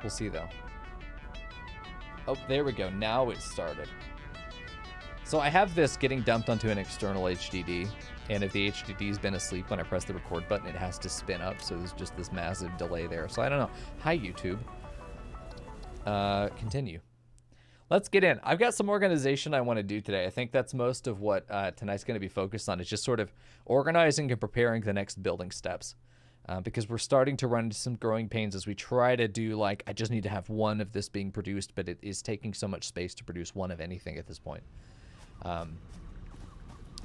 We'll see, though. Oh, there we go. Now it started. So I have this getting dumped onto an external HDD, and if the HDD's been asleep when I press the record button, it has to spin up, so there's just this massive delay there. So I don't know. Hi, YouTube. Continue. Let's get in. I've got some organization I want to do today. I think that's most of what tonight's going to be focused on. Is just sort of organizing and preparing the next building steps. Because we're starting to run into some growing pains as we try to do, like, I just need to have one of this being produced, but it is taking so much space to produce one of anything at this point.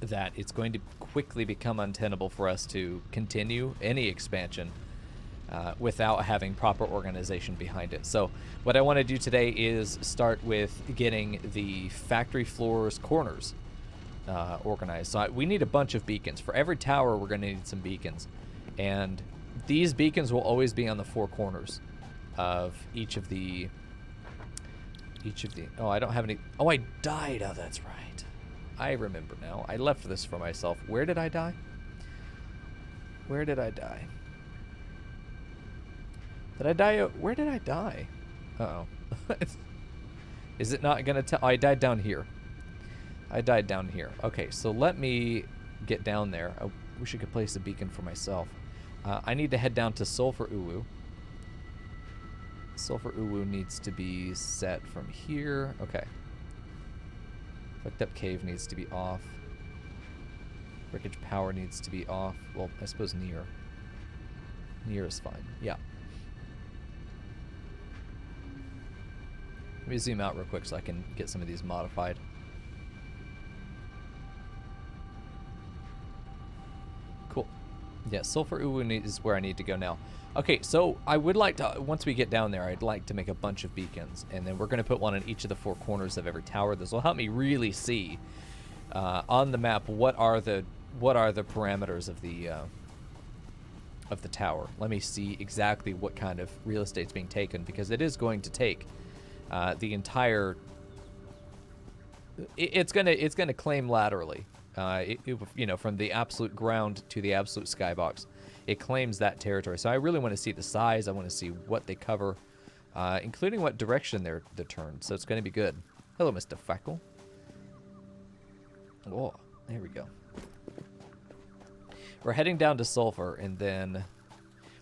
That it's going to quickly become untenable for us to continue any expansion without having proper organization behind it. So what I want to do today is start with getting the factory floors corners organized. So we need a bunch of beacons. For every tower, we're going to need some beacons. And these beacons will always be on the four corners of each of the... Oh, I don't have any... Oh, I died. Oh, that's right. I remember now. I left this for myself. Where did I die? Where did I die? Did I die? Where did I die? Uh-oh. Is it not going to tell? Oh, I died down here. I died down here. Okay, so let me get down there. I wish I could place a beacon for myself. I need to head down to Sulfur Uwu. Sulfur Uwu needs to be set from here. Okay. Fucked Up Cave needs to be off. Wreckage Power needs to be off. Well, I suppose near. Near is fine. Yeah. Let me zoom out real quick so I can get some of these modified. Cool. Yeah, Sulfur Uwu is where I need to go now. Okay, so I would like to, once we get down there, I'd like to make a bunch of beacons. And then we're going to put one in each of the four corners of every tower. This will help me really see on the map what are the parameters of the tower. Let me see exactly what kind of real estate's being taken, because it is going to take the entire... It's gonna claim laterally. You know, from the absolute ground to the absolute skybox, it claims that territory. So I really want to see the size. I want to see what they cover, including what direction they're turned. So it's going to be good. Hello, Mr. Fackle. Oh, there we go. We're heading down to Sulfur, and then,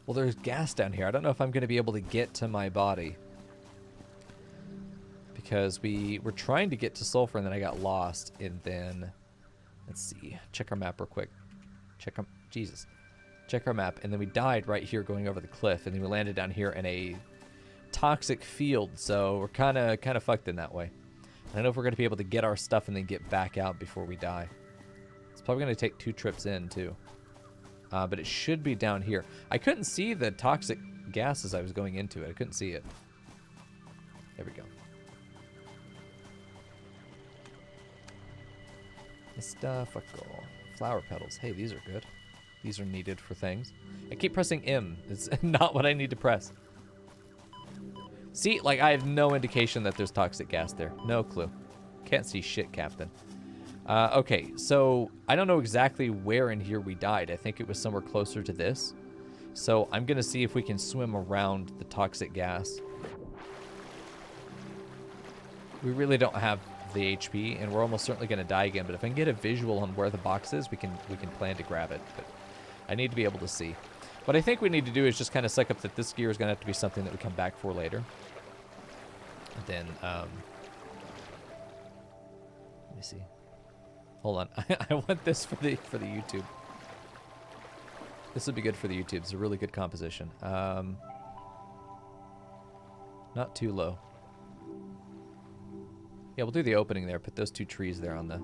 well, there's gas down here. I don't know if I'm going to be able to get to my body, because we were trying to get to Sulfur, and then I got lost, and then... Let's see. Check our map real quick. Check our map. And then we died right here going over the cliff. And then we landed down here in a toxic field. So we're kind of fucked in that way. I don't know if we're going to be able to get our stuff and then get back out before we die. It's probably going to take 2 trips in, too. But it should be down here. I couldn't see the toxic gas as I was going into it. I couldn't see it. There we go. Mr. Fuckle. Flower petals. Hey, these are good. These are needed for things. I keep pressing M. It's not what I need to press. See, like, I have no indication that there's toxic gas there. No clue. Can't see shit, Captain. Okay, so I don't know exactly where in here we died. I think it was somewhere closer to this. So I'm going to see if we can swim around the toxic gas. We really don't have the HP, and we're almost certainly going to die again, but if I can get a visual on where the box is, we can plan to grab it. But I need to be able to see. What I think we need to do is just kind of suck up that this gear is going to have to be something that we come back for later. And then let me see. Hold on. I want this for the YouTube. This would be good for the YouTube. It's a really good composition. Not too low. Yeah, we'll do the opening there. Put those 2 trees there on the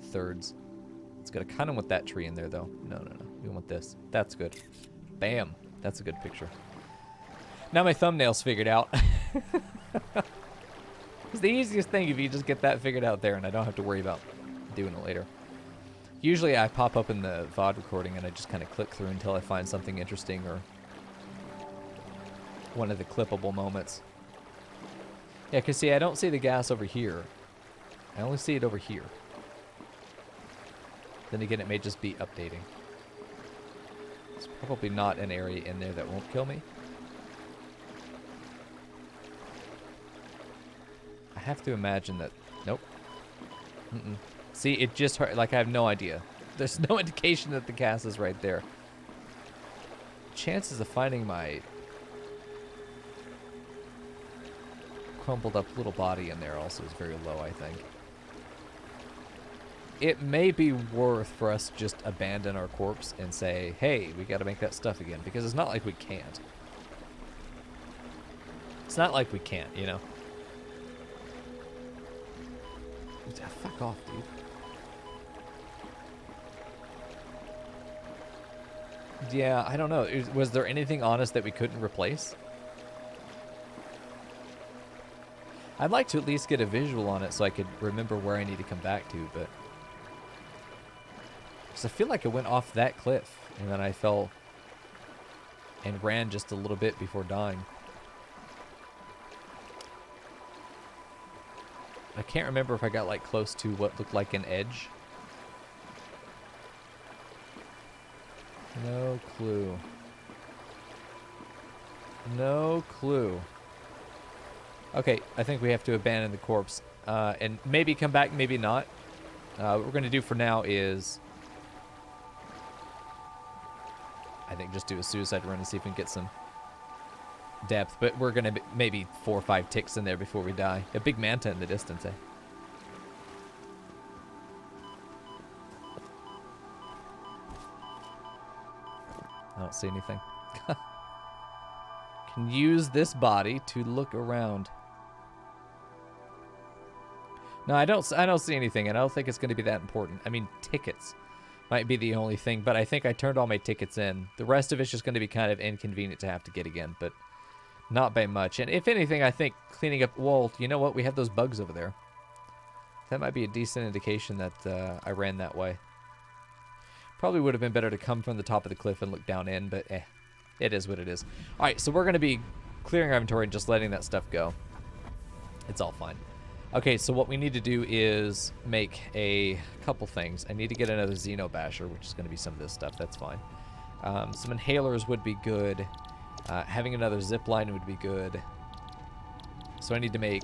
thirds. It's got to kind of want that tree in there, though. No. We want this. That's good. Bam. That's a good picture. Now my thumbnail's figured out. It's the easiest thing if you just get that figured out there, and I don't have to worry about doing it later. Usually I pop up in the VOD recording, and I just kind of click through until I find something interesting or one of the clippable moments. Yeah, because see, I don't see the gas over here. I only see it over here. Then again, it may just be updating. It's probably not an area in there that won't kill me. have to imagine that... Nope. See, it just hurt. Like, I have no idea. There's no indication that the gas is right there. Chances of finding my crumpled up little body in there also is very low, I think. It may be worth for us to just abandon our corpse and say, hey, we got to make that stuff again, because it's not like we can't. It's not like we can't, you know? Fuck off, dude. Yeah, I don't know. Was there anything on us that we couldn't replace? I'd like to at least get a visual on it so I could remember where I need to come back to, but... Because I feel like I went off that cliff, and then I fell and ran just a little bit before dying. I can't remember if I got, like, close to what looked like an edge. No clue. No clue. Okay, I think we have to abandon the corpse. And maybe come back, maybe not. What we're going to do for now is... I think just do a suicide run and see if we can get some depth. But we're going to maybe 4 or 5 ticks in there before we die. A big manta in the distance, eh? I don't see anything. Can use this body to look around. No, I don't see anything, and I don't think it's going to be that important. I mean, tickets might be the only thing, but I think I turned all my tickets in. The rest of it's just going to be kind of inconvenient to have to get again, but not by much. And if anything, I think cleaning up... Well, you know what? We have those bugs over there. That might be a decent indication that I ran that way. Probably would have been better to come from the top of the cliff and look down in, but it is what it is. All right, so we're going to be clearing our inventory and just letting that stuff go. It's all fine. Okay, so what we need to do is make a couple things. I need to get another Xenobasher, which is going to be some of this stuff. That's fine. Some inhalers would be good. Having another zip line would be good. So I need to make...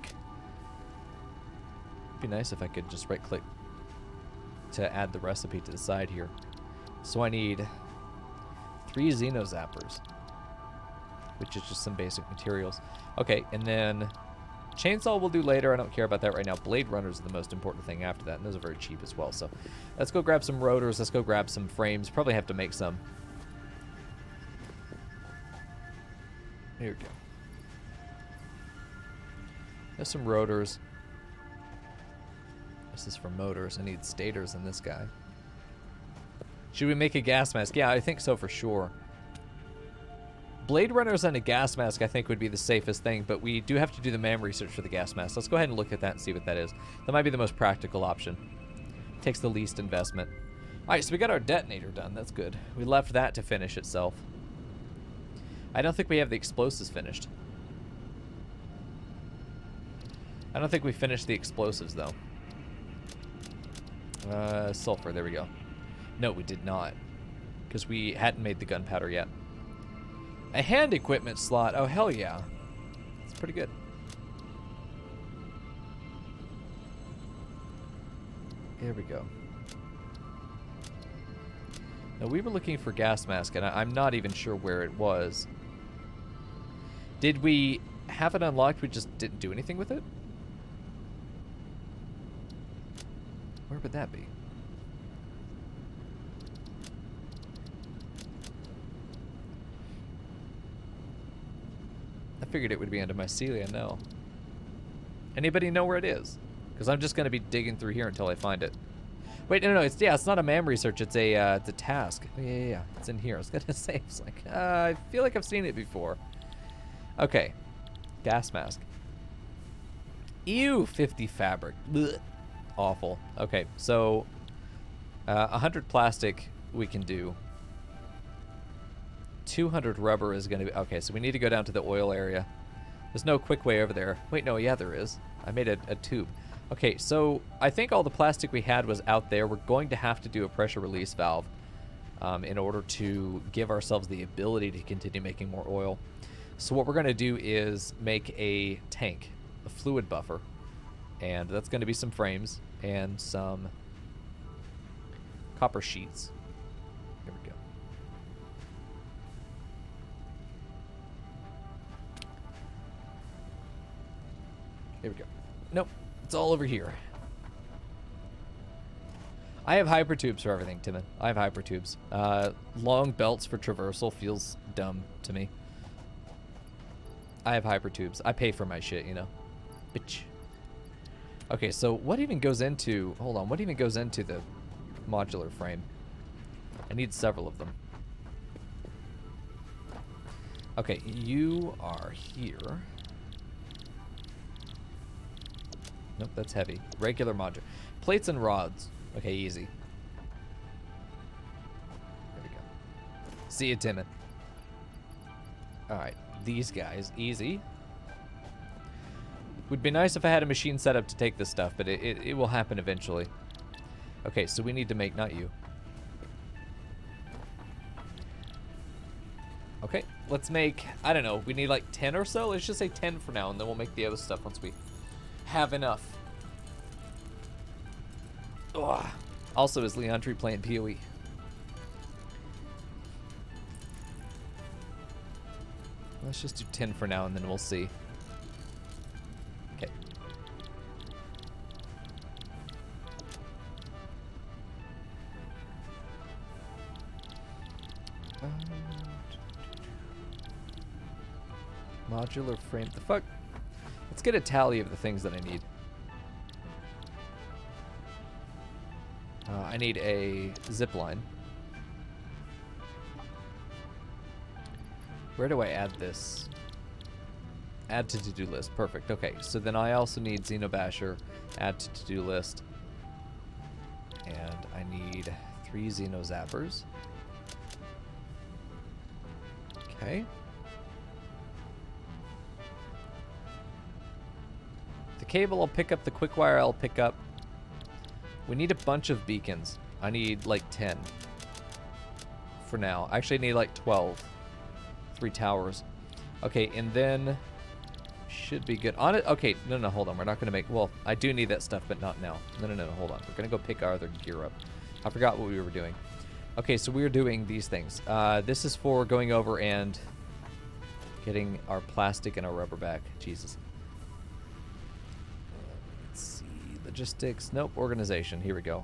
It'd be nice if I could just right-click to add the recipe to the side here. So I need 3 Xenozappers, which is just some basic materials. Okay, and then chainsaw we'll do later. I don't care about that right now. Blade runners are the most important thing after that, and those are very cheap as well. So let's go grab some rotors. Let's go grab some frames. Probably have to make some. Here we go. There's some rotors. This is for motors. I need stators in this guy. Should we make a gas mask? Yeah, I think so for sure. Blade runners and a gas mask I think would be the safest thing, but we do have to do the MAM research for the gas mask. Let's go ahead and look at that and see what that is. That might be the most practical option. Takes the least investment. Alright, so we got our detonator done. That's good. We left that to finish itself. I don't think we have the explosives finished. I don't think we finished the explosives, though. Sulfur, there we go. No, we did not, because we hadn't made the gunpowder yet. A hand equipment slot, oh hell yeah. It's pretty good. There we go. Now we were looking for gas mask, and I'm not even sure where it was. Did we have it unlocked, we just didn't do anything with it? Where would that be? I figured it would be under mycelia, no. Anybody know where it is? Because I'm just going to be digging through here until I find it. Wait, no, it's not a MAM research, it's a task. Yeah, it's in here. I was going to say, it's like, I feel like I've seen it before. Okay, gas mask. Ew, 50 fabric. Blech. Awful. Okay, so 100 plastic we can do. 200 rubber is going to be... Okay, so we need to go down to the oil area. There's no quick way over there. Wait, no, yeah, there is. I made a tube. Okay, so I think all the plastic we had was out there. We're going to have to do a pressure release valve in order to give ourselves the ability to continue making more oil. So what we're going to do is make a tank, a fluid buffer. And that's going to be some frames and some copper sheets. Here we go. Here we go. Nope, it's all over here. I have hypertubes for everything, Timon. I have hypertubes. Long belts for traversal feels dumb to me. I have hypertubes. I pay for my shit, you know. Bitch. Okay, so what even goes into... Hold on, what even goes into the modular frame? I need several of them. Okay, you are here. Nope, that's heavy. Regular modular. Plates and rods. Okay, easy. There we go. See you, Timon. Alright, these guys, easy. Would be nice if I had a machine set up to take this stuff, but it will happen eventually. Okay, so we need to make, not you. Okay, let's make, I don't know, we need like 10 or so? Let's just say 10 for now, and then we'll make the other stuff once we have enough. Ugh. Also, is Leandri playing PoE? Let's just do 10 for now, and then we'll see. Okay. Modular frame. The fuck? Let's get a tally of the things that I need. I need a zip line. Where do I add this? Add to to-do list. Perfect. Okay, so then I also need Xenobasher. Add to to-do list. And I need 3 Xenozappers. Okay. The cable I'll pick up. The quick wire I'll pick up. We need a bunch of beacons. I need like 10 for now. Actually, I need like 12. 3 towers. Okay, and then should be good. On it. Okay, no, hold on. We're not going to make... Well, I do need that stuff, but not now. No, hold on. We're going to go pick our other gear up. I forgot what we were doing. Okay, so we're doing these things. This is for going over and getting our plastic and our rubber back. Jesus. Let's see. Logistics. Nope. Organization. Here we go.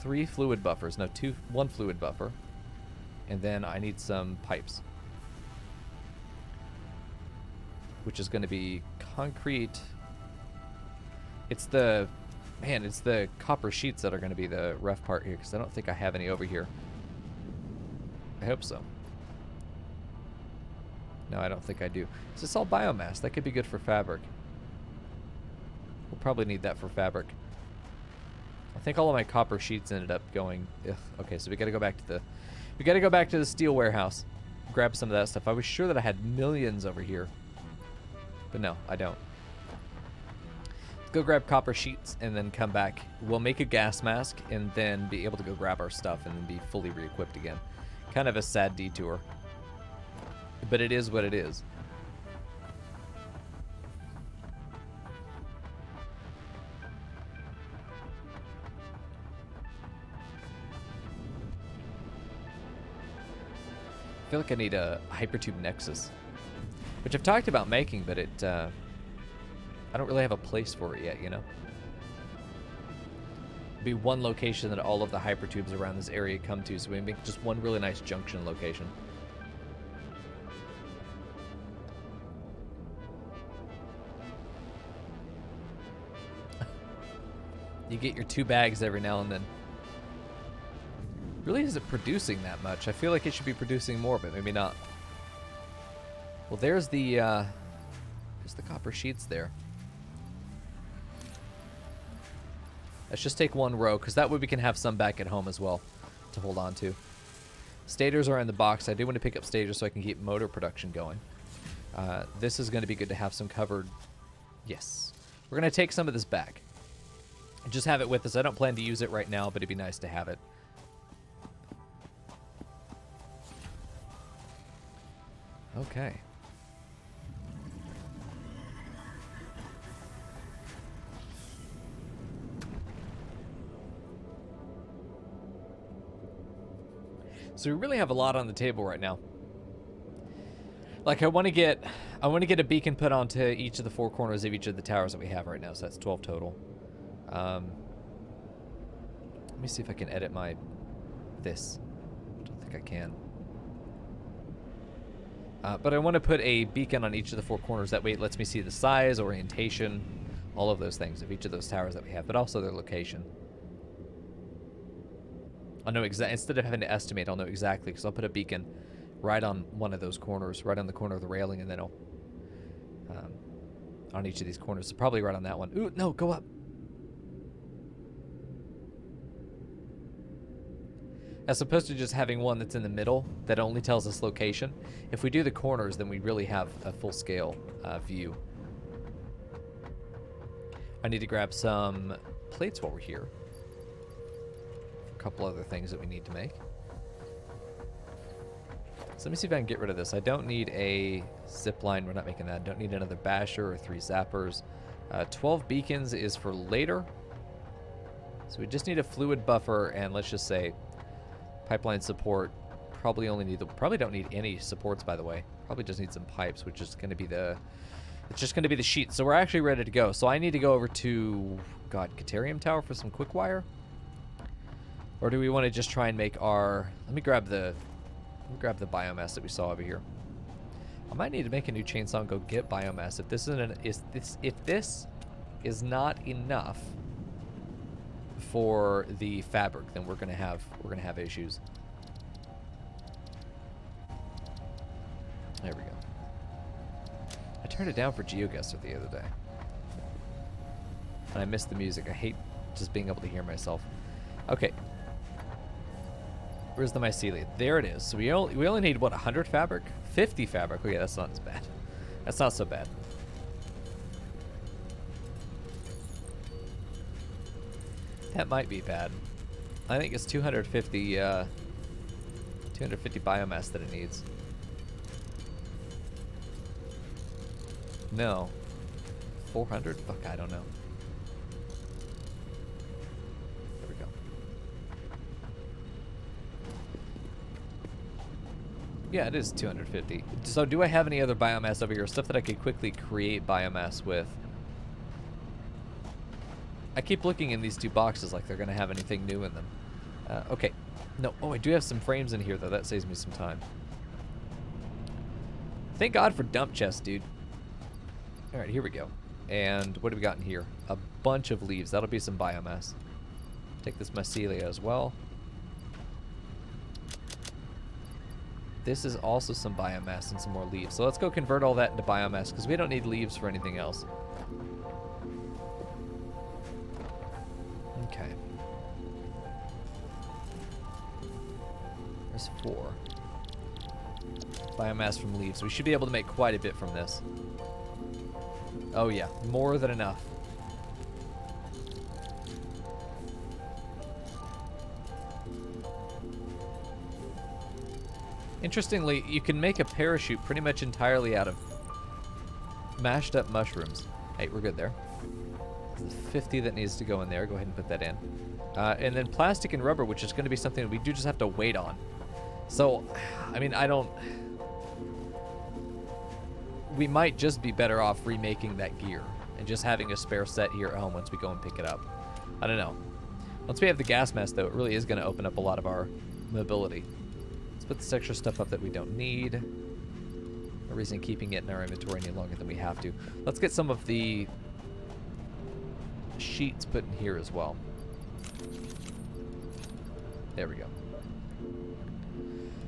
3 fluid buffers. No, 1 fluid buffer. And then I need some pipes. Which is going to be concrete. It's the... Man, it's the copper sheets that are going to be the rough part here, because I don't think I have any over here. I hope so. No, I don't think I do. Is this all biomass? That could be good for fabric. We'll probably need that for fabric. I think all of my copper sheets ended up going... Ugh. Okay, so we got to go back to the... We got to go back to the steel warehouse. Grab some of that stuff. I was sure that I had millions over here. But no, I don't. Go grab copper sheets and then come back. We'll make a gas mask and then be able to go grab our stuff and then be fully re-equipped again. Kind of a sad detour. But it is what it is. I feel like I need a Hypertube Nexus, which I've talked about making, but it, I don't really have a place for it yet, you know? It'd be one location that all of the Hypertubes around this area come to, so we make just one really nice junction location. You get your 2 bags every now and then. Really isn't producing that much. I feel like it should be producing more, but maybe not. Well, there's the copper sheets there. Let's just take 1 row, because that way we can have some back at home as well to hold on to. Stators are in the box. I do want to pick up stators so I can keep motor production going. This is going to be good to have some covered. Yes. We're going to take some of this back. Just have it with us. I don't plan to use it right now, but it'd be nice to have it. Okay. So we really have a lot on the table right now. Like I want to get a beacon put onto each of the 4 corners of each of the towers that we have right now. So that's 12 total. Let me see if I can edit this. I don't think I can. But I want to put a beacon on each of the 4 corners. That way it lets me see the size, orientation, all of those things of each of those towers that we have, but also their location. I'll know instead of having to estimate, I'll know exactly, because I'll put a beacon right on one of those corners, right on the corner of the railing, and then I'll on each of these corners. So probably right on that one. Ooh, no, go up. As opposed to just having one that's in the middle that only tells us location. If we do the corners, then we really have a full-scale view. I need to grab some plates while we're here. A couple other things that we need to make. So let me see if I can get rid of this. I don't need a zip line. We're not making that. I don't need another basher or 3 zappers. 12 beacons is for later. So we just need a fluid buffer, and let's just say pipeline support. Probably don't need any supports, by the way. Probably just need some pipes, which is going to be it's just going to be the sheet. So we're actually ready to go. So I need to go over to Caterium Tower for some quick wire. Or do we want to just try and make our? Let me grab the biomass that we saw over here. I might need to make a new chainsaw and go get biomass. If this is not enough for the fabric, then we're gonna have issues. There we go. I turned it down for GeoGuessr the other day, and I missed the music. I hate just being able to hear myself. Okay. Where's the mycelia? There it is. So we only need, what, 100 fabric? 50 fabric. Okay, that's not as bad. That's not so bad. That might be bad. I think it's 250 biomass that it needs. No. 400? Fuck, I don't know. There we go. Yeah, it is 250. So do I have any other biomass over here? Stuff that I could quickly create biomass with? I keep looking in these 2 boxes like they're going to have anything new in them. Okay. No. Oh, I do have some frames in here, though. That saves me some time. Thank God for dump chests, dude. All right, here we go. And what do we got in here? A bunch of leaves. That'll be some biomass. Take this mycelia as well. This is also some biomass and some more leaves. So let's go convert all that into biomass, because we don't need leaves for anything else. Okay. There's 4. Biomass from leaves. We should be able to make quite a bit from this. Oh yeah, more than enough. Interestingly, you can make a parachute pretty much entirely out of mashed up mushrooms. Hey, we're good there. There's 50 that needs to go in there. Go ahead and put that in. And then plastic and rubber, which is going to be something that we do just have to wait on. So, I mean, we might just be better off remaking that gear and just having a spare set here at home once we go and pick it up. I don't know. Once we have the gas mask, though, it really is going to open up a lot of our mobility. Let's put this extra stuff up that we don't need. No reason keeping it in our inventory any longer than we have to. Let's get some of the sheets put in here as well. There we go.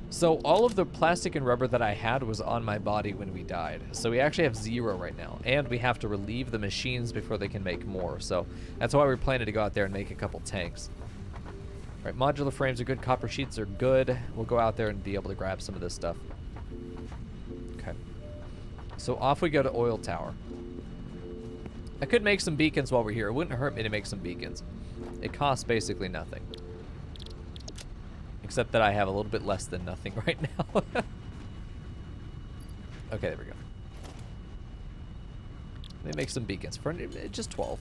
So all of the plastic and rubber that I had was on my body when we died. So we actually have 0 right now. And we have to relieve the machines before they can make more. So that's why we're planning to go out there and make a couple tanks. All right, modular frames are good. Copper sheets are good. We'll go out there and be able to grab some of this stuff. Okay. So off we go to Oil Tower. I could make some beacons while we're here. It wouldn't hurt me to make some beacons. It costs basically nothing. Except that I have a little bit less than nothing right now. Okay, there we go. Let me make some beacons. For just 12.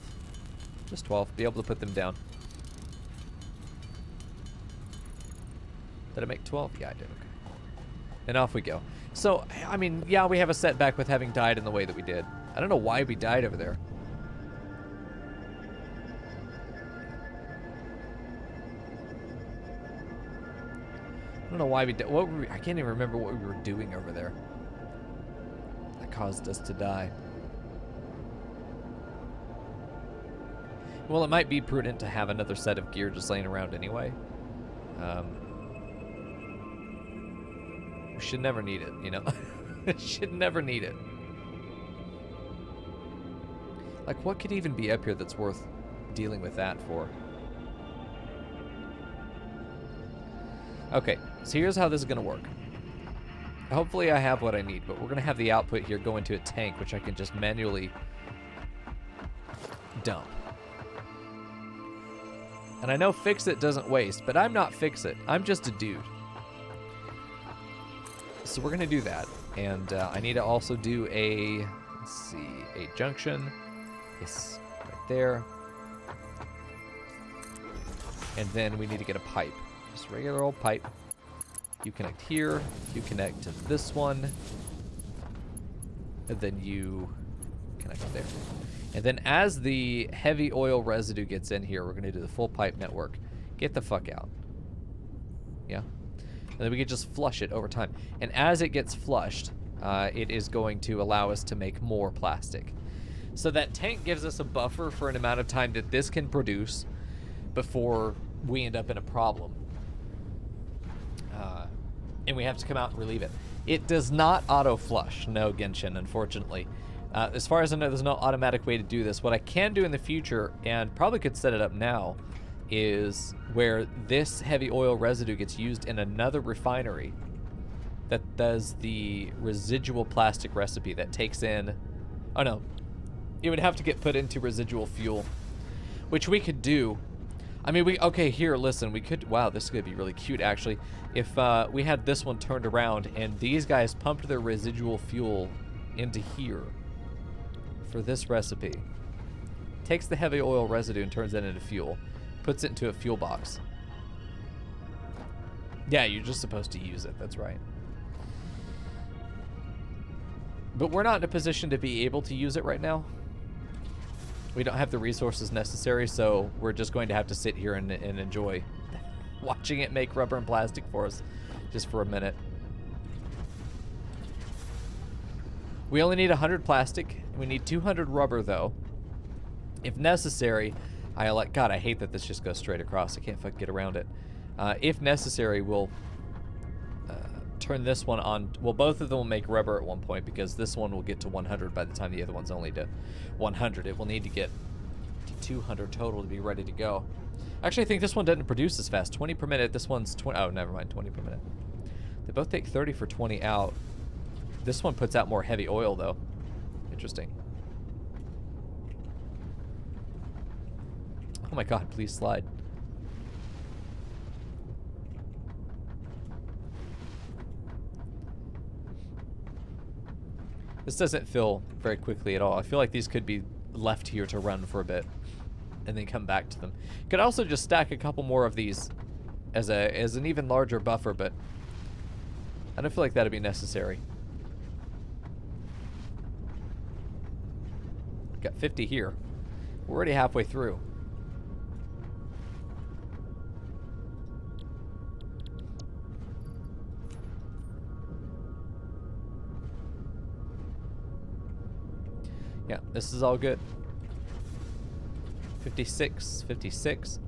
Just 12. Be able to put them down. Did I make 12? Yeah, I did. Okay. And off we go. So, I mean, yeah, we have a setback with having died in the way that we did. I don't know why we died over there. I don't know why we did. What were we, I can't even remember what we were doing over there that caused us to die. Well, it might be prudent to have another set of gear just laying around anyway. We should never need it, you know? Should never need it. Like, what could even be up here that's worth dealing with that for? Okay, so here's how this is going to work. Hopefully I have what I need, but we're going to have the output here go into a tank, which I can just manually dump. And I know Fix-It doesn't waste, but I'm not Fix-It. I'm just a dude. So we're going to do that. And I need to also do a, let's see, a junction. Yes, right there. And then we need to get a pipe. Just a regular old pipe. You connect here. You connect to this one. And then you connect there. And then as the heavy oil residue gets in here, we're going to do the full pipe network. Get the fuck out. Yeah. And then we can just flush it over time. And as it gets flushed, it is going to allow us to make more plastic. So that tank gives us a buffer for an amount of time that this can produce before we end up in a problem. And we have to come out and relieve it. It does not auto-flush. No, Genshin, unfortunately. As far as I know, there's no automatic way to do this. What I can do in the future, and probably could set it up now, is where this heavy oil residue gets used in another refinery that does the residual plastic recipe that takes in... Oh, no. It would have to get put into residual fuel, which we could do. I mean, okay, here, listen, we could... Wow, this is going to be really cute, actually. If we had this one turned around and these guys pumped their residual fuel into here for this recipe. Takes the heavy oil residue and turns that into fuel. Puts it into a fuel box. Yeah, you're just supposed to use it. That's right. But we're not in a position to be able to use it right now. We don't have the resources necessary, so we're just going to have to sit here and enjoy watching it make rubber and plastic for us just for a minute. We only need 100 plastic. We need 200 rubber, though. If necessary, God, I hate that this just goes straight across. I can't fucking get around it. If necessary, we'll turn this one on. Well, both of them will make rubber at one point because this one will get to 100 by the time the other one's only to 100. It will need to get to 200 total to be ready to go. Actually, I think this one doesn't produce as fast. 20 per minute. This one's 20. Oh, never mind. 20 per minute. They both take 30 for 20 out. This one puts out more heavy oil, though. Interesting. Oh my god, please slide. This doesn't fill very quickly at all. I feel like these could be left here to run for a bit and then come back to them. Could also just stack a couple more of these as an even larger buffer, but I don't feel like that'd be necessary. Got 50 here. We're already halfway through. Yeah, this is all good. 56, 56.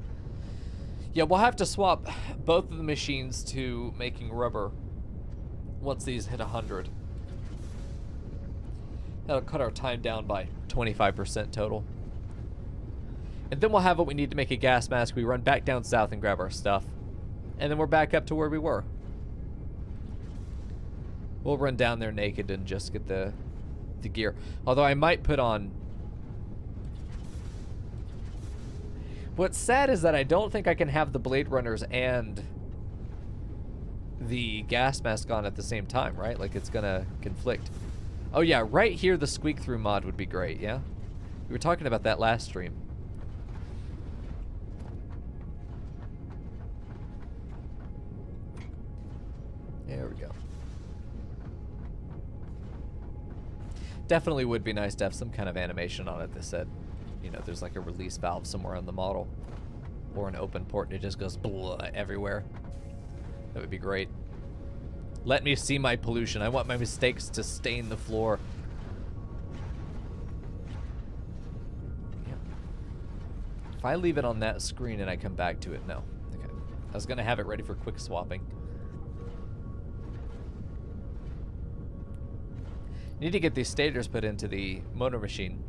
Yeah, we'll have to swap both of the machines to making rubber once these hit 100. That'll cut our time down by 25% total. And then we'll have what we need to make a gas mask. We run back down south and grab our stuff. And then we're back up to where we were. We'll run down there naked and just get the gear. Although I might put on... What's sad is that I don't think I can have the Blade Runners and the gas mask on at the same time, right? Like, it's gonna conflict. Oh yeah, right here the squeak through mod would be great, yeah? We were talking about that last stream. Definitely would be nice to have some kind of animation on it that said, you know, there's like a release valve somewhere on the model. Or an open port and it just goes blah everywhere. That would be great. Let me see my pollution. I want my mistakes to stain the floor. Yeah. If I leave it on that screen and I come back to it, no. Okay. I was going to have it ready for quick swapping. Need to get these stators put into the motor machine.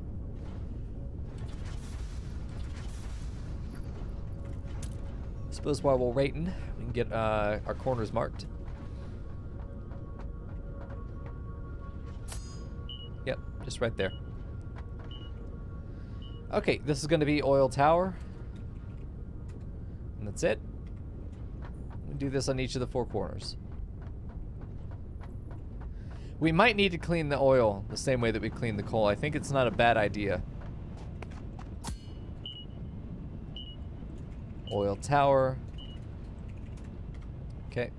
Suppose while we're waiting, we can get our corners marked. Yep, just right there. Okay, this is going to be oil tower. And that's it. We do this on each of the 4 corners. We might need to clean the oil the same way that we clean the coal. I think it's not a bad idea. Oil tower. Okay.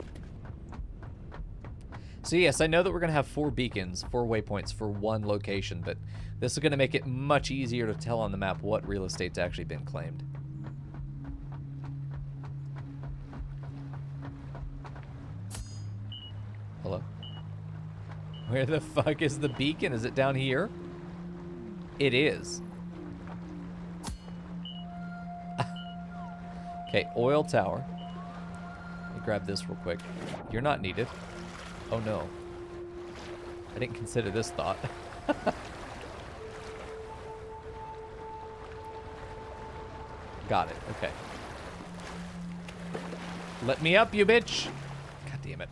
So yes, I know that we're going to have 4 beacons, 4 waypoints for one location, but this is going to make it much easier to tell on the map what real estate's actually been claimed. Hello? Where the fuck is the beacon? Is it down here? It is. Okay, oil tower. Let me grab this real quick. You're not needed. Oh no. I didn't consider this thought. Got it, okay. Let me up, you bitch! God damn it.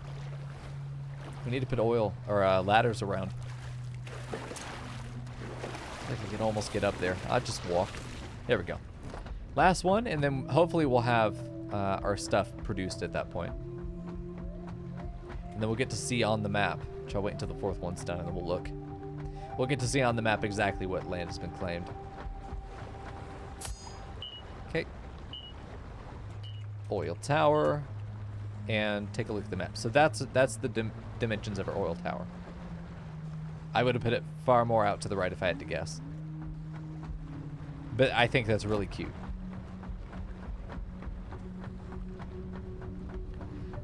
We need to put oil, or ladders around. I think we can almost get up there. I'll just walk. There we go. Last one, and then hopefully we'll have our stuff produced at that point. And then we'll get to see on the map, which I'll wait until the 4th one's done and then we'll look. We'll get to see on the map exactly what land has been claimed. Okay. Oil tower. And take a look at the map. So that's the dimensions of our oil tower. I would have put it far more out to the right if I had to guess. But I think that's really cute.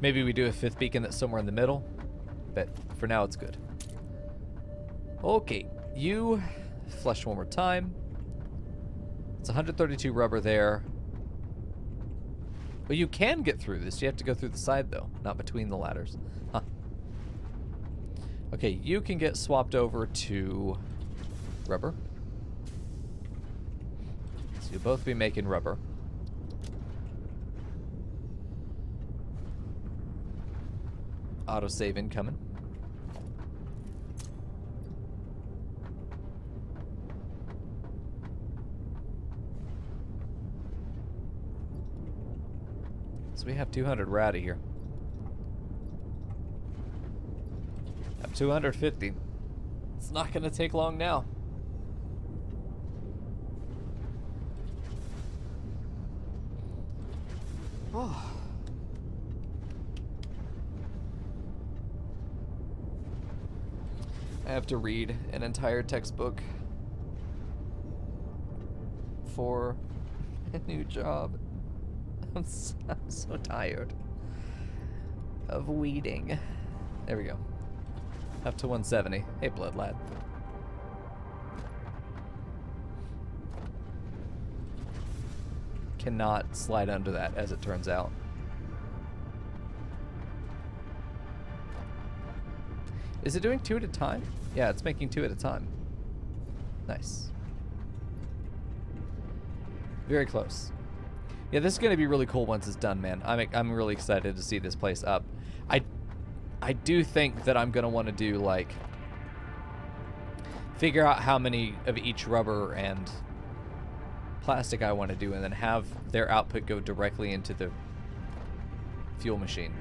Maybe we do a 5th beacon that's somewhere in the middle, but for now it's good. Okay, you flush one more time. It's 132 rubber there. But you can get through this. You have to go through the side though, not between the ladders. Huh. Okay, you can get swapped over to rubber. So you'll both be making rubber. Autosave incoming. So we have 200. We're out of here. Have 250. It's not going to take long now. Oh. I have to read an entire textbook for a new job. I'm so tired of weeding. There we go. Up to 170. Hey, blood lad. Cannot slide under that, as it turns out. Is it doing 2 at a time? Yeah, it's making 2 at a time. Nice. Very close. Yeah, this is going to be really cool once it's done, man. I'm really excited to see this place up. I do think that I'm going to want to do, like, figure out how many of each rubber and plastic I want to do, and then have their output go directly into the fuel machine.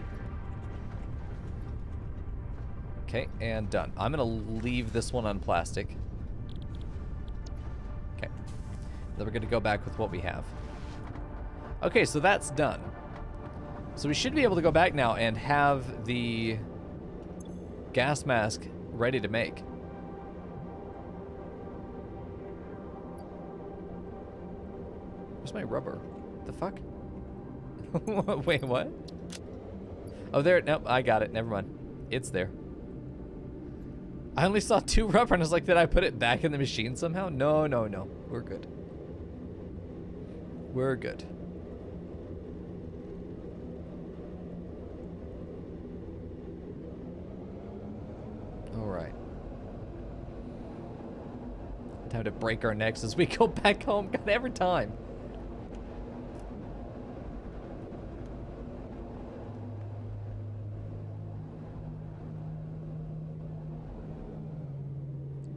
Okay, and done. I'm going to leave this one on plastic. Okay. Then we're going to go back with what we have. Okay, so that's done. So we should be able to go back now and have the gas mask ready to make. Where's my rubber? The fuck? Wait, what? Oh, there. Nope, I got it. Never mind. It's there. I only saw 2 rubber and I was like, did I put it back in the machine somehow? No, no, no. We're good. We're good. All right. Time to break our necks as we go back home. God, every time.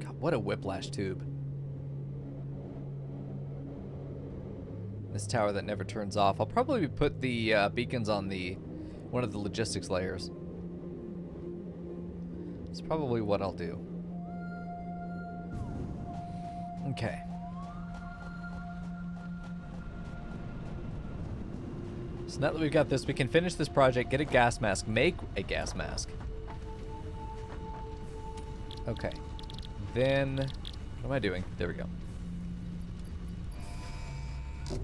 God, what a whiplash tube. This tower that never turns off. I'll probably put the beacons on one of the logistics layers. That's probably what I'll do. Okay. So now that we've got this, we can finish this project, get a gas mask, make a gas mask. Okay. Then, what am I doing? There we go.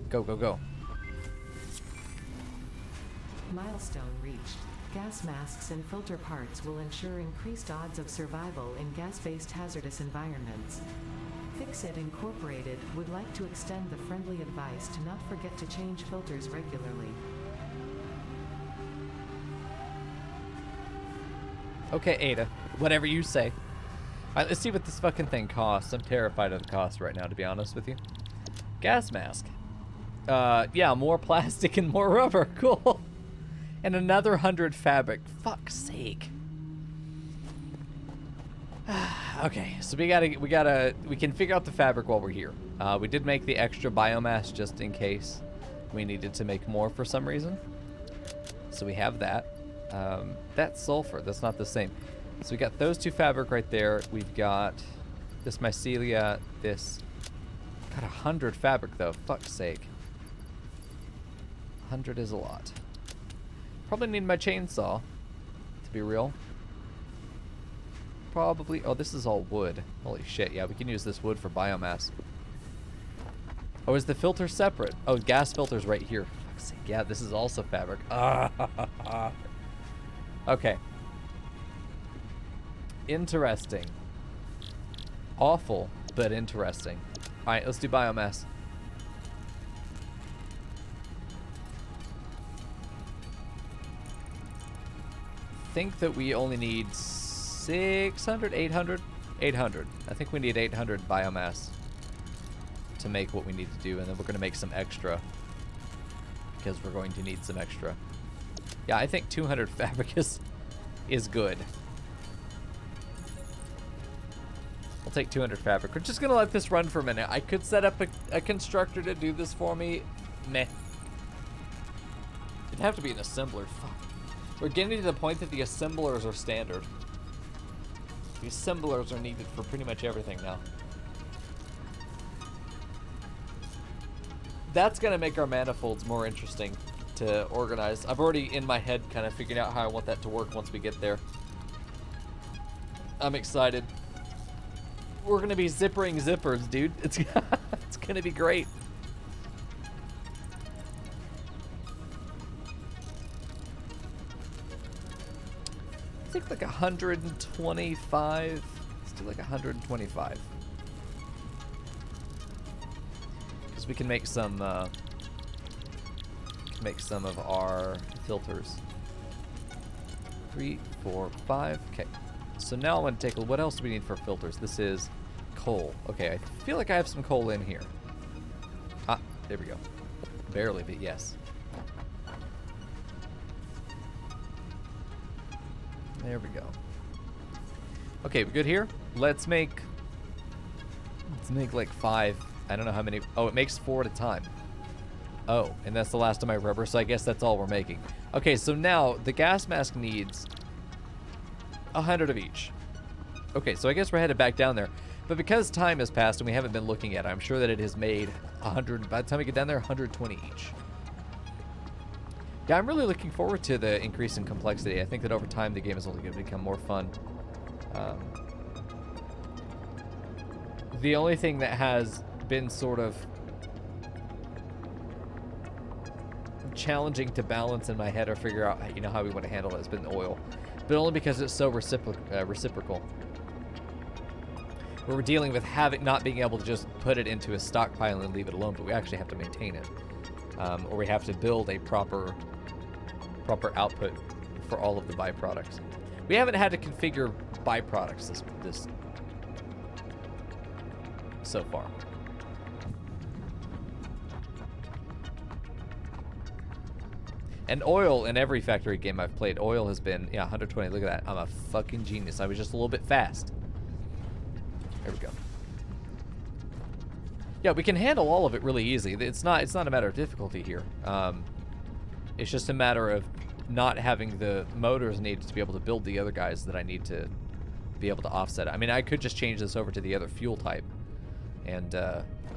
Go, go, go. Milestone reached. Gas masks and filter parts will ensure increased odds of survival in gas-based hazardous environments. Fixit Incorporated would like to extend the friendly advice to not forget to change filters regularly. Okay, Ada. Whatever you say. Alright, let's see what this fucking thing costs. I'm terrified of the cost right now, to be honest with you. Gas mask. Yeah, more plastic and more rubber. Cool. And another 100 fabric. Fuck's sake. Okay, so we can figure out the fabric while we're here. We did make the extra biomass just in case we needed to make more for some reason. So we have that. That's sulfur. That's not the same. So we got those 2 fabric right there. We've got this mycelia, this. Got 100 fabric though. Fuck's sake. 100 is a lot. Probably need my chainsaw, to be real. Probably. Oh, this is all wood. Holy shit. Yeah, we can use this wood for biomass. Oh, is the filter separate? Oh, gas filter's right here. Fuck's sake. Yeah, this is also fabric. Okay. Interesting. Awful, but interesting. Alright, let's do biomass. Think that we only need 600, 800? 800. I think we need 800 biomass to make what we need to do, and then we're going to make some extra because we're going to need some extra. Yeah, I think 200 fabric is good. I'll take 200 fabric. We're just going to let this run for a minute. I could set up a constructor to do this for me. Meh. It'd have to be an assembler. Fuck. We're getting to the point that the assemblers are standard. The assemblers are needed for pretty much everything now. That's going to make our manifolds more interesting to organize. I've already in my head kind of figured out how I want that to work once we get there. I'm excited. We're going to be zippering zippers, dude. It's going to be great. I think like 125. Let's do like 125. Because we can make some of our filters. 3, 4, 5. Okay. So now I want to take a look. What else do we need for filters? This is coal. Okay, I feel like I have some coal in here. Ah, there we go. Barely, but yes. There we go. Okay, we good here? Let's make like 5. I don't know how many. Oh, it makes 4 at a time. Oh, and that's the last of my rubber, so I guess that's all we're making. Okay, so now the gas mask needs 100 of each. Okay, so I guess we're headed back down there. But because time has passed and we haven't been looking at it, I'm sure that it has made 100. By the time we get down there, 120 each. Yeah, I'm really looking forward to the increase in complexity. I think that over time the game is only going to become more fun. The only thing that has been sort of challenging to balance in my head or figure out, you know, how we want to handle it has been the oil. But only because it's so reciprocal. Where we're dealing with not being able to just put it into a stockpile and leave it alone, but we actually have to maintain it. Or we have to build a proper output for all of the byproducts. We haven't had to configure byproducts this so far. And oil in every factory game I've played, oil has been, yeah, 120. Look at that. I'm a fucking genius. I was just a little bit fast. There we go. Yeah, we can handle all of it really easy. It's not a matter of difficulty here. It's just a matter of not having the motors needed to be able to build the other guys that I need to be able to offset it. I mean, I could just change this over to the other fuel type and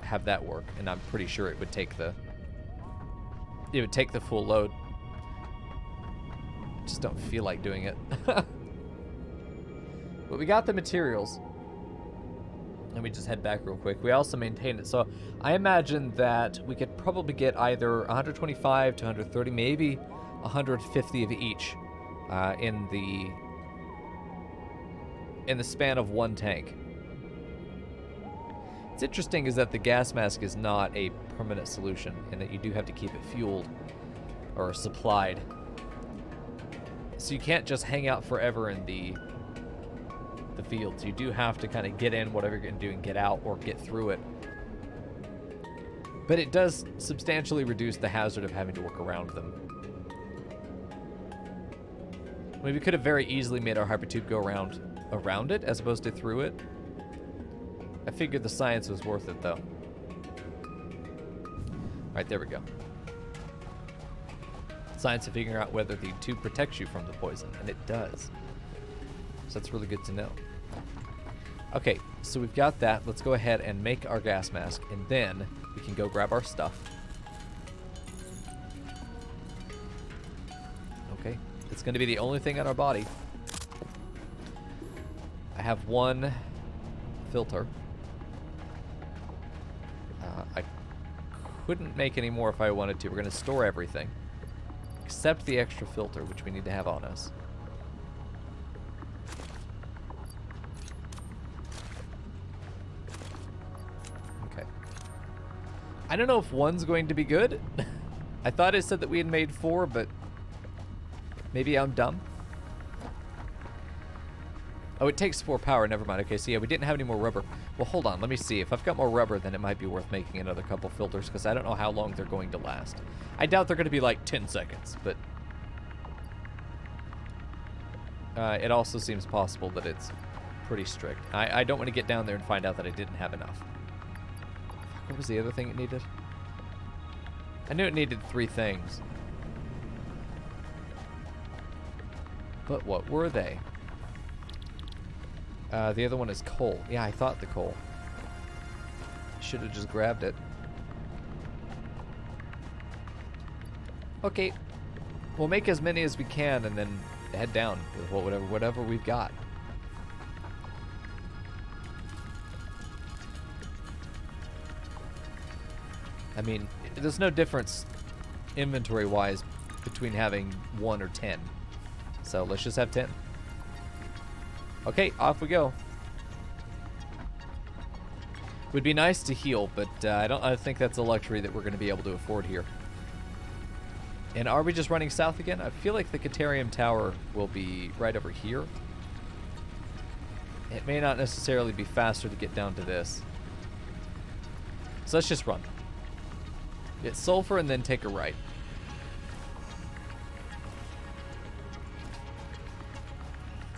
have that work, and I'm pretty sure it would take the full load. Just don't feel like doing it. But we got the materials. Let me just head back real quick. We also maintained it. So I imagine that we could probably get either 125 to 130, maybe 150 of each in the span of one tank. What's interesting is that the gas mask is not a permanent solution, and that you do have to keep it fueled or supplied. So you can't just hang out forever in the fields. You do have to kind of get in whatever you're going to do and get out or get through it. But it does substantially reduce the hazard of having to work around them. I mean, we could have very easily made our hypertube go around it as opposed to through it. I figured the science was worth it, though. Alright, there we go. Science of figuring out whether the tube protects you from the poison, and it does. So that's really good to know. Okay, so we've got that. Let's go ahead and make our gas mask, and then we can go grab our stuff. Okay, it's going to be the only thing on our body. I have one filter. I couldn't make any more if I wanted to. We're going to store everything, except the extra filter, which we need to have on us. Okay. I don't know if one's going to be good. I thought it said that we had made 4, but maybe I'm dumb. Oh, it takes 4 power. Never mind. Okay, so yeah, we didn't have any more rubber. Well, hold on. Let me see. If I've got more rubber, then it might be worth making another couple filters, because I don't know how long they're going to last. I doubt they're going to be like 10 seconds, but it also seems possible that it's pretty strict. I don't want to get down there and find out that I didn't have enough. What was the other thing it needed? I knew it needed 3 things. But what were they? The other one is coal. Yeah, I thought the coal. Should have just grabbed it. Okay. We'll make as many as we can and then head down with whatever we've got. I mean, there's no difference inventory-wise between having 1 or 10. So let's just have 10. Okay, off we go. Would be nice to heal, but I think that's a luxury that we're going to be able to afford here. And are we just running south again? I feel like the Caterium Tower will be right over here. It may not necessarily be faster to get down to this. So let's just run. Get sulfur and then take a right.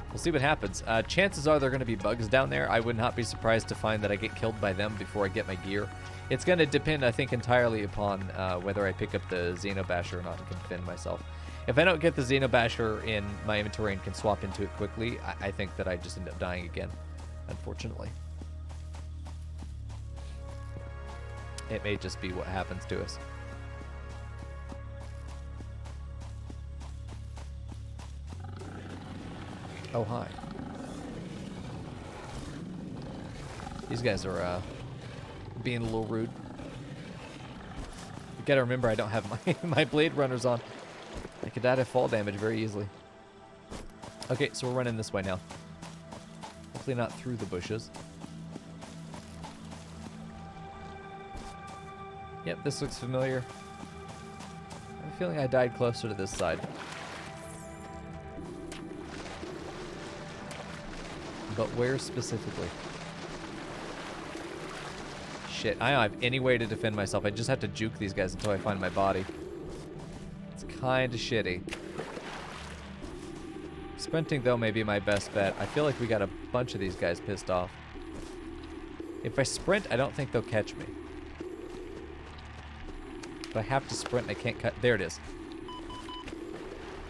We'll see what happens. Chances are there are going to be bugs down there. I would not be surprised to find that I get killed by them before I get my gear. It's going to depend, I think, entirely upon whether I pick up the Xenobasher or not to defend myself. If I don't get the Xenobasher in my inventory and can swap into it quickly, I think that I just end up dying again, unfortunately. It may just be what happens to us. Oh, hi. These guys are being a little rude. Gotta remember I don't have my, my blade runners on. I could die to fall damage very easily. Okay, so we're running this way now. Hopefully not through the bushes. Yep, this looks familiar. I have a feeling I died closer to this side. But where specifically? Shit, I don't have any way to defend myself. I just have to juke these guys until I find my body. It's kind of shitty. Sprinting, though, may be my best bet. I feel like we got a bunch of these guys pissed off. If I sprint, I don't think they'll catch me. But I have to sprint and I can't cut. There it is.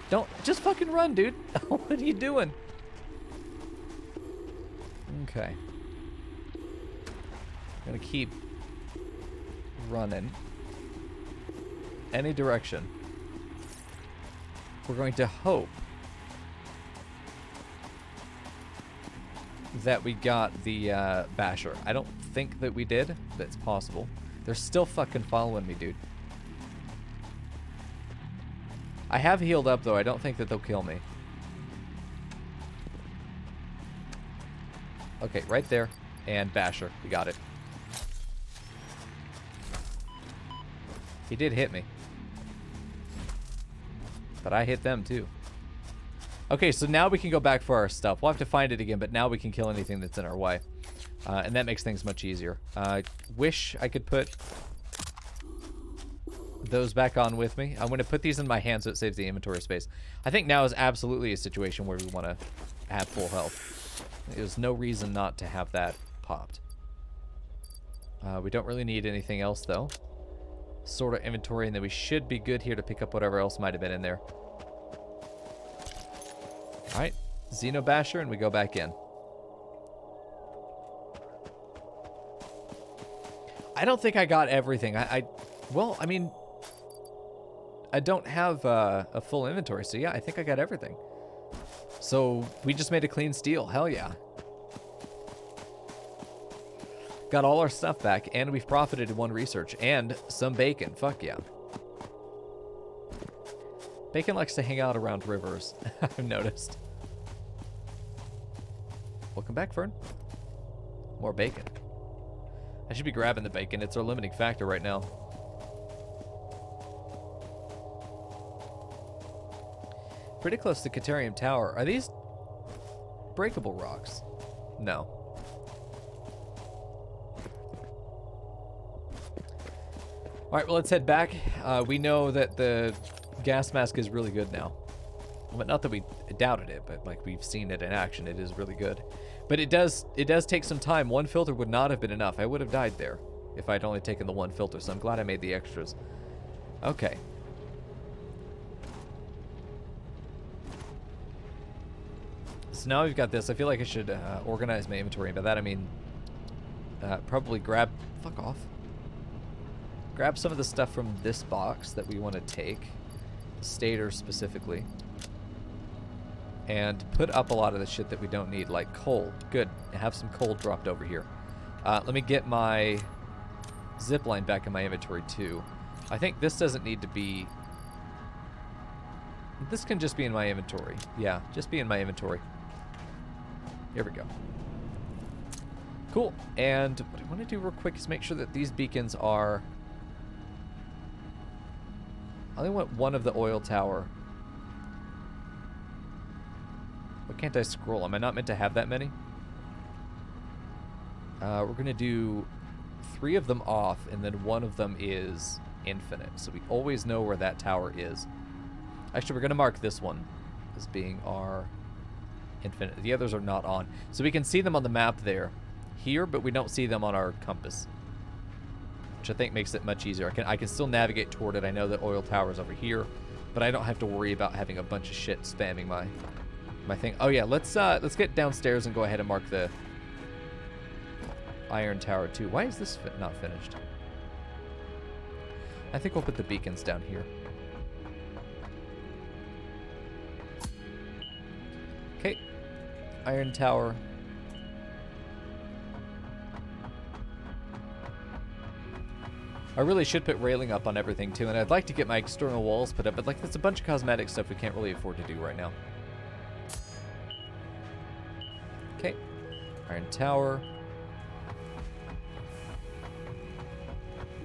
Don't. Just fucking run, dude. What are you doing? Okay. I'm gonna keep running. Any direction. We're going to hope that we got the basher. I don't think that we did, but it's possible. They're still fucking following me, dude. I have healed up, though. I don't think that they'll kill me. Okay, right there. And basher. We got it. He did hit me. But I hit them, too. Okay, so now we can go back for our stuff. We'll have to find it again, but now we can kill anything that's in our way. And that makes things much easier. Wish I could put those back on with me. I'm going to put these in my hand so it saves the inventory space. I think now is absolutely a situation where we want to have full health. There's no reason not to have that popped. We don't really need anything else, though. Sort of inventory, and then we should be good here to pick up whatever else might have been in there. Alright, Xenobasher, and we go back in. I don't think I got everything. Well, I mean, I don't have a full inventory, so yeah, I think I got everything. So we just made a clean steal. Hell yeah. Got all our stuff back, and we've profited in one research, and some bacon. Fuck yeah. Bacon likes to hang out around rivers, I've noticed. Welcome back, Fern. More bacon. I should be grabbing the bacon. It's our limiting factor right now. Pretty close to Caterium Tower. Are these breakable rocks? No. Alright, well, let's head back. We know that the gas mask is really good now. But not that we doubted it, but like we've seen it in action, it is really good. But it does take some time. One filter would not have been enough. I would have died there if I'd only taken the one filter, so I'm glad I made the extras. Okay. So now we've got this. I feel like I should organize my inventory. By that I mean probably grab... Fuck off. Grab some of the stuff from this box that we want to take. Stator specifically. And put up a lot of the shit that we don't need, like coal. Good. Have some coal dropped over here. Let me get my zipline back in my inventory too. I think this doesn't need to be... This can just be in my inventory. Yeah, just be in my inventory. Here we go. Cool. And what I want to do real quick is make sure that these beacons are... I only want one of the oil tower. Why can't I scroll? Am I not meant to have that many? We're going to do 3 of them off, and then one of them is infinite. So we always know where that tower is. Actually, we're going to mark this one as being our infinite. The others are not on. So we can see them on the map there, here, but we don't see them on our compass. Which I think makes it much easier. I can still navigate toward it. I know that oil tower's over here, but I don't have to worry about having a bunch of shit spamming my thing. Oh yeah, let's get downstairs and go ahead and mark the iron tower too. Why is this not finished? I think we'll put the beacons down here. Okay, iron tower. I really should put railing up on everything too, and I'd like to get my external walls put up, but like that's a bunch of cosmetic stuff we can't really afford to do right now. Okay, iron tower.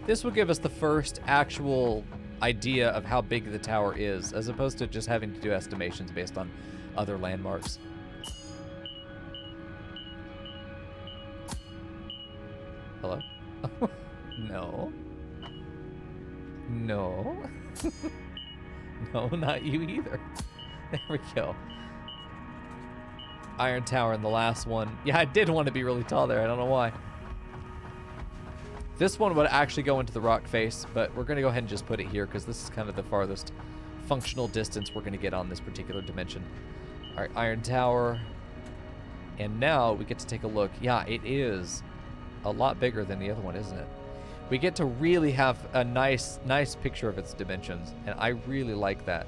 This will give us the first actual idea of how big the tower is, as opposed to just having to do estimations based on other landmarks. Hello? No. No. No, not you either. There we go. Iron tower in the last one. Yeah, I did want to be really tall there. I don't know why. This one would actually go into the rock face, but we're going to go ahead and just put it here because this is kind of the farthest functional distance we're going to get on this particular dimension. All right, iron tower. And now we get to take a look. Yeah, it is a lot bigger than the other one, isn't it? We get to really have a nice picture of its dimensions, and I really like that.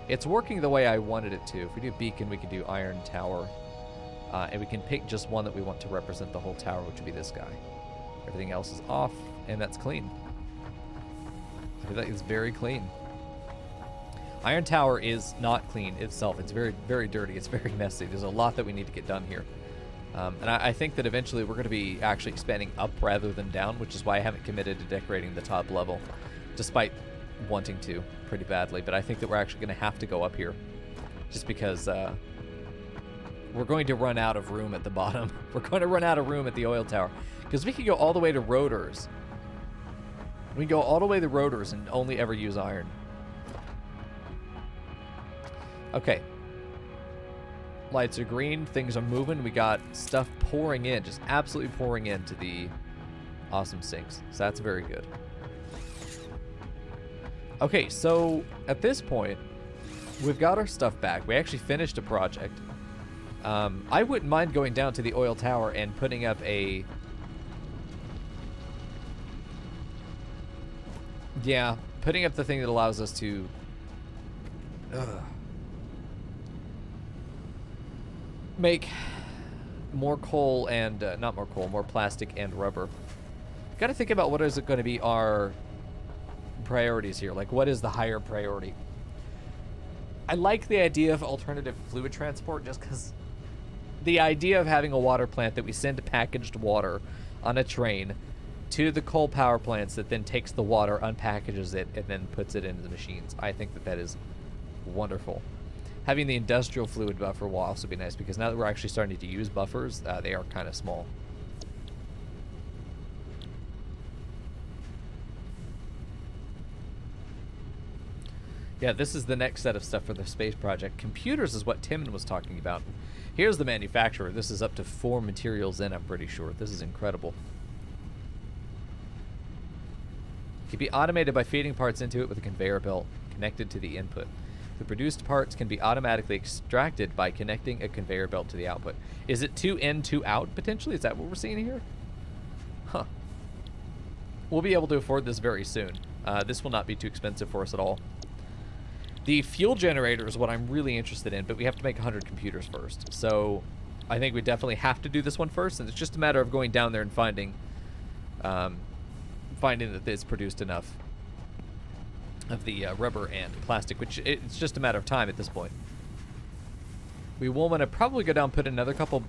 It's working the way I wanted it to. If we do beacon, we can do iron tower, and we can pick just one that we want to represent the whole tower, which would be this guy. Everything else is off, and that's clean. I feel like it's very clean. Iron tower is not clean itself. It's very, very dirty. It's very messy. There's a lot that we need to get done here. And I think that eventually we're going to be actually expanding up rather than down, which is why I haven't committed to decorating the top level, despite wanting to pretty badly. But I think that we're actually going to have to go up here, just because we're going to run out of room at the bottom. We're going to run out of room at the oil tower, because we can go all the way to rotors. We can go all the way to rotors and only ever use iron. Okay. Lights are green, things are moving, we got stuff pouring in, just absolutely pouring into the awesome sinks. So that's very good. Okay, so at this point, we've got our stuff back. We actually finished a project. I wouldn't mind going down to the oil tower and putting up a... Yeah, putting up the thing that allows us to... make more coal and not more coal, more plastic and rubber. Got to think about what is it going to be our priorities here. Like, what is the higher priority? I like the idea of alternative fluid transport, just because the idea of having a water plant that we send packaged water on a train to the coal power plants that then takes the water, unpackages it, and then puts it into the machines. I think that that is wonderful. Having the industrial fluid buffer will also be nice, because now that we're actually starting to use buffers, they are kind of small. Yeah, this is the next set of stuff for the space project. Computers is what Timon was talking about. Here's the manufacturer. This is up to 4 materials in, I'm pretty sure. This is incredible. It can be automated by feeding parts into it with a conveyor belt connected to the input. The produced parts can be automatically extracted by connecting a conveyor belt to the output. Is it 2 in, 2 out, potentially? Is that what we're seeing here? Huh. We'll be able to afford this very soon. This will not be too expensive for us at all. The fuel generator is what I'm really interested in, but we have to make 100 computers first. So I think we definitely have to do this one first, and it's just a matter of going down there and finding that it's produced enough of the rubber and plastic, which it's just a matter of time at this point. We will want to probably go down and put another couple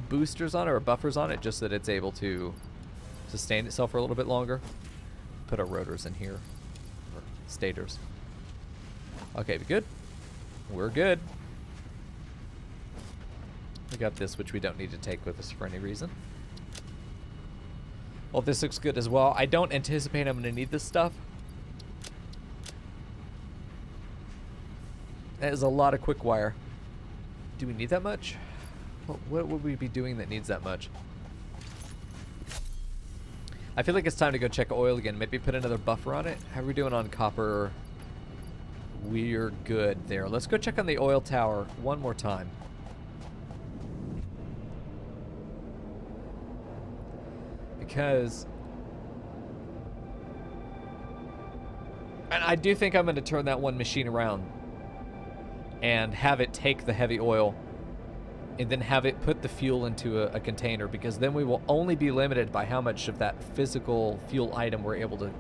boosters on it, or buffers on it, just so that it's able to sustain itself for a little bit longer. Put our rotors in here, or stators. Okay, we good? We're good. We got this, which we don't need to take with us for any reason. Well, this looks good as well. I don't anticipate I'm going to need this stuff. That is a lot of quick wire. Do we need that much? What would we be doing that needs that much? I feel like it's time to go check oil again. Maybe put another buffer on it. How are we doing on copper? We're good there. Let's go check on the oil tower one more time. Because... and I do think I'm going to turn that one machine around and have it take the heavy oil and then have it put the fuel into a container, because then we will only be limited by how much of that physical fuel item we're able to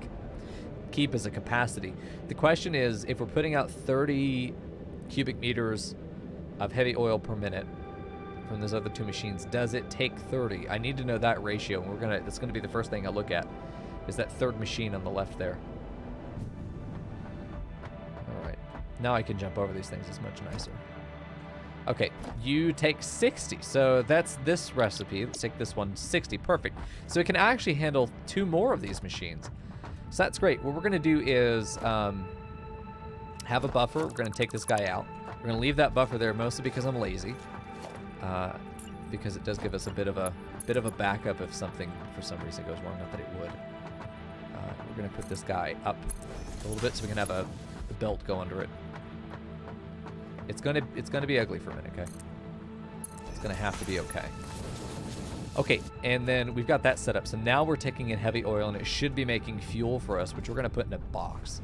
keep as a capacity. The question is, if we're putting out 30 cubic meters of heavy oil per minute from those other two machines, does it take 30? I need to know that ratio, and that's gonna be the first thing I look at, is that third machine on the left there. All right, now I can jump over these things. It's much nicer. Okay, you take 60, so that's this recipe. Let's take this one, 60, perfect. So it can actually handle 2 more of these machines. So that's great. What we're gonna do is have a buffer. We're gonna take this guy out. We're gonna leave that buffer there, mostly because I'm lazy, because it does give us a bit of a backup if something for some reason goes wrong. Not that it would. We're gonna put this guy up a little bit so we can have the belt go under it. It's gonna be ugly for a minute, okay? It's gonna have to be okay. Okay, and then we've got that set up. So now we're taking in heavy oil, and it should be making fuel for us, which we're gonna put in a box.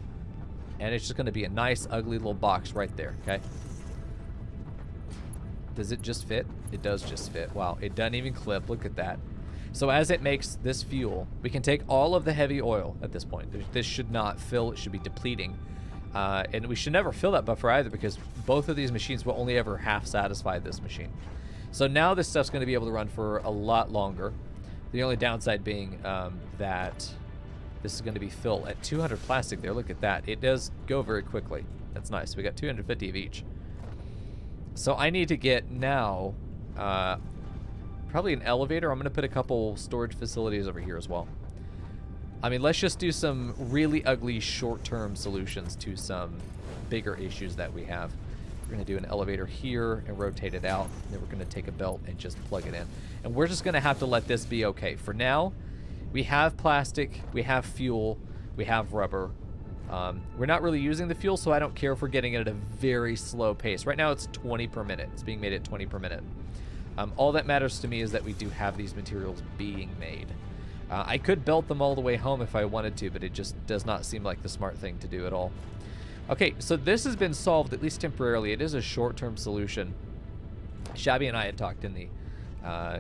And it's just gonna be a nice, ugly little box right there, okay? Does it just fit? It does just fit. Wow, it doesn't even clip. Look at that. So as it makes this fuel, we can take all of the heavy oil at this point. This should not fill. It should be depleting. And we should never fill that buffer either, because both of these machines will only ever half satisfy this machine. So now this stuff's going to be able to run for a lot longer. The only downside being that this is going to be filled at 200 plastic there. Look at that. It does go very quickly. That's nice. We got 250 of each. So I need to get now probably an elevator. I'm going to put a couple storage facilities over here as well. I mean, let's just do some really ugly short-term solutions to some bigger issues that we have. We're going to do an elevator here and rotate it out. Then we're going to take a belt and just plug it in. And we're just going to have to let this be okay. For now, we have plastic, we have fuel, we have rubber. We're not really using the fuel, so I don't care if we're getting it at a very slow pace. Right now, it's 20 per minute. It's being made at 20 per minute. All that matters to me is that we do have these materials being made. I could belt them all the way home if I wanted to, but it just does not seem like the smart thing to do at all. Okay, so this has been solved, at least temporarily. It is a short-term solution. Shabby and I had talked in the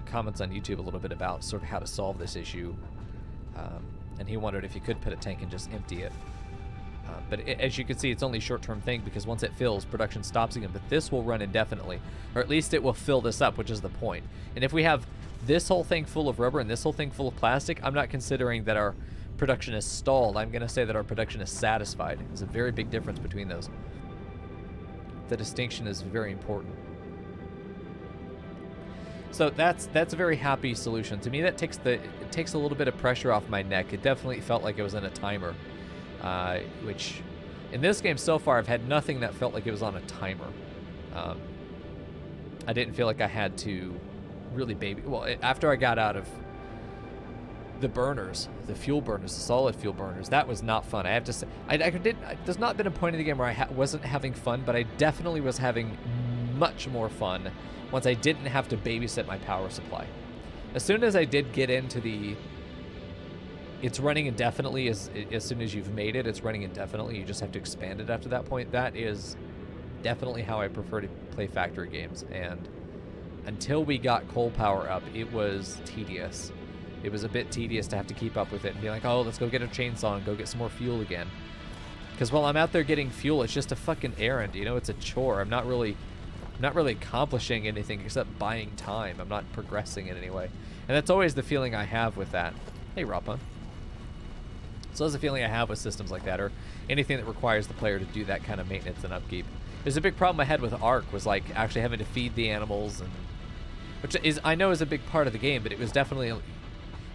comments on YouTube a little bit about sort of how to solve this issue. And he wondered if you could put a tank and just empty it. But as you can see, it's only a short-term thing, because once it fills, production stops again. But this will run indefinitely, or at least it will fill this up, which is the point. And if we have this whole thing full of rubber and this whole thing full of plastic, I'm not considering that our production is stalled. I'm going to say that our production is satisfied. There's a very big difference between those. The distinction is very important. So that's a very happy solution. To me, that takes a little bit of pressure off my neck. It definitely felt like it was in a timer, which in this game so far, I've had nothing that felt like it was on a timer. I didn't feel like I had to really after I got out of the burners, the fuel burners, the solid fuel burners, that was not fun. I have to say, there's not been a point in the game where I wasn't having fun, but I definitely was having much more fun once I didn't have to babysit my power supply. As soon as I did get into it's running indefinitely, as soon as you've made it, it's running indefinitely. You just have to expand it after that point. That is definitely how I prefer to play factory games. And until we got coal power up, it was tedious. It was a bit tedious to have to keep up with it and be like, oh, let's go get a chainsaw and go get some more fuel again. Because while I'm out there getting fuel, it's just a fucking errand. You know, it's a chore. I'm not really accomplishing anything except buying time. I'm not progressing in any way. And that's always the feeling I have with that. Hey, Rappa. So that's the feeling I have with systems like that, or anything that requires the player to do that kind of maintenance and upkeep. There's a big problem I had with Ark, was like actually having to feed the animals, and which I know is a big part of the game, but it was definitely,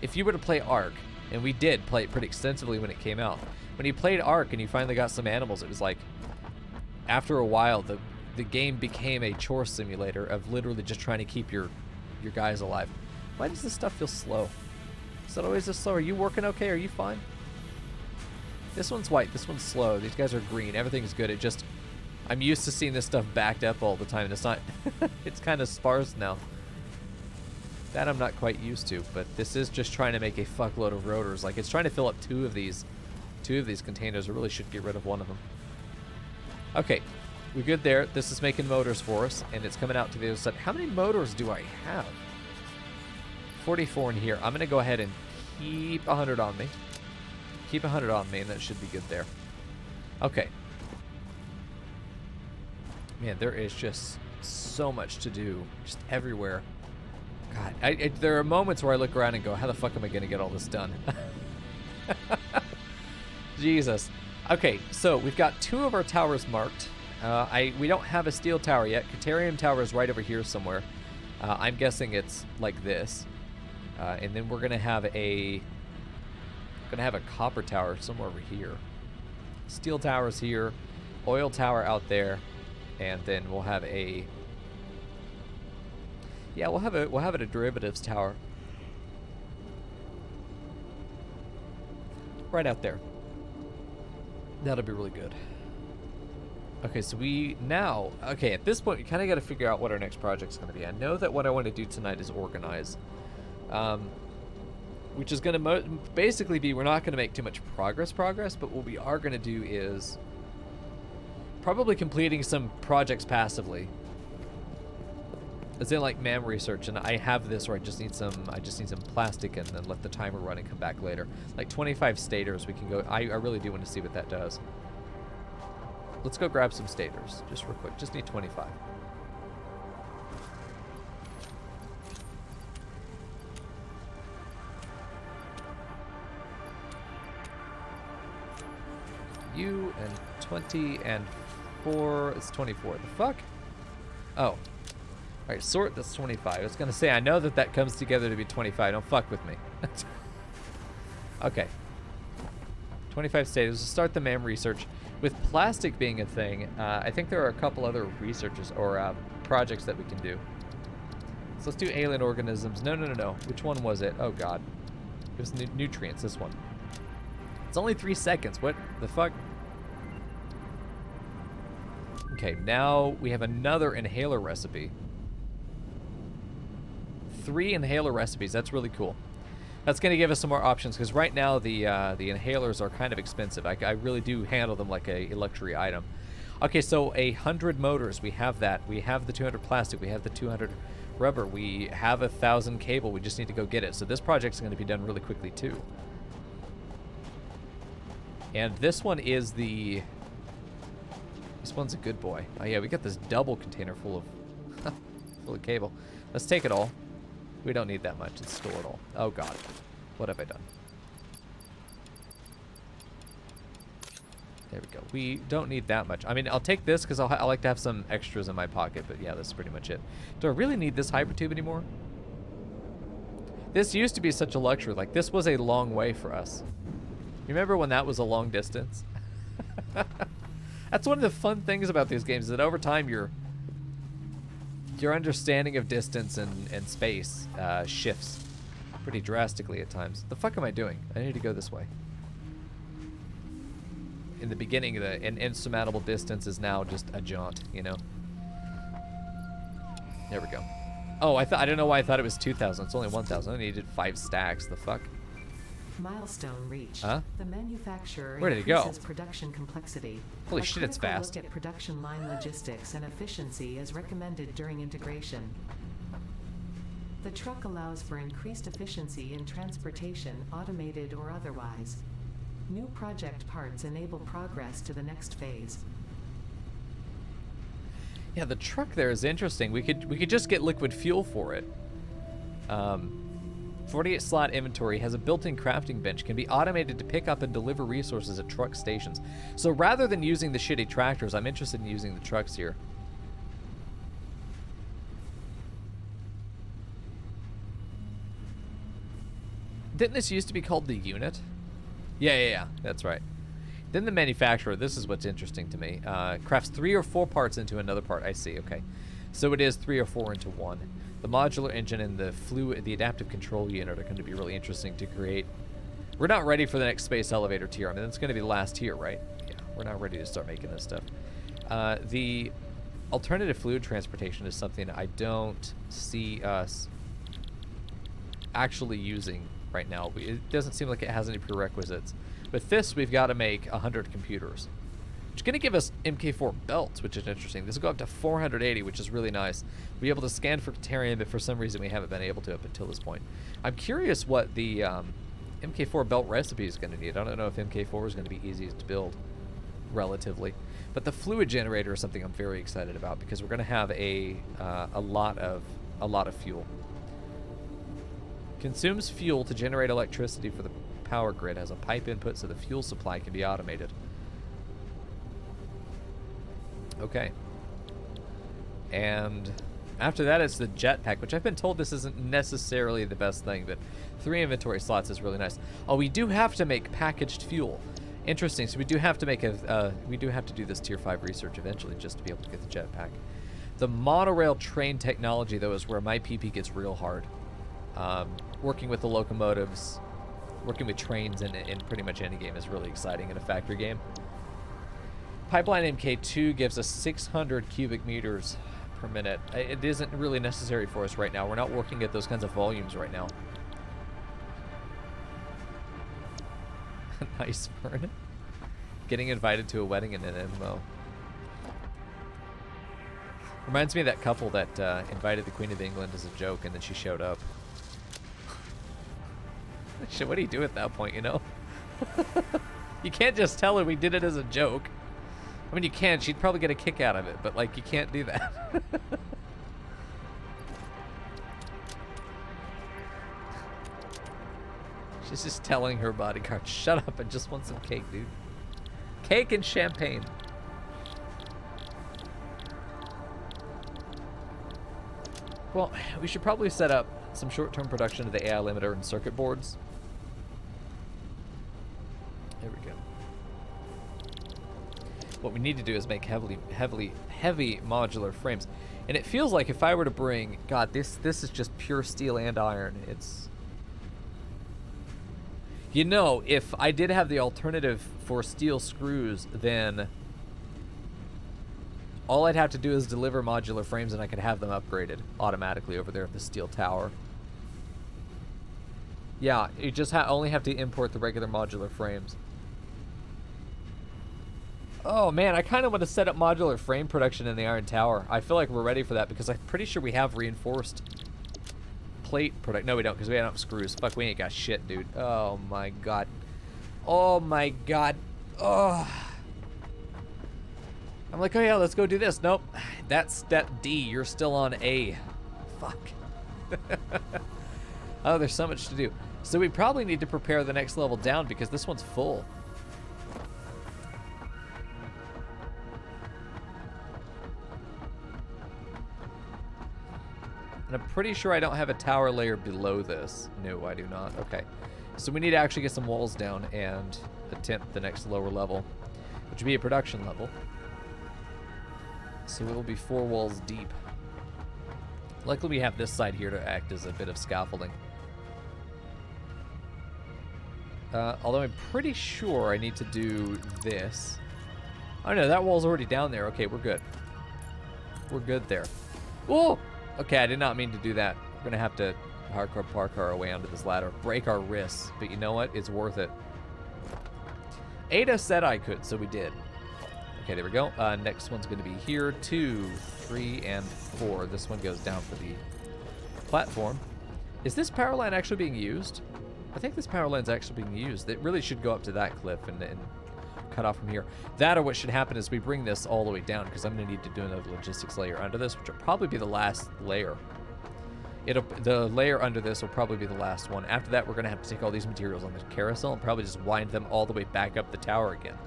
if you were to play Ark, and we did play it pretty extensively when it came out, when you played Ark and you finally got some animals, it was like, after a while, the game became a chore simulator of literally just trying to keep your guys alive. Why does this stuff feel slow? Is that always this slow? Are you working okay? Are you fine? This one's white. This one's slow. These guys are green. Everything's good. It just, I'm used to seeing this stuff backed up all the time. And it's not, it's kind of sparse now. That I'm not quite used to, but this is just trying to make a fuckload of rotors. Like, it's trying to fill up two of these containers. I really should get rid of one of them. Okay, we're good there. This is making motors for us, and it's coming out to the other side. How many motors do I have? 44 in here. I'm going to go ahead and keep 100 on me. Keep 100 on me, and that should be good there. Okay. Man, there is just so much to do. Just everywhere. God, there are moments where I look around and go, how the fuck am I going to get all this done? Jesus. Okay, so we've got 2 of our towers marked. We don't have a steel tower yet. Caterium tower is right over here somewhere. I'm guessing it's like this. And then we're gonna have a copper tower somewhere over here. Steel tower's here, oil tower out there, and then we'll have a we'll have a derivatives tower right out there. That'll be really good. Okay, so at this point, we kind of got to figure out what our next project's going to be. I know that what I want to do tonight is organize, which is going to basically be, we're not going to make too much progress, but what we are going to do is probably completing some projects passively. As in like MAM research, and I have this where I just need some plastic and then let the timer run and come back later. Like 25 stators, we can go. I really do want to see what that does. Let's go grab some stators, just real quick. Just need 25. You and 20 and 4. It's 24. The fuck? Oh. Alright, sort, that's 25. I was going to say, I know that comes together to be 25. Don't fuck with me. Okay. 25 stators. We'll start the MAM research. With plastic being a thing, I think there are a couple other researches or projects that we can do. So let's do alien organisms. No. Which one was it? Oh, God. It was nutrients, this one. It's only 3 seconds. What the fuck? Okay, now we have another inhaler recipe. 3 inhaler recipes. That's really cool. That's going to give us some more options, because right now the inhalers are kind of expensive. I really do handle them like a luxury item. Okay, so 100 motors. We have that. We have the 200 plastic. We have the 200 rubber. We have 1,000 cable. We just need to go get it. So this project's going to be done really quickly too. And this one is the... This one's a good boy. Oh yeah, we got this double container full of cable. Let's take it all. We don't need that much. Let's store it all. Oh, God. What have I done? There we go. We don't need that much. I mean, I'll take this because I like to have some extras in my pocket, but yeah, that's pretty much it. Do I really need this hypertube anymore? This used to be such a luxury. Like, this was a long way for us. You remember when that was a long distance? That's one of the fun things about these games, is that over time your understanding of distance and space shifts pretty drastically at times. The fuck am I doing? I need to go this way. In the beginning, an insurmountable distance is now just a jaunt, you know? There we go. Oh, I don't know why I thought it was 2,000. It's only 1,000. I needed 5 stacks. The fuck? Milestone reached. Huh? The manufacturer Where did it go? increases production complexity. Holy shit, it's fast. Look at production line logistics and efficiency as recommended during integration. The truck allows for increased efficiency in transportation, automated or otherwise. New project parts enable progress to the next phase. Yeah, the truck there is interesting. We could just get liquid fuel for it. 48 slot inventory, has a built-in crafting bench, can be automated to pick up and deliver resources at truck stations. So rather than using the shitty tractors, I'm interested in using the trucks here. Didn't this used to be called the unit? Yeah, that's right. Then the manufacturer, this is what's interesting to me, crafts 3 or 4 parts into another part. I see, okay. So it is 3 or 4 into 1. The modular engine and the adaptive control unit are going to be really interesting to create. We're not ready for the next space elevator tier. I mean, it's going to be the last tier, right? Yeah, we're not ready to start making this stuff. The alternative fluid transportation is something I don't see us actually using right now. It doesn't seem like it has any prerequisites. With this, we've got to make 100 computers. Which is going to give us MK4 belts, which is interesting. This will go up to 480, which is really nice. We'll be able to scan for Caterium, but for some reason we haven't been able to up until this point. I'm curious what the MK4 belt recipe is going to need. I don't know if MK4 is going to be easy to build, relatively. But the fluid generator is something I'm very excited about because we're going to have a lot of fuel. Consumes fuel to generate electricity for the power grid. Has a pipe input so the fuel supply can be automated. Okay. And after that, it's the jetpack, which I've been told this isn't necessarily the best thing, but 3 inventory slots is really nice. Oh, we do have to make packaged fuel. Interesting. So we do have to make we do have to do this tier 5 research eventually just to be able to get the jetpack. The monorail train technology, though, is where my PP gets real hard. Working with the locomotives, working with trains in pretty much any game is really exciting in a factory game. Pipeline MK2 gives us 600 cubic meters per minute. It isn't really necessary for us right now. We're not working at those kinds of volumes right now. Nice, Vern. Getting invited to a wedding in an MMO. Reminds me of that couple that invited the Queen of England as a joke and then she showed up. Shit, what do you do at that point, you know? You can't just tell her we did it as a joke. I mean, you can. She'd probably get a kick out of it, but, like, you can't do that. She's just telling her bodyguard, shut up, I just want some cake, dude. Cake and champagne. Well, we should probably set up some short-term production of the AI limiter and circuit boards. There we go. What we need to do is make heavy modular frames. And it feels like if I were to bring... God, this is just pure steel and iron. It's... You know, if I did have the alternative for steel screws, then all I'd have to do is deliver modular frames and I could have them upgraded automatically over there at the steel tower. Yeah, you just only have to import the regular modular frames. Oh man, I kind of want to set up modular frame production in the Iron Tower. I feel like we're ready for that because I'm pretty sure we have reinforced plate product. No, we don't because we don't have screws. Fuck, we ain't got shit, dude. Oh my god. Oh my god. Oh. I'm like, oh yeah, let's go do this. Nope. That's step D. You're still on A. Fuck. Oh, there's so much to do. So we probably need to prepare the next level down because this one's full. And I'm pretty sure I don't have a tower layer below this. No, I do not. Okay. So we need to actually get some walls down and attempt the next lower level, which would be a production level. So it will be 4 walls deep. Luckily we have this side here to act as a bit of scaffolding. Although I'm pretty sure I need to do this. Oh no, that wall's already down there. Okay, we're good. We're good there. Whoa! Okay, I did not mean to do that. We're gonna have to hardcore park our way onto this ladder. Break our wrists. But you know what? It's worth it. Ada said I could, so we did. Okay, there we go. Next one's gonna be here. 2, 3, and 4. This one goes down for the platform. Is this power line actually being used? I think this power line's actually being used. It really should go up to that cliff and cut off from here. That or what should happen is we bring this all the way down because I'm going to need to do another logistics layer under this, which will probably be the last layer. The layer under this will probably be the last one. After that, we're going to have to take all these materials on the carousel and probably just wind them all the way back up the tower again.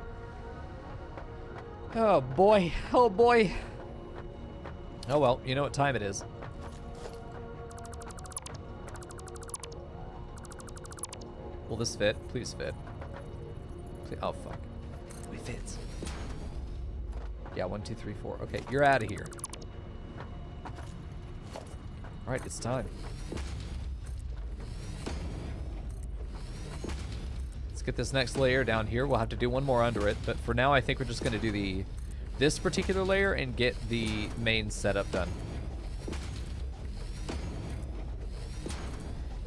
Oh boy. Oh boy. Oh well, you know what time it is. Will this fit? Please fit. Please. Oh, fuck. It fits. Yeah, 1, 2, 3, 4. Okay, you're out of here. Alright, it's time. Let's get this next layer down here. We'll have to do one more under it, but for now I think we're just going to do this particular layer and get the main setup done.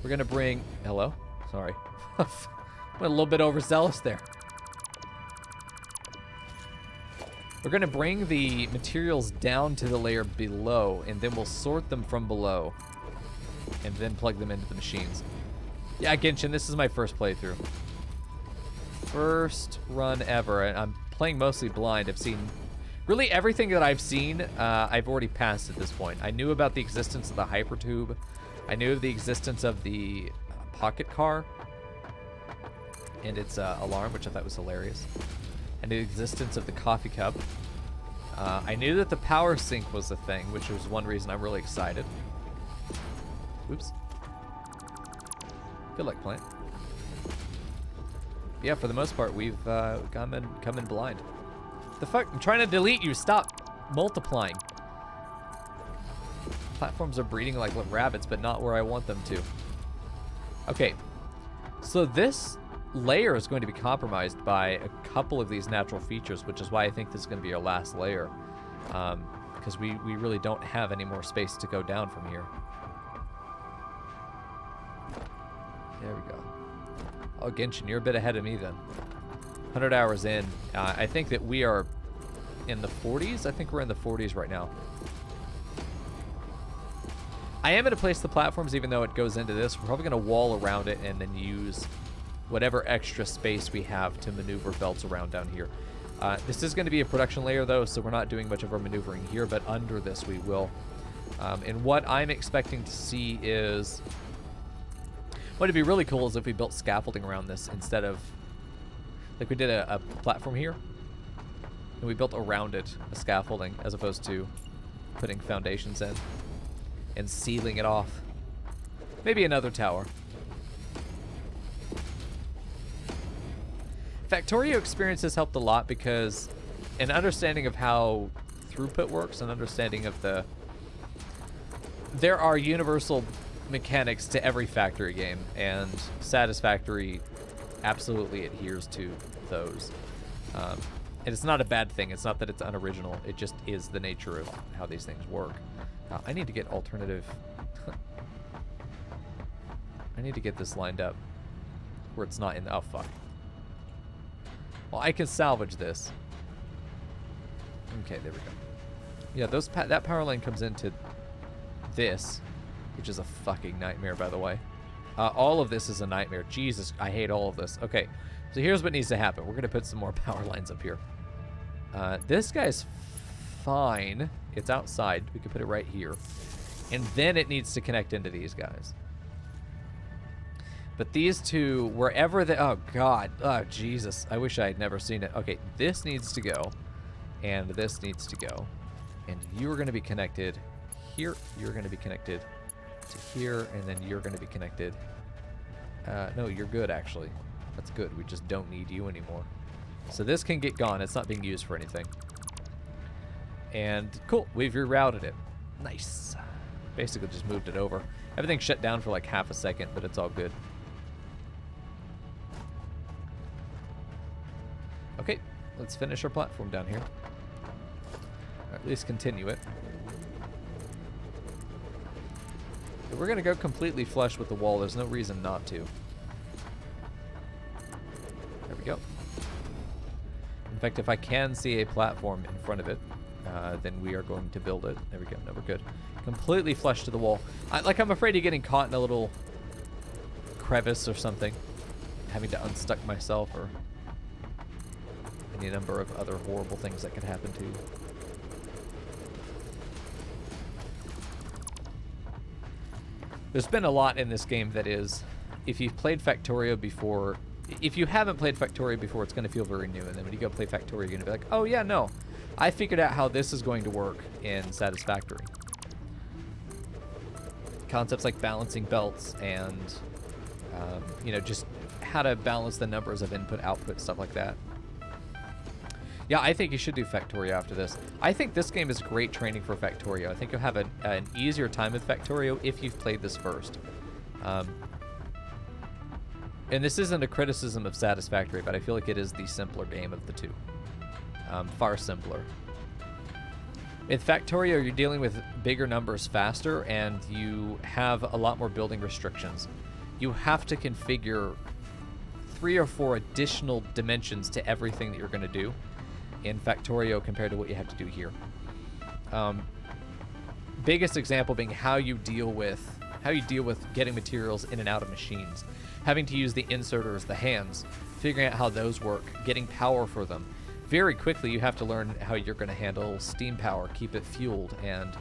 We're going to bring... Hello? Sorry. Went a little bit overzealous there. We're going to bring the materials down to the layer below, and then we'll sort them from below, and then plug them into the machines. Yeah, Genshin, this is my first playthrough. First run ever, and I'm playing mostly blind. I've seen really everything that I've seen. I've already passed at this point. I knew about the existence of the hypertube. I knew of the existence of the pocket car and its alarm, which I thought was hilarious. I knew the existence of the coffee cup. I knew that the power sink was a thing, which was one reason I'm really excited. Oops. Good luck, plant. Yeah, for the most part, we've come in blind. The fuck? I'm trying to delete you. Stop multiplying. Platforms are breeding like rabbits, but not where I want them to. Okay. So this layer is going to be compromised by a couple of these natural features, which is why I think this is going to be our last layer. Because we really don't have any more space to go down from here. There we go. Oh, Genshin, you're a bit ahead of me then. 100 hours in. I think that we are in the 40s. I think we're in the 40s right now. I am going to place the platforms even though it goes into this. We're probably going to wall around it and then use whatever extra space we have to maneuver belts around down here. This is going to be a production layer though, so we're not doing much of our maneuvering here, but under this we will. And what I'm expecting to see is... What would be really cool is if we built scaffolding around this instead of... Like we did a platform here, and we built around it a scaffolding as opposed to putting foundations in and sealing it off. Maybe another tower. Factorio experience has helped a lot because an understanding of how throughput works, an understanding of the... There are universal mechanics to every factory game, and Satisfactory absolutely adheres to those. And it's not a bad thing. It's not that it's unoriginal. It just is the nature of how these things work. I need to get alternative... I need to get this lined up where it's not in... Oh, fuck. Well, I can salvage this. Okay, there we go. Yeah, that power line comes into this, which is a fucking nightmare, by the way. All of this is a nightmare. Jesus, I hate all of this. Okay, so here's what needs to happen. We're going to put some more power lines up here. This guy's fine. It's outside. We could put it right here. And then it needs to connect into these guys. But these two, wherever they... Oh, God. Oh, Jesus. I wish I had never seen it. Okay, this needs to go. And this needs to go. And you are going to be connected here. You're going to be connected to here. And then you're going to be connected... no, you're good, actually. That's good. We just don't need you anymore. So this can get gone. It's not being used for anything. And cool. We've rerouted it. Nice. Basically just moved it over. Everything shut down for like half a second, but it's all good. Okay, let's finish our platform down here. Or at least continue it. We're going to go completely flush with the wall. There's no reason not to. There we go. In fact, if I can see a platform in front of it, then we are going to build it. There we go. No, we're good. Completely flush to the wall. I'm afraid of getting caught in a little crevice or something. Having to unstuck myself or any number of other horrible things that could happen to you. There's been a lot in this game that is, if you've played Factorio before, if you haven't played Factorio before, it's going to feel very new. And then when you go play Factorio, you're going to be like, oh yeah, no. I figured out how this is going to work in Satisfactory. Concepts like balancing belts and, you know, just how to balance the numbers of input, output, stuff like that. Yeah, I think you should do Factorio after this. I think this game is great training for Factorio. I think you'll have an easier time with Factorio if you've played this first. And this isn't a criticism of Satisfactory, but I feel like it is the simpler game of the two. Far simpler. With Factorio, you're dealing with bigger numbers faster, and you have a lot more building restrictions. You have to configure 3 or 4 additional dimensions to everything that you're going to do. in Factorio compared to what you have to do here. Biggest example being how you deal with getting materials in and out of machines, having to use the inserters, the hands, figuring out how those work, getting power for them. Very quickly, you have to learn how you're going to handle steam power, keep it fueled, and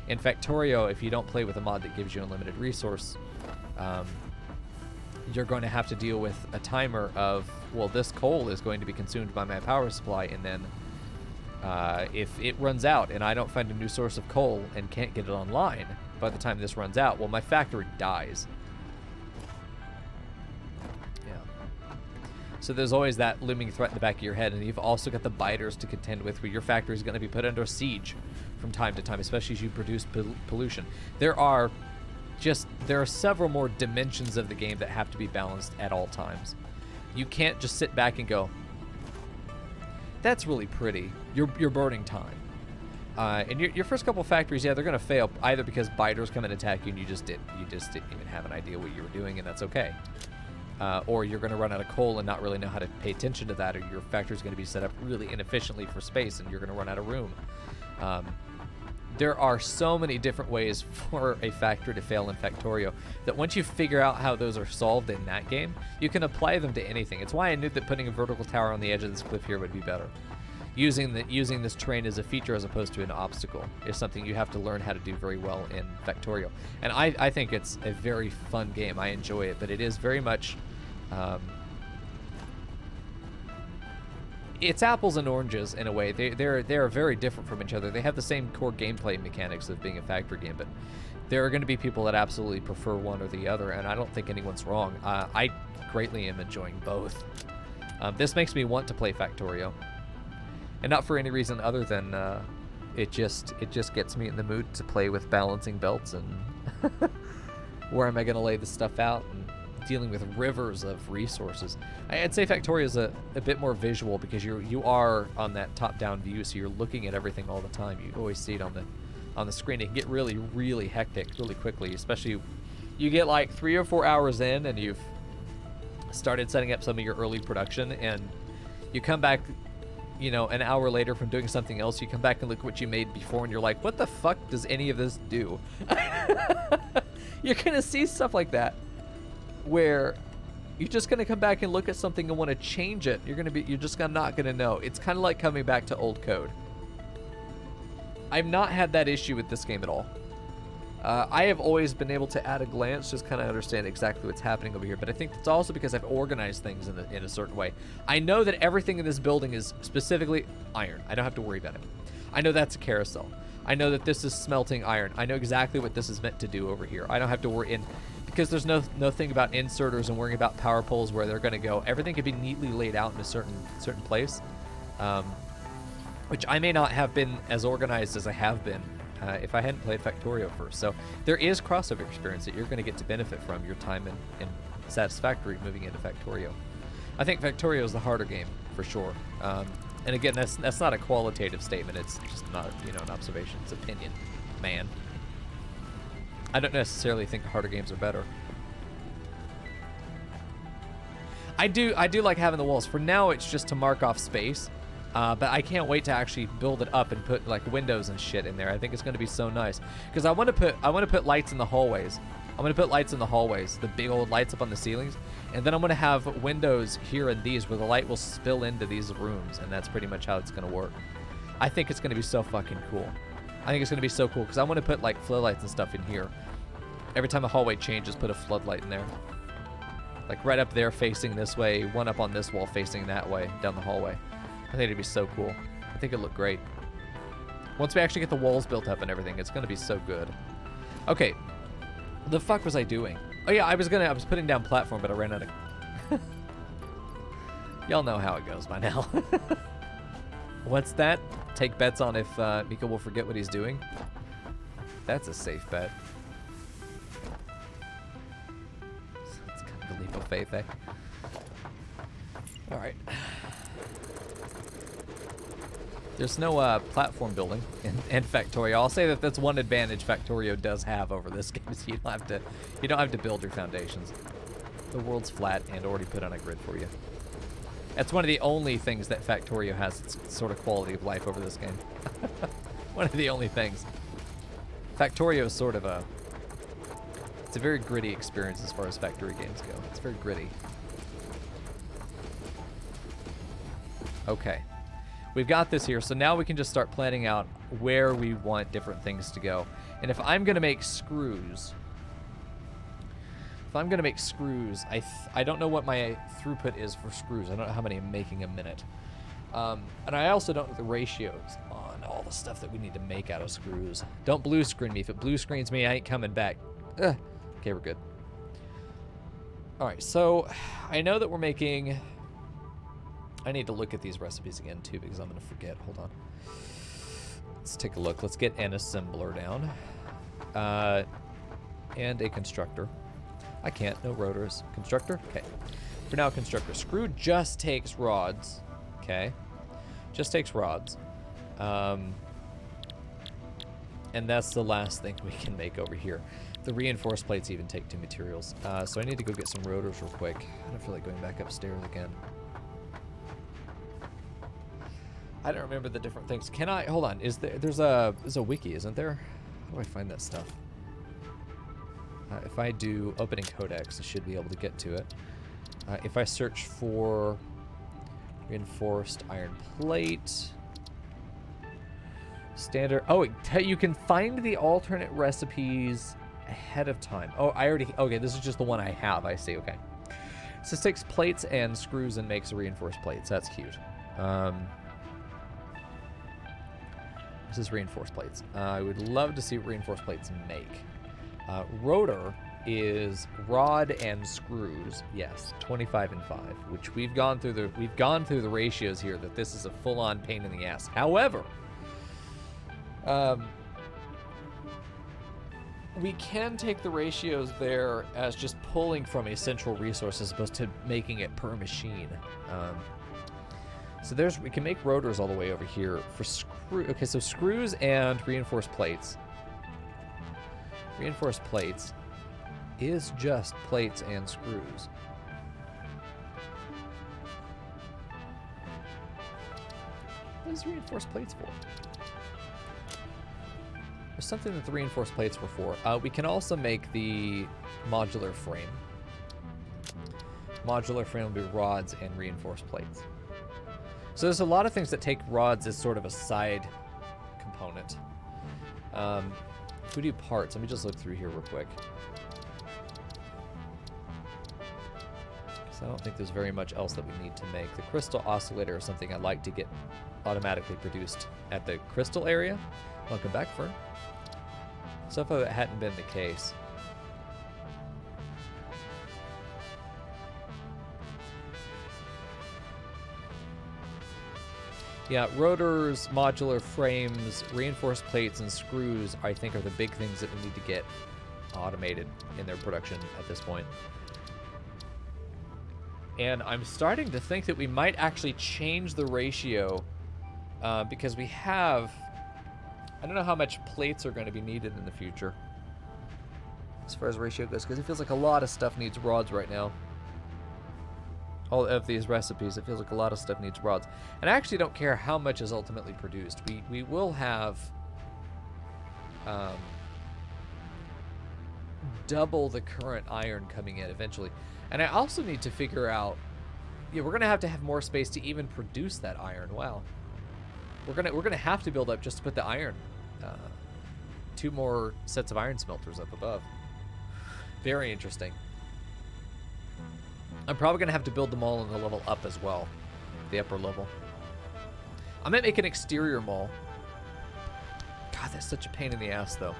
in Factorio, if you don't play with a mod that gives you unlimited resource, you're going to have to deal with a timer of, well, this coal is going to be consumed by my power supply, and then if it runs out and I don't find a new source of coal and can't get it online by the time this runs out, well, my factory dies. Yeah. So there's always that looming threat in the back of your head, and you've also got the biters to contend with, where your factory is going to be put under siege from time to time, especially as you produce pollution. There are several more dimensions of the game that have to be balanced at all times. You can't just sit back and go, that's really pretty. You're burning time. And your first couple factories, yeah, they're going to fail, either because biters come and attack you and you just didn't even have an idea what you were doing, and that's okay. Or you're going to run out of coal and not really know how to pay attention to that, or your factory's going to be set up really inefficiently for space and you're going to run out of room. There are so many different ways for a factory to fail in Factorio that once you figure out how those are solved in that game, you can apply them to anything. It's why I knew that putting a vertical tower on the edge of this cliff here would be better. Using this terrain as a feature as opposed to an obstacle is something you have to learn how to do very well in Factorio. And I think it's a very fun game. I enjoy it, but it is very much... it's apples and oranges in a way. They're very different from each other. They have the same core gameplay mechanics of being a factory game, but there are going to be people that absolutely prefer one or the other, and I don't think anyone's wrong. I greatly am enjoying both. This makes me want to play Factorio, and not for any reason other than it just gets me in the mood to play with balancing belts and where am I going to lay this stuff out, and dealing with rivers of resources. I'd say Factorio is a bit more visual because you are on that top-down view, so you're looking at everything all the time. You always see it on the screen. It can get really, really hectic really quickly, especially you get like 3 or 4 hours in and you've started setting up some of your early production, and you come back, you know, an hour later from doing something else, you come back and look what you made before, and you're like, what the fuck does any of this do? You're gonna see stuff like that, where you're just gonna come back and look at something and want to change it. You're just not gonna know. It's kind of like coming back to old code. I've not had that issue with this game at all. I have always been able to, at a glance, just kind of understand exactly what's happening over here, but I think it's also because I've organized things in a certain way. I know that everything in this building is specifically iron. I don't have to worry about it. I know that's a carousel. I know that this is smelting iron. I know exactly what this is meant to do over here. I don't have to worry because there's no thing about inserters and worrying about power poles where they're going to go. Everything can be neatly laid out in a certain place, which I may not have been as organized as I have been if I hadn't played Factorio first. So there is crossover experience that you're going to get to benefit from your time in Satisfactory moving into Factorio. I think Factorio is the harder game for sure. And again, that's not a qualitative statement. It's just not an observation. It's opinion, man. I don't necessarily think the harder games are better. I do like having the walls. For now, it's just to mark off space. But I can't wait to actually build it up and put like windows and shit in there. I think it's going to be so nice because I want to put lights in the hallways. I'm going to put lights in the hallways, the big old lights up on the ceilings, and then I'm going to have windows here and these where the light will spill into these rooms, and that's pretty much how it's going to work. I think it's going to be so fucking cool. I think it's going to be so cool because I want to put like floodlights and stuff in here. Every time the hallway changes, put a floodlight in there. Like right up there facing this way, one up on this wall facing that way down the hallway. I think it'd be so cool. I think it'd look great. Once we actually get the walls built up and everything, it's going to be so good. Okay. The fuck was I doing? Oh yeah, I was putting down platform, but I ran out of... Y'all know how it goes by now. What's that? Take bets on if Mico will forget what he's doing? That's a safe bet. It's kind of a leap of faith, eh? Alright. There's no platform building in Factorio. I'll say that that's one advantage Factorio does have over this game, is you don't have to build your foundations. The world's flat and already put on a grid for you. That's one of the only things that Factorio has its sort of quality of life over this game. One of the only things. Factorio is sort of it's a very gritty experience as far as factory games go. It's very gritty. Okay. We've got this here, so now we can just start planning out where we want different things to go. And if I'm going to make screws... I don't know what my throughput is for screws. I don't know how many I'm making a minute. And I also don't know the ratios on all the stuff that we need to make out of screws. Don't blue screen me. If it blue screens me, I ain't coming back. Ugh. Okay, we're good. Alright, so I know that we're making... I need to look at these recipes again, too, because I'm going to forget. Hold on. Let's take a look. Let's get an assembler down. And a constructor. I can't. No rotors. Constructor? Okay. For now, constructor. Screw just takes rods. Okay. Just takes rods. And that's the last thing we can make over here. The reinforced plates even take 2 materials. So I need to go get some rotors real quick. I don't feel like going back upstairs again. I don't remember the different things. Can I... Hold on. There's a wiki, isn't there? How do I find that stuff? If I do opening codex, I should be able to get to it. If I search for reinforced iron plate... Standard... Oh, you can find the alternate recipes ahead of time. Oh, I already... Okay, this is just the one I have. I see. Okay. So it takes plates and screws and makes reinforced plates. That's cute. This is reinforced plates. I would love to see what reinforced plates make. Rotor is rod and screws. Yes, 25 and 5, which we've gone through the ratios here that this is a full-on pain in the ass. However, we can take the ratios there as just pulling from a central resource as opposed to making it per machine. So we can make rotors all the way over here for screw. Okay, so screws and reinforced plates. Reinforced plates is just plates and screws. What is reinforced plates for? There's something that the reinforced plates were for. We can also make the modular frame. Modular frame will be rods and reinforced plates. So there's a lot of things that take rods as sort of a side component. If we do parts, let me just look through here real quick. So I don't think there's very much else that we need to make. The crystal oscillator is something I'd like to get automatically produced at the crystal area. Welcome back, Fern. So if that hadn't been the case. Yeah, rotors, modular frames, reinforced plates, and screws, I think, are the big things that we need to get automated in their production at this point. And I'm starting to think that we might actually change the ratio because we have... I don't know how much plates are going to be needed in the future as far as ratio goes, because it feels like a lot of stuff needs rods right now. All of these recipes, it feels like a lot of stuff needs rods. And I actually don't care how much is ultimately produced. We will have double the current iron coming in eventually. And I also need to figure out, yeah, we're gonna have more space to even produce that iron. Wow. We're gonna have to build up just to put the iron. 2 more sets of iron smelters up above. Very interesting. I'm probably going to have to build them all in the level up as well. The upper level. I might make an exterior mall. God, that's such a pain in the ass, though.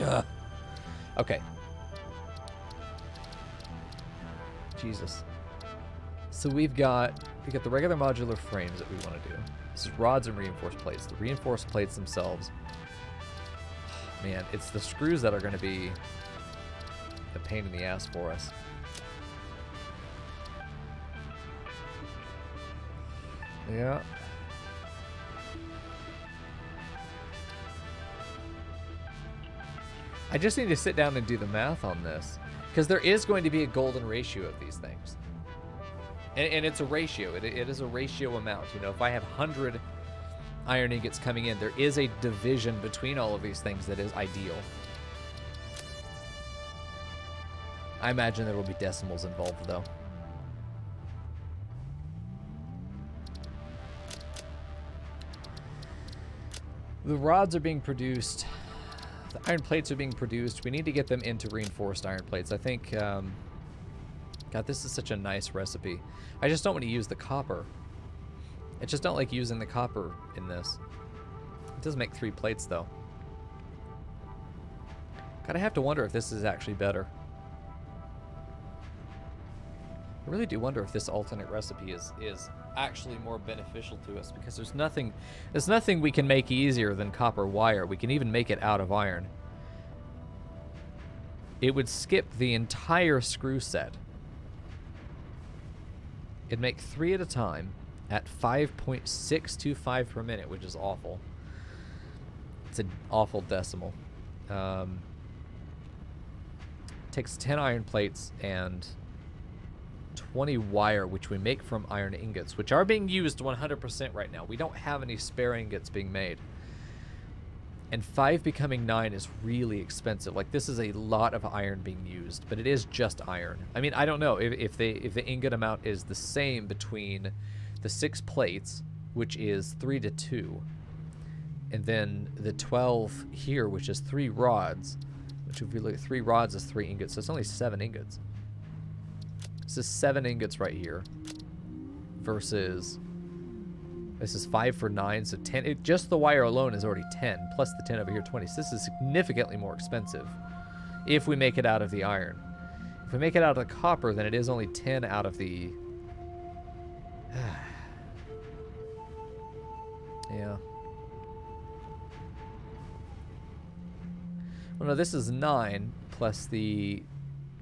Ugh. Okay. Jesus. So we've got the regular modular frames that we want to do. This is rods and reinforced plates. The reinforced plates themselves. Man, it's the screws that are going to be a pain in the ass for us. Yeah. I just need to sit down and do the math on this, because there is going to be a golden ratio of these things. And it's a ratio. It is a ratio amount. You know, if I have 100 iron ingots coming in, there is a division between all of these things that is ideal. I imagine there will be decimals involved, though. The rods are being produced. The iron plates are being produced. We need to get them into reinforced iron plates. I think, God, this is such a nice recipe. I just don't want to use the copper. I just don't like using the copper in this. It does make 3 plates, though. God, I have to wonder if this is actually better. I really do wonder if this alternate recipe is actually more beneficial to us, because there's nothing we can make easier than copper wire. We can even make it out of iron. It would skip the entire screw set. It'd make 3 at a time at 5.625 per minute, which is awful. It's an awful decimal. Takes 10 iron plates and 20 wire, which we make from iron ingots, which are being used 100% right now. We don't have any spare ingots being made. And 5 becoming 9 is really expensive. Like, this is a lot of iron being used, but it is just iron. I mean, I don't know if the ingot amount is the same between the 6 plates, which is 3 to 2, and then the 12 here, which is 3 rods, which if we look at 3 rods is 3 ingots, so it's only 7 ingots. This is 7 ingots right here versus this is 5 for 9, so 10. Just the wire alone is already 10, plus the 10 over here, 20. So this is significantly more expensive if we make it out of the iron. If we make it out of the copper, then it is only 10 out of the... Yeah. Well, no, this is 9 plus the...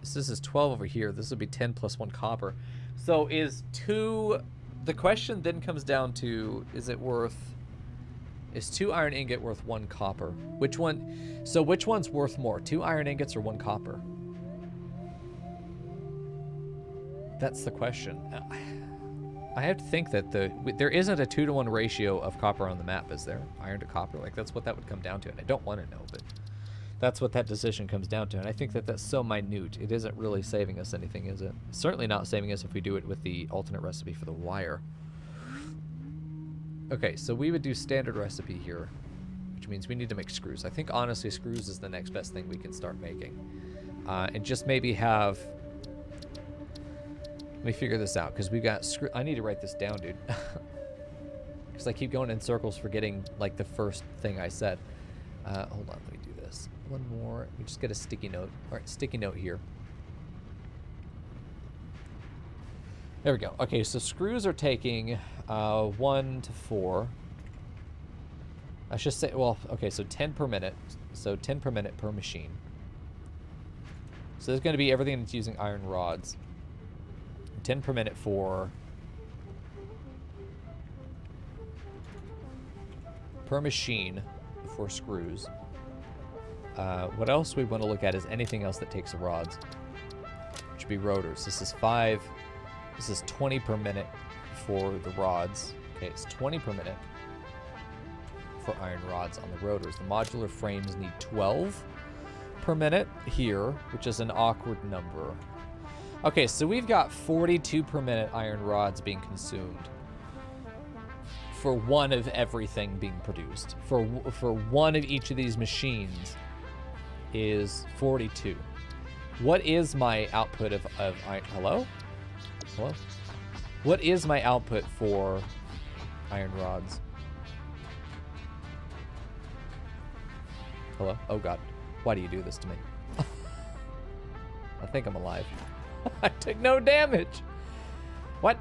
This is 12 over here. This would be 10 plus 1 copper. So is 2... The question then comes down to, is 2 iron ingot worth 1 copper? Which one? So which one's worth more, 2 iron ingots or 1 copper? That's the question. I have to think that there isn't a 2-to-1 ratio of copper on the map, is there? Iron to copper, like that's what that would come down to. And I don't want to know, but that's what that decision comes down to. And I think that that's so minute. It isn't really saving us anything, is it? Certainly not saving us if we do it with the alternate recipe for the wire. Okay, so we would do standard recipe here, which means we need to make screws. I think, honestly, screws is the next best thing we can start making. And just maybe have... Let me figure this out, because we got screw... I need to write this down, dude. Because I keep going in circles forgetting, like, the first thing I said. Hold on, let me do this. One more. Let me just get a sticky note. All right, sticky note here. There we go. Okay, so screws are taking 1 to 4. I should say, well, okay, so 10 per minute. So 10 per minute per machine. So there's going to be everything that's using iron rods. 10 per minute for... per machine for screws. What else we want to look at is anything else that takes the rods, which would be rotors. This is 5. This is 20 per minute for the rods. Okay, it's 20 per minute for iron rods on the rotors. The modular frames need 12 per minute here, which is an awkward number. Okay, so we've got 42 per minute iron rods being consumed for one of everything being produced. For one of each of these machines is 42. What is my output of iron? Hello? Hello? What is my output for iron rods? Hello? Oh god. Why do you do this to me? I think I'm alive. I took no damage. What?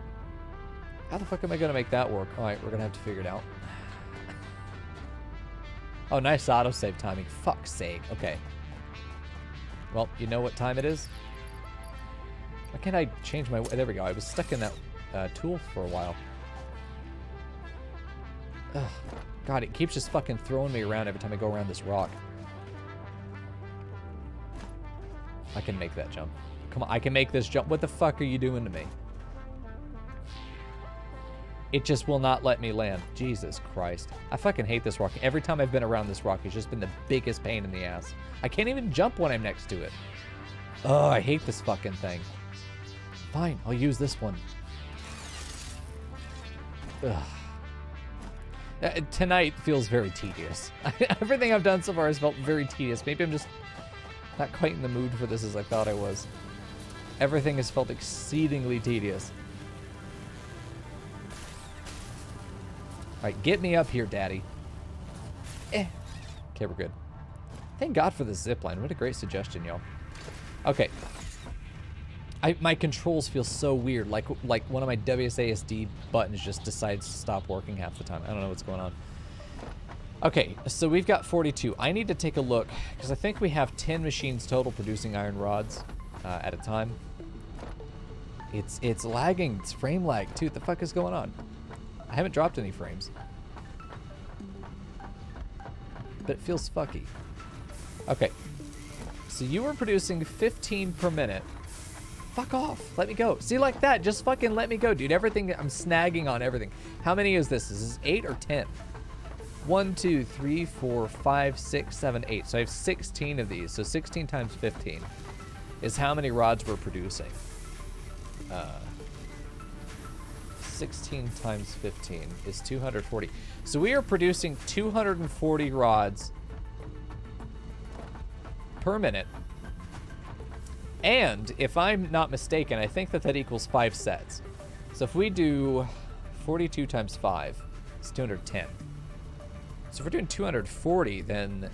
How the fuck am I gonna make that work? Alright, we're gonna have to figure it out. Oh, nice autosave timing. Fuck's sake. Okay. Well, you know what time it is? Why can't I change my... There we go. I was stuck in that tool for a while. Ugh. God, it keeps just fucking throwing me around every time I go around this rock. I can make that jump. Come on, I can make this jump. What the fuck are you doing to me? It just will not let me land. Jesus Christ. I fucking hate this rock. Every time I've been around this rock, it's just been the biggest pain in the ass. I can't even jump when I'm next to it. Oh, I hate this fucking thing. Fine, I'll use this one. Ugh. Tonight feels very tedious. Everything I've done so far has felt very tedious. Maybe I'm just not quite in the mood for this as I thought I was. Everything has felt exceedingly tedious. Alright, get me up here, Daddy. Okay, we're good. Thank God for the zipline. What a great suggestion, y'all. Okay. My controls feel so weird. Like one of my WSASD buttons just decides to stop working half the time. I don't know what's going on. Okay, so we've got 42. I need to take a look, because I think we have 10 machines total producing iron rods at a time. It's lagging. It's frame lag, too. What the fuck is going on? I haven't dropped any frames. But it feels fucky. Okay. So you were producing 15 per minute. Fuck off. Let me go. See, like that. Just fucking let me go, dude. Everything, I'm snagging on everything. How many is this? Is this 8 or 10? 1, 2, 3, 4, 5, 6, 7, 8. So I have 16 of these. So 16 times 15 is how many rods we're producing. 16 times 15 is 240. So we are producing 240 rods per minute. And if I'm not mistaken, I think that equals 5 sets. So if we do 42 times 5, it's 210. So if we're doing 240, then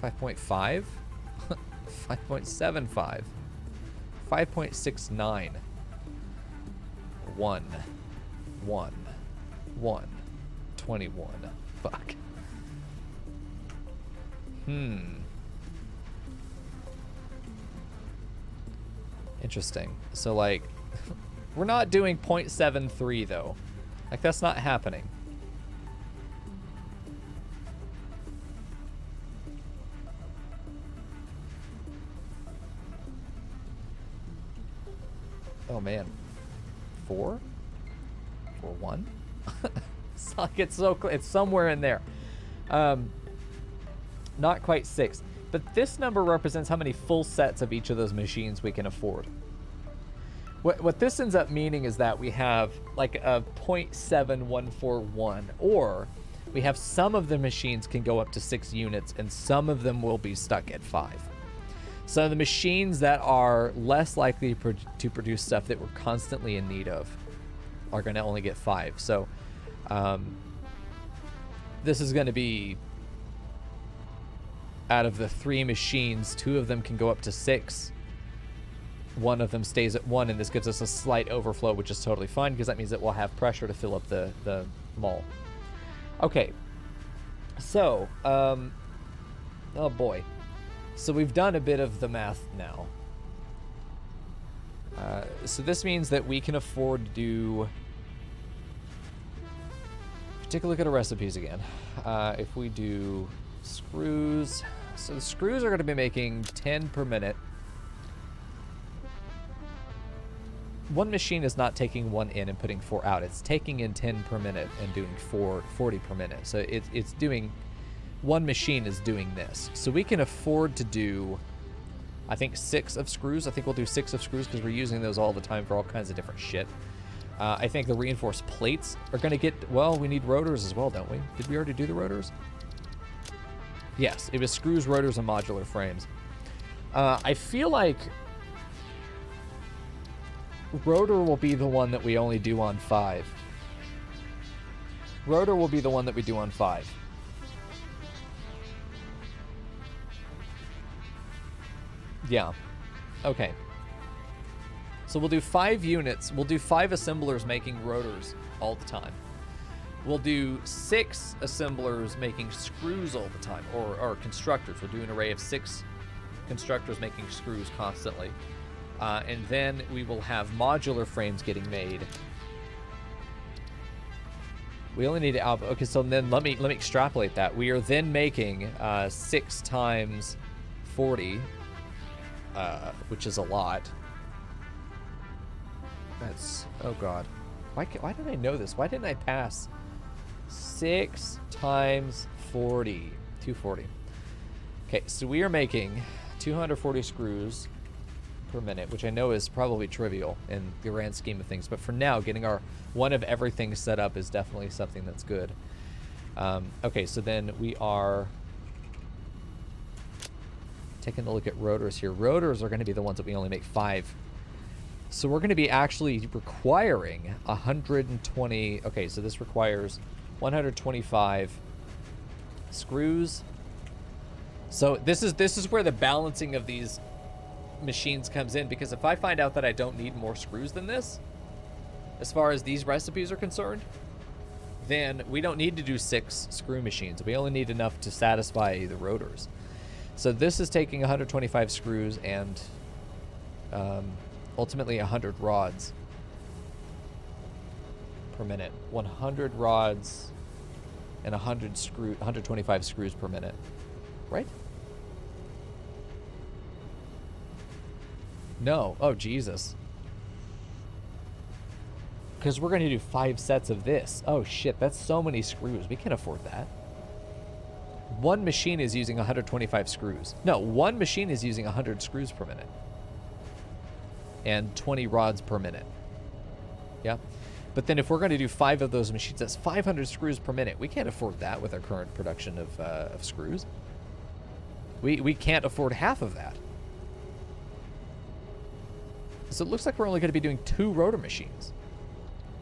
5.5, 5.75, 5.69, 1, 21. Fuck. Interesting. So, like, we're not doing 0.73, though. Like, that's not happening. Oh, man. 4? 4, 1? It's like it's so close. It's somewhere in there. Not quite 6. But this number represents how many full sets of each of those machines we can afford. What this ends up meaning is that we have like a 0.7141, or we have some of the machines can go up to 6 units and some of them will be stuck at 5. So the machines that are less likely to produce stuff that we're constantly in need of are going to only get 5. So this is going to be, out of the 3 machines, 2 of them can go up to 6. 1 of them stays at 1, and this gives us a slight overflow, which is totally fine, because that means that we'll have pressure to fill up the mall. Okay. So, oh boy. So we've done a bit of the math now. So this means that we can afford to do... Take a look at our recipes again. If we do screws... So the screws are going to be making 10 per minute. One machine is not taking 1 in and putting 4 out. It's taking in 10 per minute and doing 40 per minute. So it's doing... One machine is doing this. So we can afford to do, I think, 6 of screws. I think we'll do 6 of screws because we're using those all the time for all kinds of different shit. I think the reinforced plates are going to get... Well, we need rotors as well, don't we? Did we already do the rotors? Yes, it was screws, rotors, and modular frames. I feel like rotor will be the one that we only do on 5. Rotor will be the one that we do on 5. Yeah. Okay. So we'll do 5 units. We'll do 5 assemblers making rotors all the time. We'll do 6 assemblers making screws all the time, or constructors. We'll do an array of 6 constructors making screws constantly. And then we will have modular frames getting made. We only need to okay, so then let me extrapolate that. We are then making 6 times 40, which is a lot. That's, oh god. Why did I know this? Why didn't I pass 6 times 40? 240. Okay, so we are making 240 screws per minute, which I know is probably trivial in the grand scheme of things, but for now, getting our one of everything set up is definitely something that's good. Okay, so then we are taking a look at rotors here. Rotors are going to be the ones that we only make 5. So we're going to be actually requiring 120. Okay, so this requires 125 screws. So this is where the balancing of these machines comes in, because if I find out that I don't need more screws than this, as far as these recipes are concerned, then we don't need to do 6 screw machines. We only need enough to satisfy the rotors. So this is taking 125 screws and ultimately 100 rods per minute. 100 rods and 125 screws per minute, right? No. Oh, Jesus. Because we're going to do 5 sets of this. Oh, shit. That's so many screws. We can't afford that. One machine is using 125 screws. No, one machine is using 100 screws per minute. And 20 rods per minute. Yeah? But then if we're going to do 5 of those machines, that's 500 screws per minute. We can't afford that with our current production of screws. We can't afford half of that. So it looks like we're only going to be doing 2 rotor machines.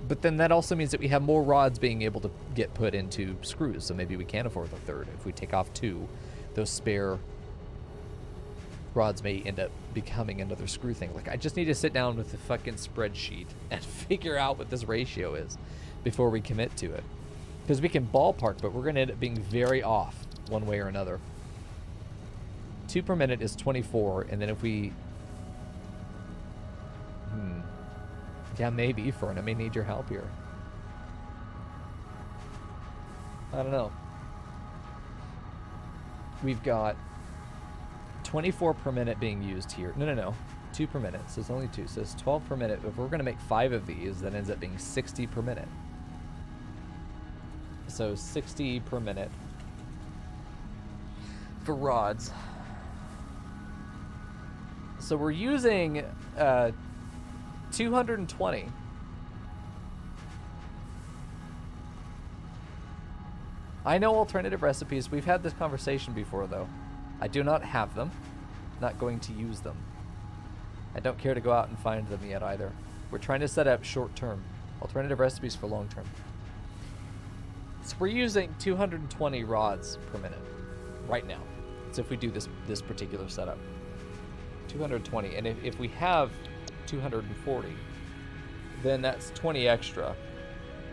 But then that also means that we have more rods being able to get put into screws. So maybe we can't afford the 3rd. If we take off 2, those spare rods may end up becoming another screw thing. Like, I just need to sit down with the fucking spreadsheet and figure out what this ratio is before we commit to it. Because we can ballpark, but we're going to end up being very off one way or another. 2 per minute is 24, and then if we... Yeah, maybe, Fern. I may need your help here. I don't know. We've got 24 per minute being used here. No. 2 per minute. So it's only 2. So it's 12 per minute. If we're going to make 5 of these, that ends up being 60 per minute. So 60 per minute for rods. So we're using 220. I know alternative recipes. We've had this conversation before, though. I do not have them. Not going to use them. I don't care to go out and find them yet either. We're trying to set up short-term alternative recipes for long-term. So we're using 220 rods per minute right now. So if we do this particular setup, 220, and if we have 240, then that's 20 extra.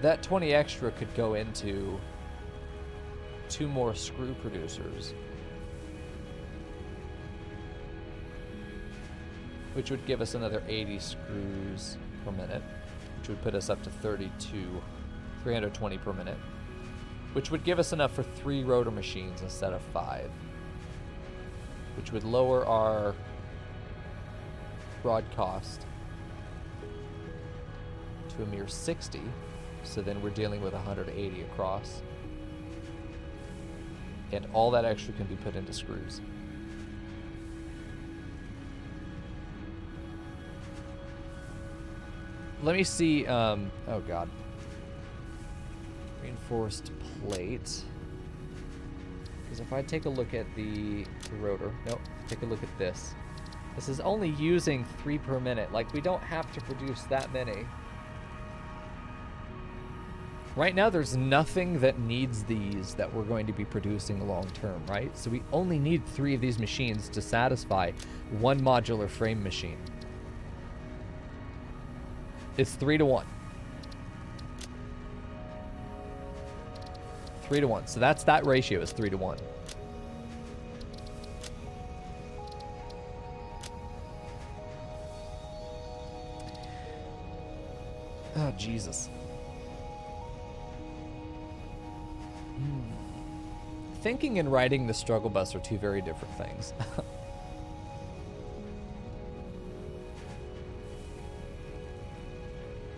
That 20 extra could go into 2 more screw producers, which would give us another 80 screws per minute, which would put us up to 320 per minute, which would give us enough for 3 rotor machines instead of 5, which would lower our rod cost to a mere 60. So then we're dealing with 180 across, and all that extra can be put into screws. Let me see. Oh god, reinforced plate. Because if I take a look at the rotor, nope, take a look at this. This is only using 3 per minute. Like, we don't have to produce that many. Right now, there's nothing that needs these that we're going to be producing long term, right? So we only need 3 of these machines to satisfy 1 modular frame machine. It's 3 to 1. 3 to 1. So that ratio is 3 to 1. Oh, Jesus. Thinking and writing the struggle bus are 2 very different things.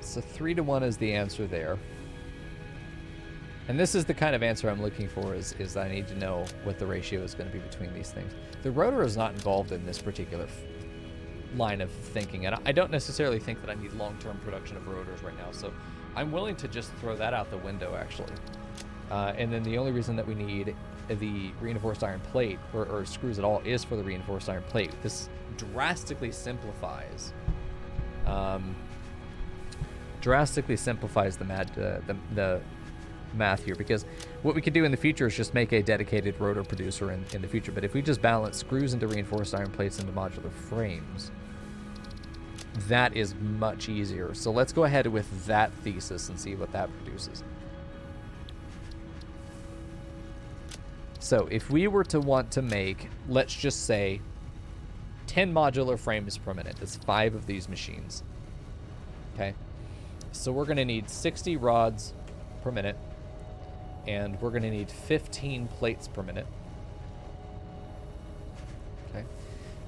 So 3-to-1 is the answer there. And this is the kind of answer I'm looking for, is I need to know what the ratio is going to be between these things. The rotor is not involved in this particular line of thinking, and I don't necessarily think that I need long-term production of rotors right now, so I'm willing to just throw that out the window, actually. And then the only reason that we need the reinforced iron plate, or screws at all, is for the reinforced iron plate. This drastically simplifies the math here, because what we could do in the future is just make a dedicated rotor producer in the future. But if we just balance screws into reinforced iron plates into modular frames, that is much easier. So let's go ahead with that thesis and see what that produces. So if we were to want to make, let's just say, 10 modular frames per minute, that's 5 of these machines. Okay, so we're going to need 60 rods per minute, and we're going to need 15 plates per minute. Okay,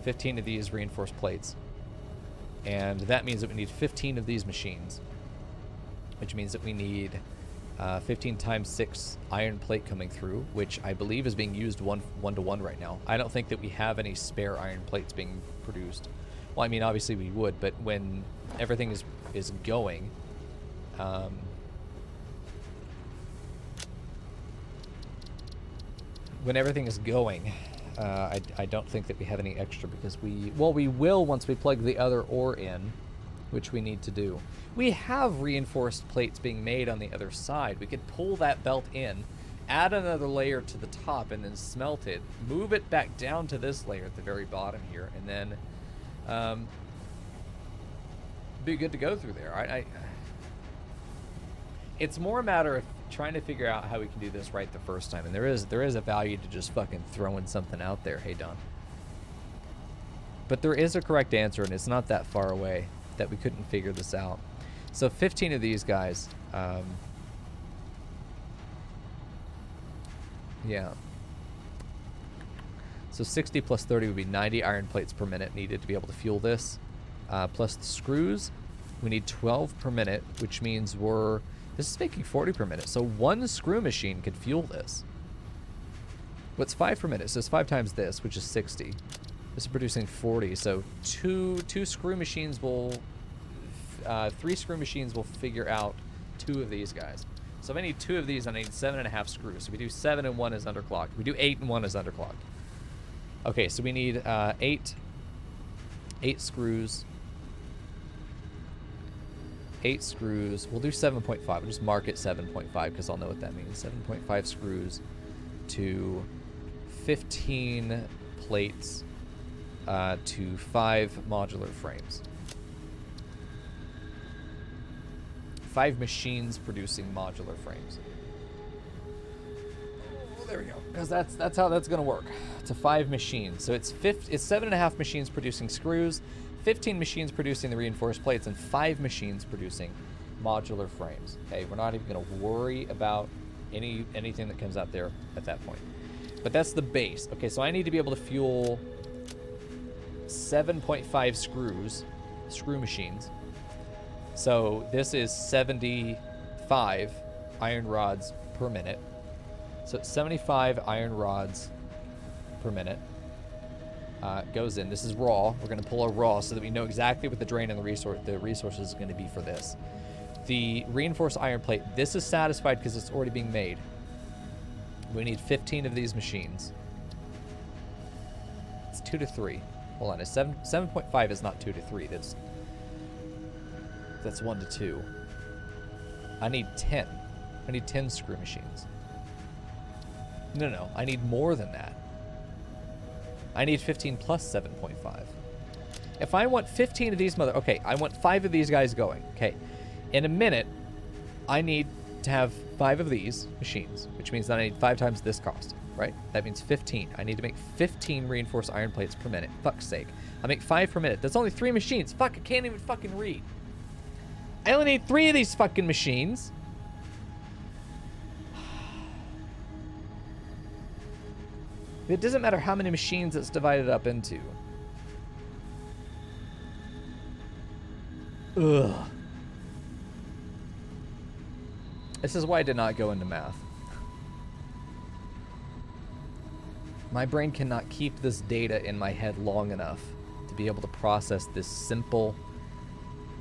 15 of these reinforced plates. And that means that we need 15 of these machines, which means that we need 15 times 6 iron plate coming through, which I believe is being used one-to-one right now. I don't think that we have any spare iron plates being produced. Well, I mean, obviously we would, but when everything is going, I don't think that we have any extra, because we will once we plug the other ore in, which we need to do. We have reinforced plates being made on the other side. We could pull that belt in, add another layer to the top, and then smelt it, move it back down to this layer at the very bottom here, and then be good to go through there. It's more a matter of trying to figure out how we can do this right the first time, and there is a value to just fucking throwing something out there. Hey, Don. But there is a correct answer, and it's not that far away that we couldn't figure this out. So 15 of these guys, yeah. So 60 plus 30 would be 90 iron plates per minute needed to be able to fuel this. Plus the screws, we need 12 per minute, which means this is making 40 per minute. So one screw machine could fuel this. What's 5 per minute? So it's 5 times this, which is 60. This is producing 40. So two screw machines will, 3 screw machines will figure out 2 of these guys. So if I need 2 of these, I need 7.5 screws. So we do 7 and 1 is underclocked. We do 8 and 1 is underclocked. Okay, so we need 8 screws. 8 screws. We'll do 7.5. We'll just mark it 7.5 because I'll know what that means. 7.5 screws to 15 plates to 5 modular frames. 5 machines producing modular frames. Oh, there we go. Because that's how that's going to work. It's a 5 machines. So it's 7.5 machines producing screws, 15 machines producing the reinforced plates, and 5 machines producing modular frames. Okay, we're not even going to worry about anything that comes out there at that point. But that's the base. Okay, so I need to be able to fuel 7.5 screw machines. So this is 75 iron rods per minute. So it's 75 iron rods per minute. Goes in. This is raw. We're going to pull a raw so that we know exactly what the drain and the resources is going to be for this. The reinforced iron plate, this is satisfied because it's already being made. We need 15 of these machines. It's 2 to 3. Hold on. 7.5 is not 2 to 3. That's 1 to 2. I need 10. I need 10 screw machines. No. I need more than that. I need 15 plus 7.5. If I want 15 of these okay, I want 5 of these guys going. Okay. In a minute, I need to have 5 of these machines, which means that I need 5 times this cost, right? That means 15. I need to make 15 reinforced iron plates per minute. Fuck's sake. I make 5 per minute. That's only 3 machines. Fuck, I can't even fucking read. I only need 3 of these fucking machines. It doesn't matter how many machines it's divided up into. Ugh. This is why I did not go into math. My brain cannot keep this data in my head long enough to be able to process this simple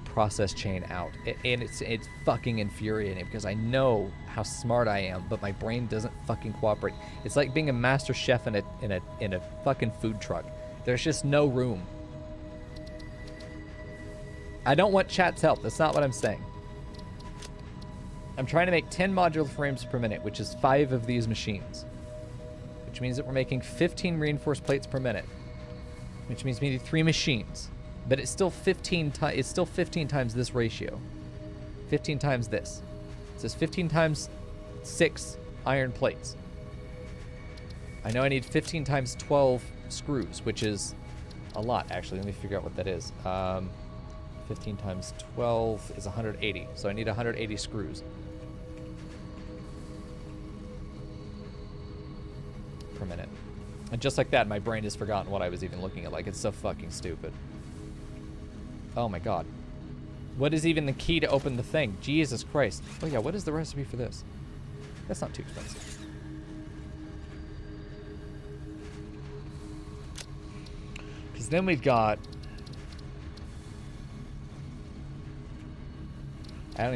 process chain out. And it's fucking infuriating because I know how smart I am, but my brain doesn't fucking cooperate. It's like being a master chef in a fucking food truck. There's just no room. I don't want chat's help. That's not what I'm saying. I'm trying to make 10 modular frames per minute, which is 5 of these machines. Which means that we're making 15 reinforced plates per minute. Which means we need 3 machines. But it's still 15 times this ratio. 15 times this. It says 15 times 6 iron plates. I know I need 15 times 12 screws, which is a lot, actually. Let me figure out what that is. 15 times 12 is 180. So I need 180 screws per minute. And just like that, my brain has forgotten what I was even looking at. Like, it's so fucking stupid. Oh my god. What is even the key to open the thing? Jesus Christ. Oh yeah, what is the recipe for this? That's not too expensive. Because then we've got... I don't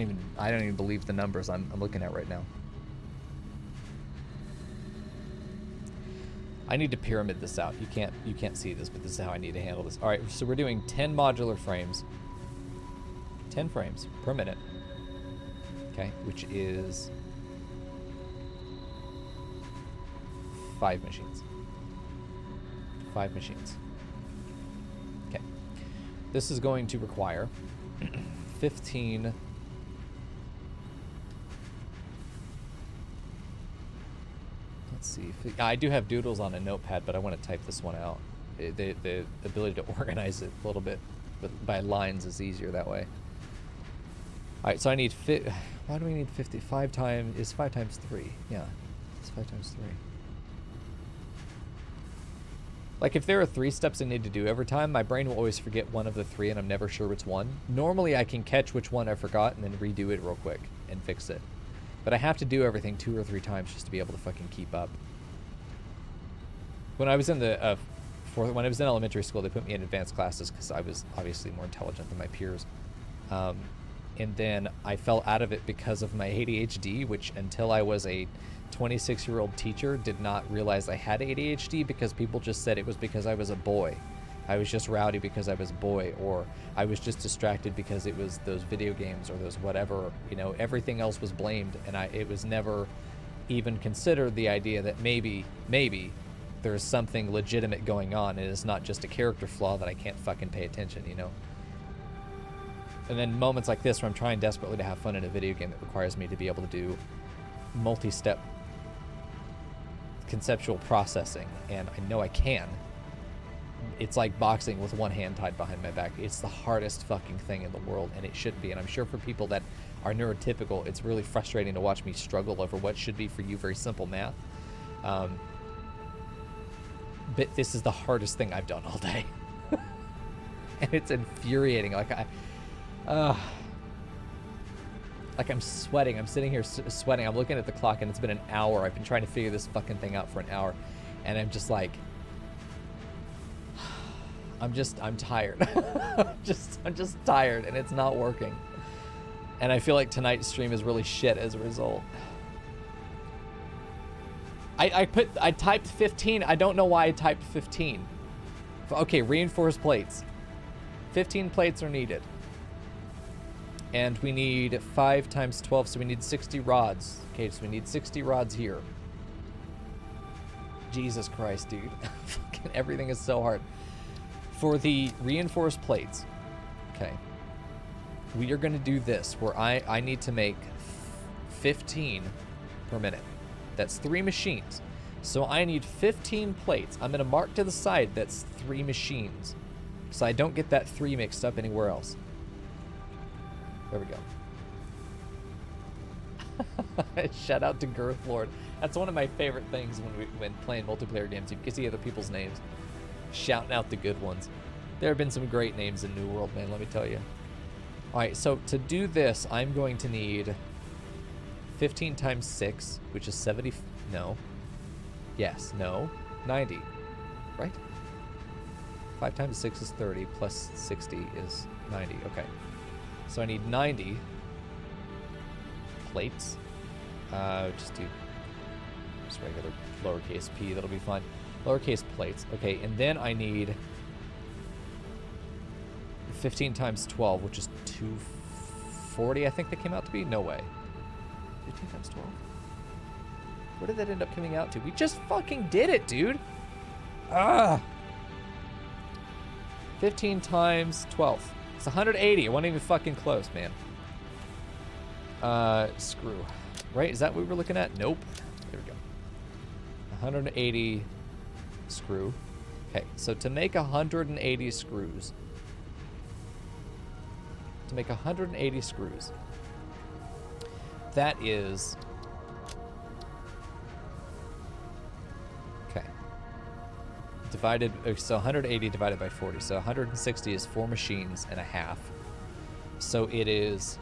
even believe the numbers I'm looking at right now. I need to pyramid this out. You can't see this, but this is how I need to handle this. All right, so we're doing 10 modular frames. 10 frames per minute. Okay, which is 5 machines. 5 machines. Okay. This is going to require 15... Let's see. I do have doodles on a notepad, but I want to type this one out. The ability to organize it a little bit by lines is easier that way. All right, so I need why do we need 50? 5 times is 5 times 3. Yeah, it's 5 times 3. Like if there are 3 steps I need to do every time, my brain will always forget one of the 3, and I'm never sure which one. Normally, I can catch which one I forgot and then redo it real quick and fix it. But I have to do everything 2 or 3 times just to be able to fucking keep up. When I was in the when I was in elementary school, they put me in advanced classes because I was obviously more intelligent than my peers. And then I fell out of it because of my ADHD, which until I was a 26-year-old teacher did not realize I had ADHD because people just said it was because I was a boy. I was just rowdy because I was a boy, or I was just distracted because it was those video games or those whatever, you know, everything else was blamed, and it was never even considered the idea that maybe there's something legitimate going on and it's not just a character flaw that I can't fucking pay attention, you know? And then moments like this where I'm trying desperately to have fun in a video game that requires me to be able to do multi-step conceptual processing, and I know I can. It's like boxing with one hand tied behind my back. It's the hardest fucking thing in the world, and it should be. And I'm sure for people that are neurotypical, it's really frustrating to watch me struggle over what should be for you very simple math. But this is the hardest thing I've done all day. And it's infuriating. Like I'm sweating. I'm sitting here sweating. I'm looking at the clock, and it's been an hour. I've been trying to figure this fucking thing out for an hour, and I'm just like... I'm tired. I'm just tired, and it's not working. And I feel like tonight's stream is really shit as a result. I typed 15. I don't know why I typed 15. Okay, reinforced plates. 15 plates are needed. And we need 5 times 12, so we need 60 rods. Okay, so we need 60 rods here. Jesus Christ, dude. Fucking everything is so hard. For the reinforced plates, okay, we are going to do this, where I need to make 15 per minute. That's 3 machines. So I need 15 plates. I'm going to mark to the side that's 3 machines, so I don't get that 3 mixed up anywhere else. There we go. Shout out to Girth Lord. That's one of my favorite things when playing multiplayer games. You can see other people's names. Shouting out the good ones. There have been some great names in New World, man, let me tell you. Alright, so to do this, I'm going to need 15 times 6, which is 70. No. Yes. No. 90. Right? 5 times 6 is 30, plus 60 is 90. Okay. So I need 90 plates. Just do just regular lowercase p. That'll be fine. Lowercase plates. Okay, and then I need 15 times 12, which is 240, I think that came out to be? No way. 15 times 12? Where did that end up coming out to? We just fucking did it, dude! Ah! 15 times 12. It's 180. It wasn't even fucking close, man. Screw. Right? Is that what we were looking at? Nope. There we go. 180 screw. Okay, so to make 180 screws, that is, okay, divided, so 180 divided by 40, so 160 is 4 machines and a half, so it is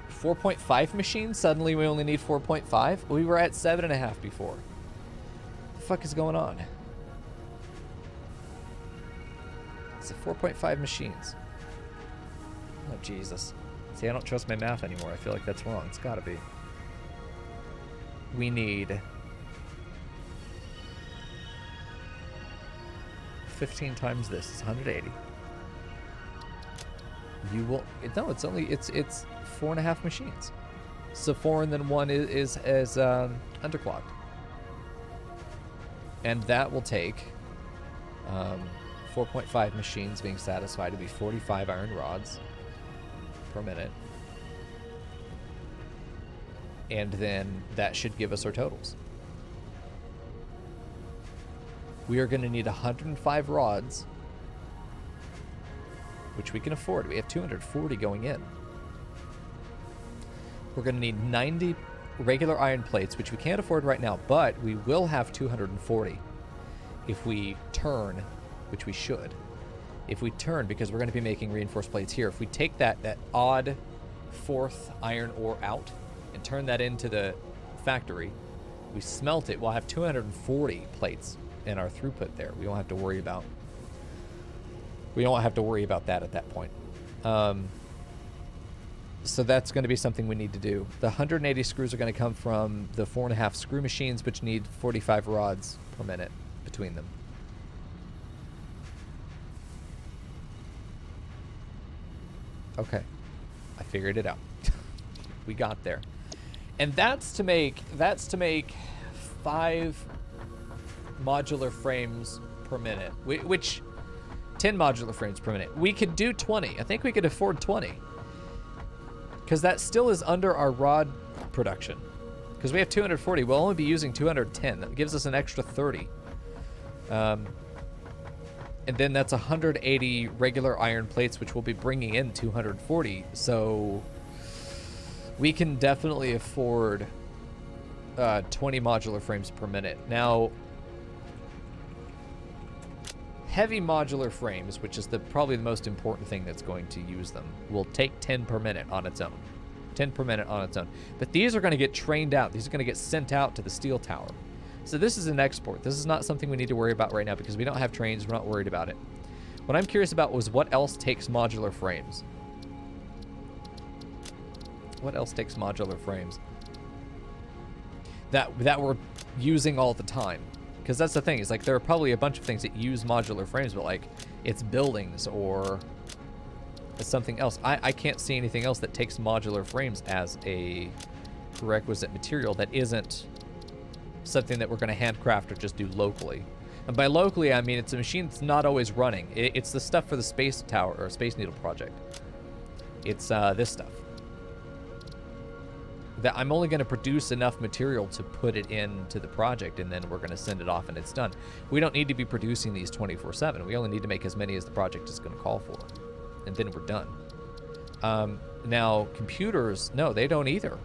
4.5 machines. Suddenly we only need 4.5. We were at 7.5 before. What the fuck is going on? It's a 4.5 machines. Oh, Jesus. See, I don't trust my math anymore. I feel like that's wrong. It's gotta be. We need 15 times this. It's 180. You will... No, it's only... It's 4.5 machines. So 4 and then 1 is underclocked. And that will take 4.5 machines being satisfied to be 45 iron rods per minute. And then that should give us our totals. We are going to need 105 rods, which we can afford. We have 240 going in. We're going to need 90 regular iron plates, which we can't afford right now, but we will have 240 if we turn, which we should. If we turn, because we're going to be making reinforced plates here, if we take that odd 4th iron ore out and turn that into the factory, we smelt it, we'll have 240 plates in our throughput there. We won't have to worry about that at that point. So that's going to be something we need to do. The 180 screws are going to come from the 4.5 screw machines, which need 45 rods per minute between them. Okay, I figured it out. We got there, and that's to make 5 modular frames per minute, which 10 modular frames per minute. We could do 20. I think we could afford 20. Because that still is under our rod production. Because we have 240. We'll only be using 210. That gives us an extra 30. And then that's 180 regular iron plates, which we'll be bringing in 240. So we can definitely afford 20 modular frames per minute. Now, heavy modular frames, which is probably the most important thing that's going to use them, will take 10 per minute on its own. 10 per minute on its own. But these are going to get trained out. These are going to get sent out to the steel tower. So this is an export. This is not something we need to worry about right now because we don't have trains. We're not worried about it. What I'm curious about was what else takes modular frames. What else takes modular frames? That we're using all the time. Because that's the thing, is like there are probably a bunch of things that use modular frames, but like it's buildings or it's something else. I can't see anything else that takes modular frames as a prerequisite material that isn't something that we're going to handcraft or just do locally. And by locally, I mean it's a machine that's not always running. It's the stuff for the space tower or Space Needle project. It's this stuff. That I'm only going to produce enough material to put it into the project, and then we're going to send it off and it's done. We don't need to be producing these 24/7. We only need to make as many as the project is going to call for, and then we're done. Now, computers, no, they don't either.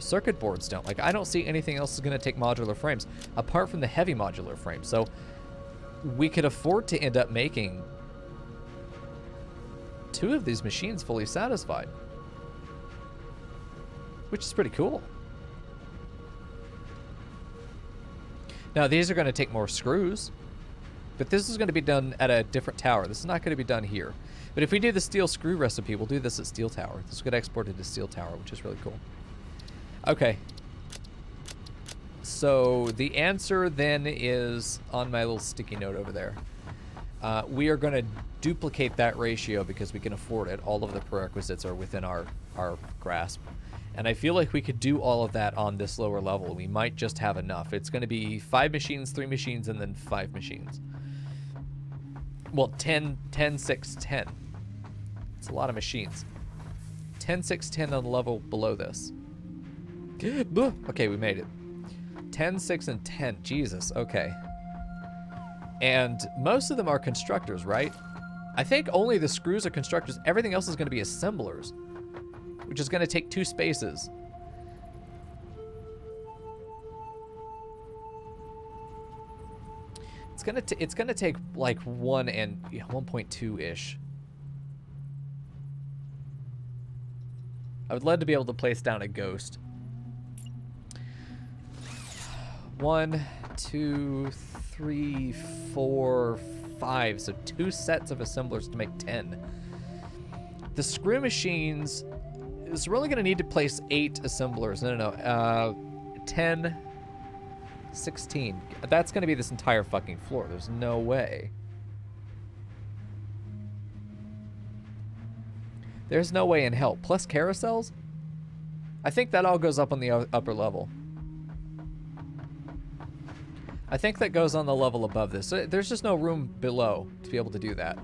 Circuit boards don't. Like, I don't see anything else is going to take modular frames, apart from the heavy modular frame. So we could afford to end up making 2 of these machines fully satisfied. which is pretty cool. Now, these are going to take more screws, but this is going to be done at a different tower. This is not going to be done here. But if we do the steel screw recipe, we'll do this at steel tower. This will get exported to steel tower, which is really cool. Okay. So the answer then is on my little sticky note over there. We are going to duplicate that ratio because we can afford it. All of the prerequisites are within our grasp. And I feel like we could do all of that on this lower level. We might just have enough. It's going to be 5 machines, 3 machines, and then 5 machines. Well, 10, 6, 10. It's a lot of machines. 10, 6, 10 on the level below this. Okay, we made it. 10, 6, and 10. Jesus, okay. And most of them are constructors, right? I think only the screws are constructors. Everything else is going to be assemblers, which is going to take 2 spaces. It's gonna take like 1 and 1.2-ish. I would love to be able to place down a ghost. 1, 2, 3, 4, 5. So 2 sets of assemblers to make 10. The screw machines is really going to need to place 8 assemblers. No. 10, 16. That's going to be this entire fucking floor. There's no way. There's no way in hell. Plus carousels? I think that all goes up on the upper level. I think that goes on the level above this. So there's just no room below to be able to do that.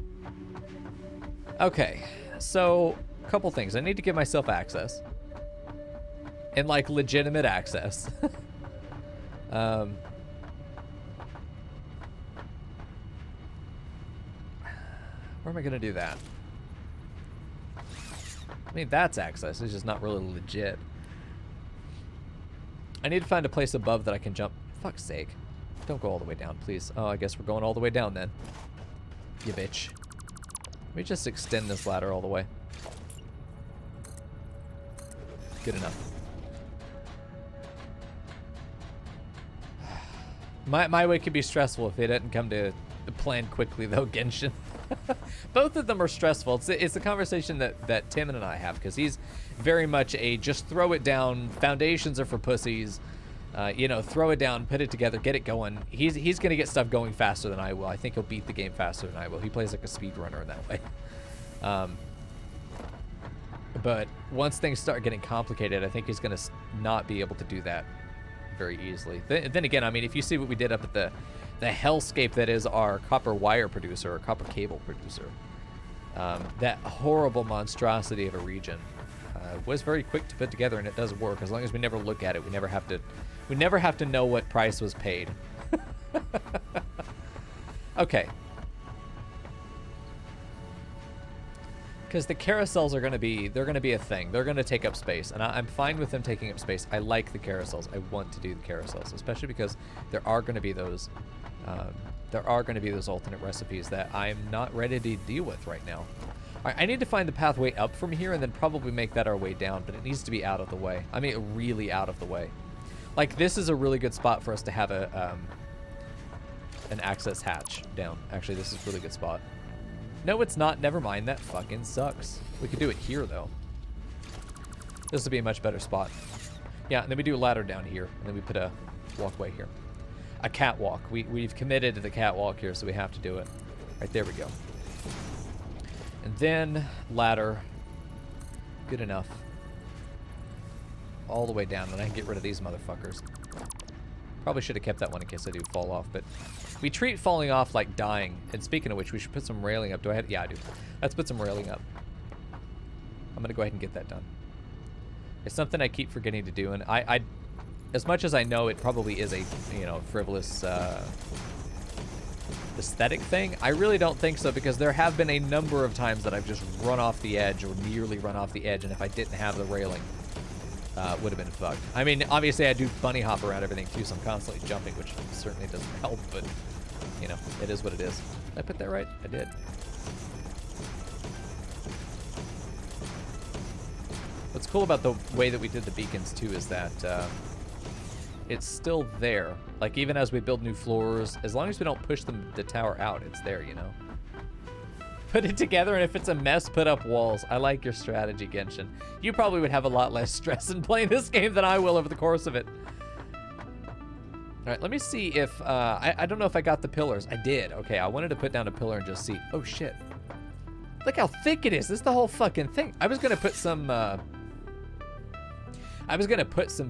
Okay, so a couple things. I need to give myself access. And like legitimate access. Where am I gonna do that? I mean, that's access. It's just not really legit. I need to find a place above that I can jump. Fuck's sake. Don't go all the way down, please. Oh, I guess we're going all the way down then. You bitch. Let me just extend this ladder all the way. Good enough. My way could be stressful if they didn't come to plan quickly, though, Genshin. Both of them are stressful. It's a conversation that Tim and I have, because he's very much a just throw it down, foundations are for pussies, you know, throw it down, put it together, get it going. He's going to get stuff going faster than I will. I think he'll beat the game faster than I will. He plays like a speedrunner in that way. But once things start getting complicated, I think he's going to not be able to do that very easily. Then again, I mean, if you see what we did up at the hellscape that is our copper wire producer, or copper cable producer, that horrible monstrosity of a region was very quick to put together, and it does work as long as we never look at it. We never have to know what price was paid. Okay. Because the carousels are they're going to be a thing. They're going to take up space, and I'm fine with them taking up space. I like the carousels. I want to do the carousels, especially because there are going to be those alternate recipes that I'm not ready to deal with right now. All right, I need to find the pathway up from here and then probably make that our way down, but it needs to be out of the way. I mean, really out of the way. Like, this is a really good spot for us to have an access hatch down. Actually, this is a really good spot. No, it's not. Never mind. That fucking sucks. We could do it here, though. This would be a much better spot. Yeah, and then we do a ladder down here, and then we put a walkway here. A catwalk. We've committed to the catwalk here, so we have to do it. Right, there we go. And then ladder. Good enough. All the way down, and I can get rid of these motherfuckers. Probably should have kept that one in case I do fall off, but we treat falling off like dying. And speaking of which, we should put some railing up. Do I have? Yeah, I do. Let's put some railing up. I'm gonna go ahead and get that done. It's something I keep forgetting to do, and I as much as I know it probably is a, you know, frivolous aesthetic thing, I really don't think so, because there have been a number of times that I've just run off the edge or nearly run off the edge, and if I didn't have the railing, would have been fucked. I mean, obviously I do bunny hop around everything too, so I'm constantly jumping, which certainly doesn't help, but, you know, it is what it is. Did I put that right? I did. cool about the way that we did the beacons too is that it's still there. Like even as we build new floors, as long as we don't push the tower out, it's there, you know. Put it together, and if it's a mess, put up walls. I like your strategy, Genshin. You probably would have a lot less stress in playing this game than I will over the course of it. All right, let me see if, I don't know if I got the pillars. I did. Okay, I wanted to put down a pillar and just see. Oh, shit. Look how thick it is. This is the whole fucking thing. I was going to put some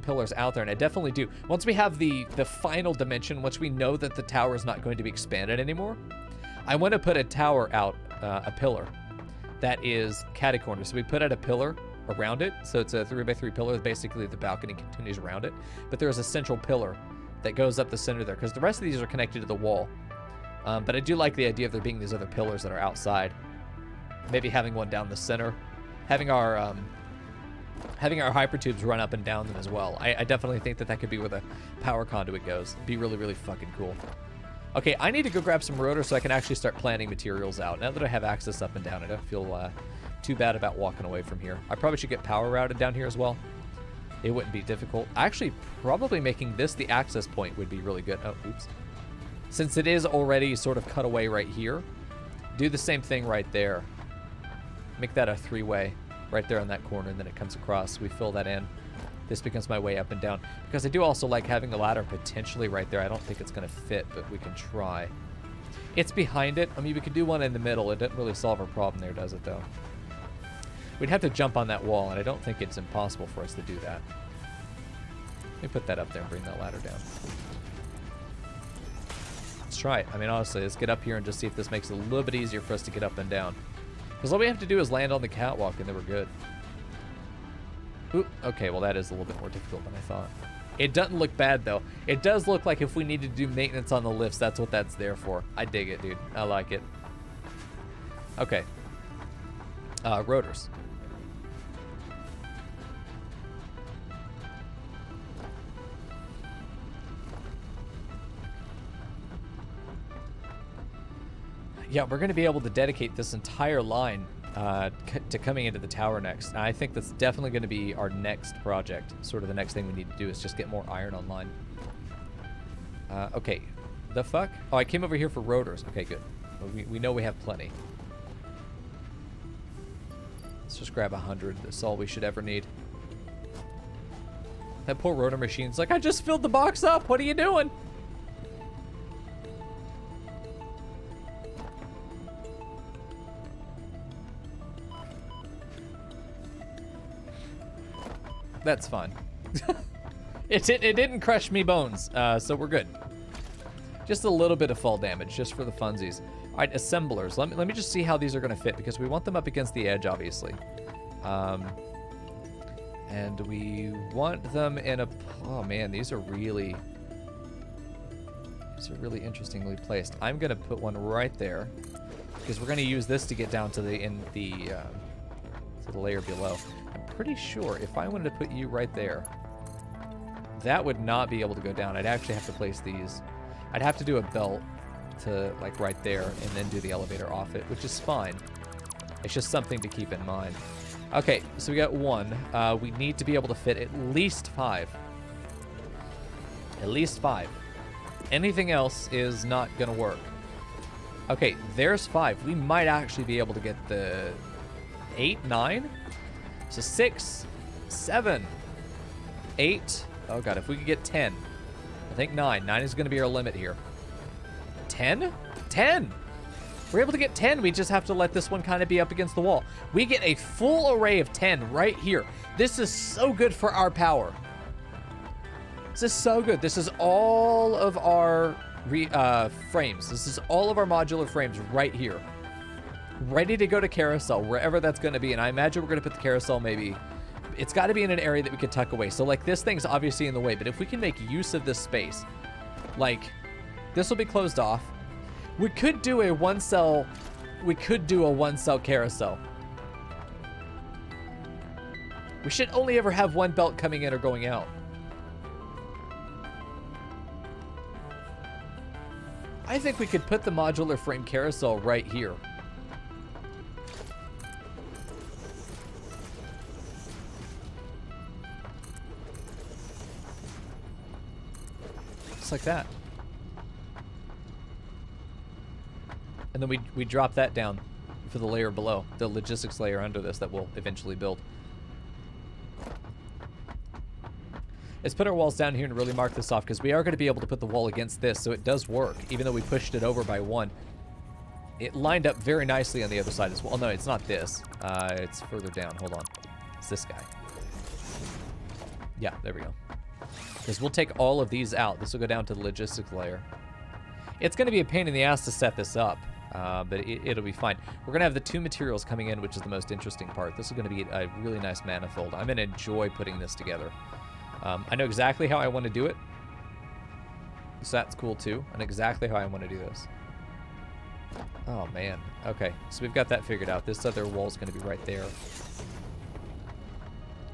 pillars out there, and I definitely do. Once we have the final dimension, once we know that the tower is not going to be expanded anymore, I want to put a tower out, a pillar that is catty-corner. So we put out a pillar around it. So it's a 3x3 pillar. Basically, the balcony continues around it. But there's a central pillar that goes up the center there, because the rest of these are connected to the wall. But I do like the idea of there being these other pillars that are outside. Maybe having one down the center. Having our hypertubes run up and down them as well. I definitely think that could be where the power conduit goes. Be really, really fucking cool. Okay, I need to go grab some rotors so I can actually start planning materials out. Now that I have access up and down, I don't feel too bad about walking away from here. I probably should get power routed down here as well. It wouldn't be difficult. Actually, probably making this the access point would be really good. Oh, oops. Since it is already sort of cut away right here, do the same thing right there. Make that a three-way right there on that corner, and then it comes across. We fill that in. This becomes my way up and down. Because I do also like having a ladder potentially right there. I don't think it's going to fit, but we can try. It's behind it. I mean, we could do one in the middle. It doesn't really solve our problem there, does it, though? We'd have to jump on that wall, and I don't think it's impossible for us to do that. Let me put that up there and bring that ladder down. Let's try it. I mean, honestly, let's get up here and just see if this makes it a little bit easier for us to get up and down. Because all we have to do is land on the catwalk, and then we're good. Ooh, okay, well, that is a little bit more difficult than I thought. It doesn't look bad, though. It does look like if we need to do maintenance on the lifts, that's what that's there for. I dig it, dude. I like it. Okay. Rotors. Yeah, we're going to be able to dedicate this entire line to coming into the tower next. And I think that's definitely going to be our next project. Sort of the next thing we need to do is just get more iron online. Okay. The fuck? Oh, I came over here for rotors. Okay, good. We know we have plenty. Let's just grab 100. That's all we should ever need. That poor rotor machine's like, I just filled the box up. What are you doing? That's fine. It didn't crush me bones, so we're good. Just a little bit of fall damage, just for the funsies. All right, assemblers. Let me just see how these are going to fit, because we want them up against the edge, obviously. And we want them in a... Oh, man, these are really interestingly placed. I'm going to put one right there, because we're going to use this to get down to the layer below. I'm pretty sure if I wanted to put you right there, that would not be able to go down. I'd actually have to place these. I'd have to do a belt to, like, right there, and then do the elevator off it, which is fine. It's just something to keep in mind. Okay, so we got one. We need to be able to fit at least 5. At least 5. Anything else is not going to work. Okay, there's 5. We might actually be able to get the 8, 9. So 6, 7, 8. Oh, God, if we could get 10. I think 9. 9 is going to be our limit here. 10? 10! We're able to get 10. We just have to let this one kind of be up against the wall. We get a full array of 10 right here. This is so good for our power. This is so good. This is all of our frames. This is all of our modular frames right here. Ready to go to carousel, wherever that's going to be. And I imagine we're going to put the carousel maybe... It's got to be in an area that we could tuck away. So, like, this thing's obviously in the way. But if we can make use of this space, like, this will be closed off. We could do a one-cell... We could do a one-cell carousel. We should only ever have one belt coming in or going out. I think we could put the modular frame carousel right here. just like that. And then we drop that down for the layer below, the logistics layer under this that we'll eventually build. Let's put our walls down here and really mark this off, because we are going to be able to put the wall against this, so it does work, even though we pushed it over by 1. It lined up very nicely on the other side as well. No, it's not this. It's further down. Hold on. It's this guy. Yeah, there we go. Because we'll take all of these out. This will go down to the logistics layer. It's going to be a pain in the ass to set this up, but it'll be fine. We're going to have the 2 materials coming in, which is the most interesting part. This is going to be a really nice manifold. I'm going to enjoy putting this together. I know exactly how I want to do it. So that's cool too. And exactly how I want to do this. Oh man. Okay, so we've got that figured out. This other wall's going to be right there.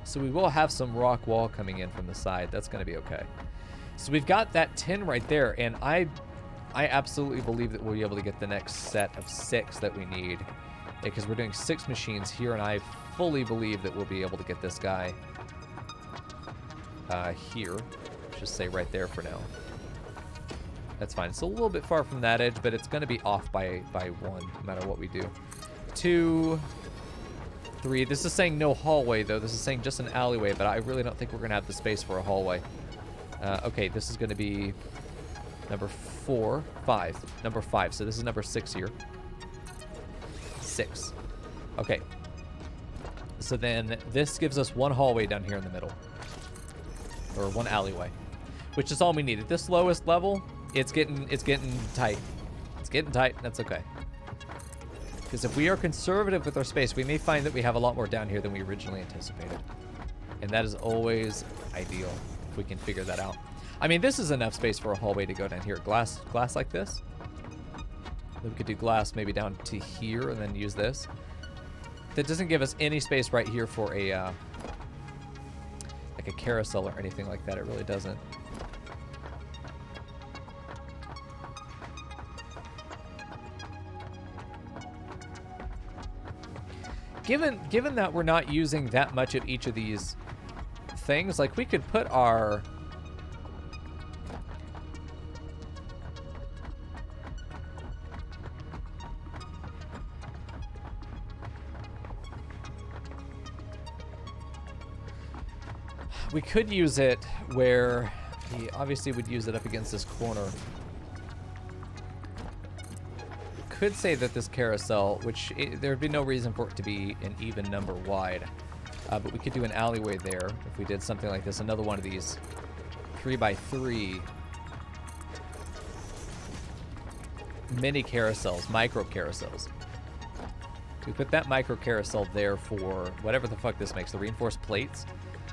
So we will have some rock wall coming in from the side. That's going to be okay. So we've got that 10 right there, and I absolutely believe that we'll be able to get the next set of 6 that we need, because we're doing 6 machines here, and I fully believe that we'll be able to get this guy here. Just say right there for now. That's fine. It's a little bit far from that edge, but it's going to be off by 1, no matter what we do. 2, 3. This is saying no hallway, though. This is saying just an alleyway, but I really don't think we're going to have the space for a hallway. Okay, this is going to be number 4, 5. Number 5. So this is number 6 here. 6. Okay. So then this gives us 1 hallway down here in the middle. Or 1 alleyway. Which is all we need. At this lowest level, it's getting tight. It's getting tight. That's okay. Because if we are conservative with our space, we may find that we have a lot more down here than we originally anticipated. And that is always ideal if we can figure that out. I mean, this is enough space for a hallway to go down here. Glass like this. Then we could do glass maybe down to here and then use this. That doesn't give us any space right here for a like a carousel or anything like that. It really doesn't. Given that we're not using that much of each of these things, like we could put our we could use it where he obviously would use it up against this corner. Could say that this carousel, which there would be no reason for it to be an even number wide, but we could do an alleyway there if we did something like this. Another one of these 3x3 mini carousels, micro carousels. We put that micro carousel there for whatever the fuck this makes. The reinforced plates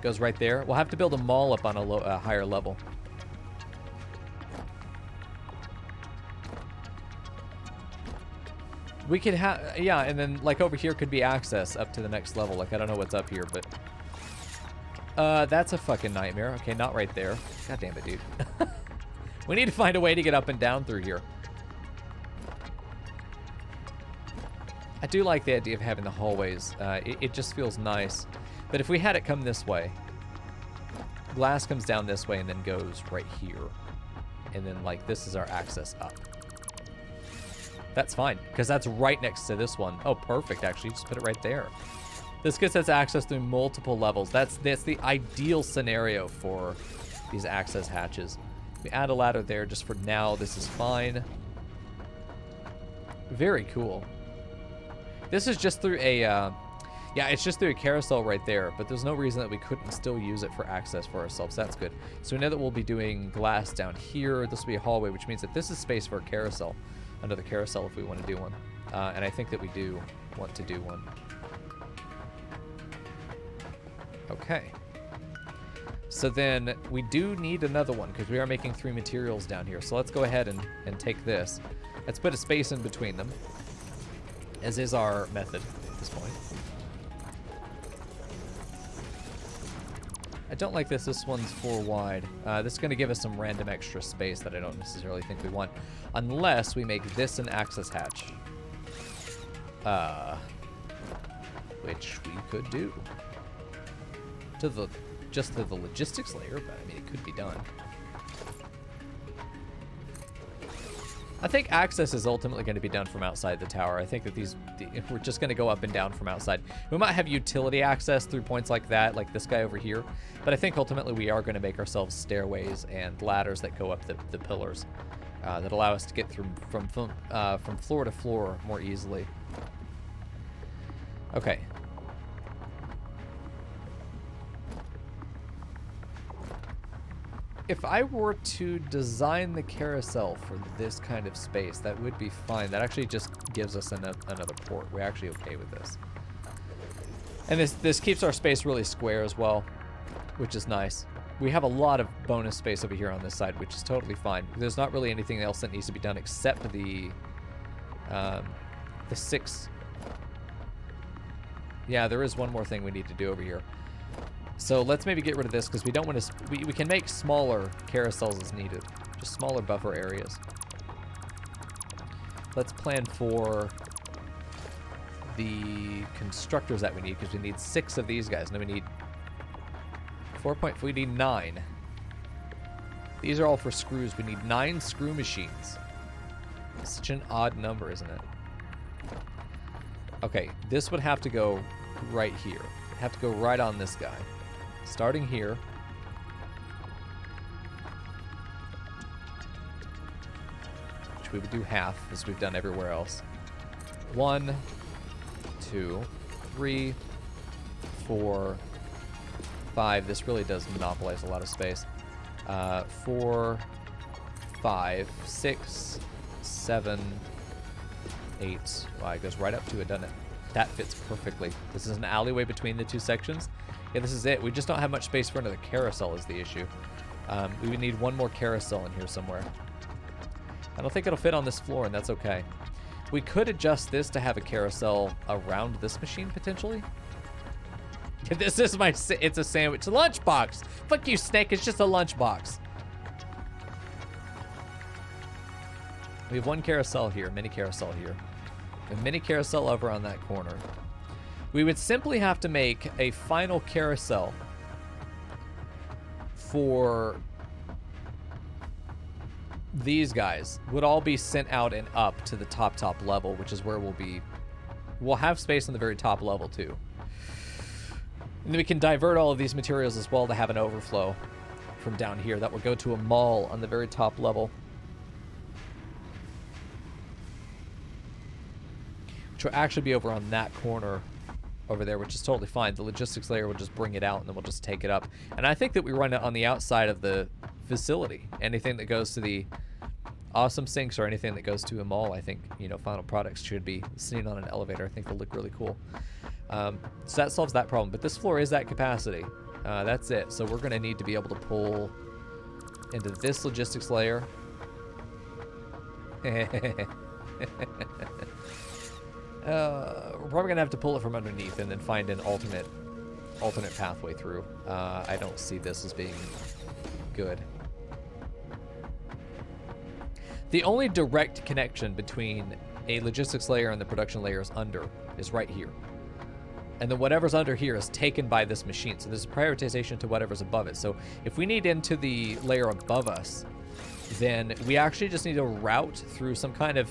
goes right there. We'll have to build a mall up on a higher level. We could have, yeah, and then like over here could be access up to the next level. Like I don't know what's up here, but that's a fucking nightmare. Okay, not right there. God damn it, dude. We need to find a way to get up and down through here. I do like the idea of having the hallways. It just feels nice. But if we had it come this way, glass comes down this way and then goes right here. And then like this is our access up. That's fine, because that's right next to this one. Oh, perfect, actually. Just put it right there. This gets us access through multiple levels. That's the ideal scenario for these access hatches. We add a ladder there just for now. This is fine. Very cool. This is just through a... yeah, it's just through a carousel right there, but there's no reason that we couldn't still use it for access for ourselves. That's good. So we know that we'll be doing glass down here. This will be a hallway, which means that this is space for a carousel. Another carousel if we want to do one. And I think that we do want to do one. Okay. So then we do need another one because we are making 3 materials down here. So let's go ahead and take this. Let's put a space in between them, as is our method at this point. I don't like this. This one's 4 wide. This is going to give us some random extra space that I don't necessarily think we want. Unless we make this an access hatch. Which we could do. Just to the logistics layer, but I mean, it could be done. I think access is ultimately going to be done from outside the tower. I think that if we're just going to go up and down from outside. We might have utility access through points like that, like this guy over here. But I think ultimately we are going to make ourselves stairways and ladders that go up the pillars that allow us to get through from floor to floor more easily. Okay. If I were to design the carousel for this kind of space, that would be fine. That actually just gives us another port. We're actually okay with this. And this keeps our space really square as well, which is nice. We have a lot of bonus space over here on this side, which is totally fine. There's not really anything else that needs to be done except the 6. Yeah, there is one more thing we need to do over here. So let's maybe get rid of this because we don't want to. We can make smaller carousels as needed, just smaller buffer areas. Let's plan for the constructors that we need because we need 6 of these guys, and then we need 4 point. We need 9. These are all for screws. We need 9 screw machines. Such an odd number, isn't it? Okay, this would have to go right here. Have to go right on this guy. Starting here. Which we would do half, as we've done everywhere else. 1, 2, 3, 4, 5. This really does monopolize a lot of space. 4, 5, 6, 7, 8. Wow, it goes right up to it, doesn't it? That fits perfectly. This is an alleyway between the 2 sections. Yeah, this is it. We just don't have much space for another carousel is the issue. We would need one more carousel in here somewhere. I don't think it'll fit on this floor, and that's okay. We could adjust this to have a carousel around this machine, potentially. This is it's a sandwich. Lunchbox! Fuck you, Snake. It's just a lunchbox. We have one carousel here, mini carousel here. A mini carousel over on that corner. We would simply have to make a final carousel for these guys. Would all be sent out and up to the top level, which is where we'll have space on the very top level too. And then we can divert all of these materials as well to have an overflow from down here that will go to a mall on the very top level. Which will actually be over on that corner over there, which is totally fine. The logistics layer will just bring it out and then we'll just take it up. And I think that we run it on the outside of the facility. Anything that goes to the awesome sinks or anything that goes to a mall, I think, you know, final products should be seen on an elevator. I think they'll look really cool. So that solves that problem. But this floor is at capacity. That's it. So we're going to need to be able to pull into this logistics layer. We're probably gonna have to pull it from underneath and then find an alternate pathway through. I don't see this as being good. The only direct connection between a logistics layer and the production layer is right here. And then whatever's under here is taken by this machine. So there's a prioritization to whatever's above it. So if we need into the layer above us, then we actually just need to route through some kind of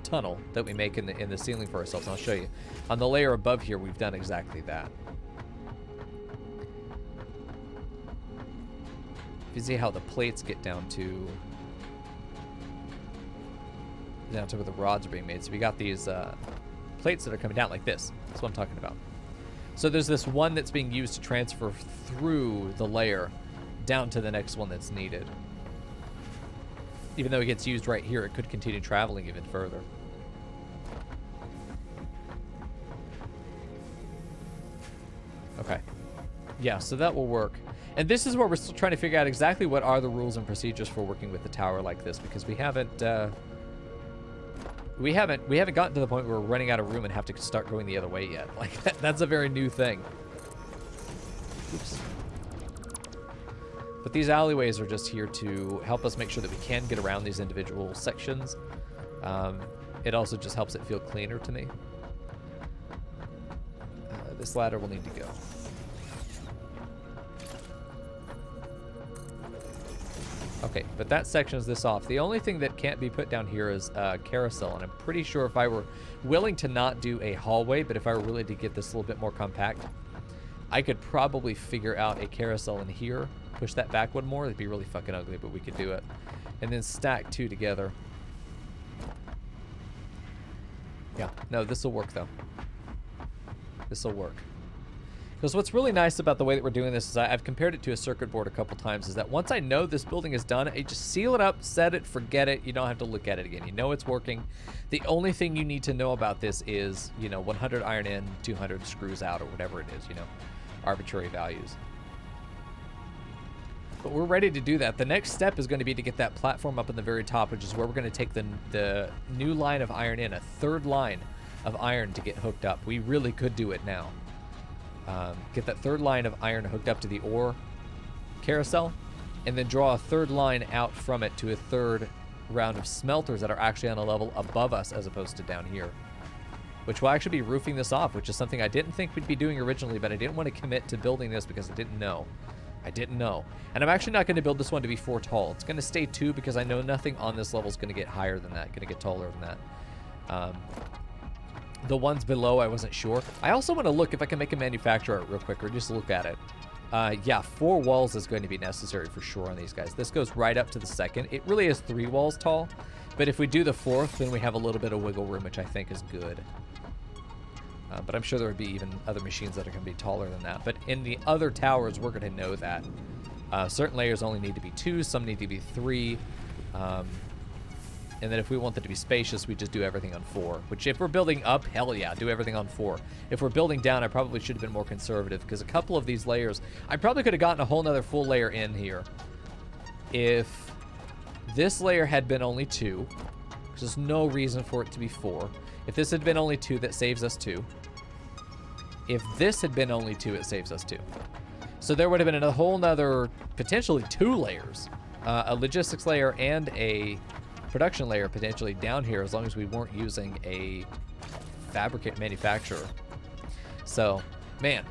tunnel that we make in the ceiling for ourselves. And I'll show you. On the layer above here, we've done exactly that. If you see how the plates get down to where the rods are being made. So we got these plates that are coming down like this. That's what I'm talking about. So there's this one that's being used to transfer through the layer down to the next one that's needed. Even though it gets used right here, it could continue traveling even further. Okay. Yeah, so that will work. And this is where we're still trying to figure out exactly what are the rules and procedures for working with the tower like this, because we haven't gotten to the point where we're running out of room and have to start going the other way yet. Like that's a very new thing. Oops. But these alleyways are just here to help us make sure that we can get around these individual sections. It also just helps it feel cleaner to me. This ladder will need to go. Okay, but that sections this off. The only thing that can't be put down here is carousel, and I'm pretty sure if I were willing to not do a hallway, but if I were really to get this a little bit more compact, I could probably figure out a carousel in here, push that back one more. It'd be really fucking ugly, but we could do it. And then stack 2 together. Yeah, no, this will work though. This will work. Because what's really nice about the way that we're doing this is I've compared it to a circuit board a couple times, is that once I know this building is done, I just seal it up, set it, forget it. You don't have to look at it again. You know it's working. The only thing you need to know about this is, you know, 100 iron in, 200 screws out, or whatever it is, you know, arbitrary values. But we're ready to do that. The next step is going to be to get that platform up in the very top, which is where we're going to take the new line of iron in, a third line of iron to get hooked up. We really could do it now. Get that third line of iron hooked up to the ore carousel, and then draw a third line out from it to a third round of smelters that are actually on a level above us as opposed to down here, which will actually be roofing this off, which is something I didn't think we'd be doing originally, but I didn't want to commit to building this because I didn't know. And I'm actually not going to build this one to be 4 tall. It's going to stay 2 because I know nothing on this level is going to get higher than that, going to get taller than that. The ones below, I wasn't sure. I also want to look if I can make a manufacturer real quick, or just look at it. Yeah, 4 walls is going to be necessary for sure on these guys. This goes right up to the second. It really is 3 walls tall, but if we do the 4th, then we have a little bit of wiggle room, which I think is good. But I'm sure there would be even other machines that are going to be taller than that. But in the other towers, we're going to know that. Certain layers only need to be 2, some need to be 3. And then if we want it to be spacious, we just do everything on 4. Which if we're building up, hell yeah, do everything on 4. If we're building down, I probably should have been more conservative, because a couple of these layers, I probably could have gotten a whole nother full layer in here if this layer had been only 2, because there's no reason for it to be 4. If this had been only 2, that saves us 2. If this had been only 2, it saves us 2. So there would have been a whole nother, potentially 2 layers. A logistics layer and a production layer potentially down here, as long as we weren't using a fabricate manufacturer. So, man,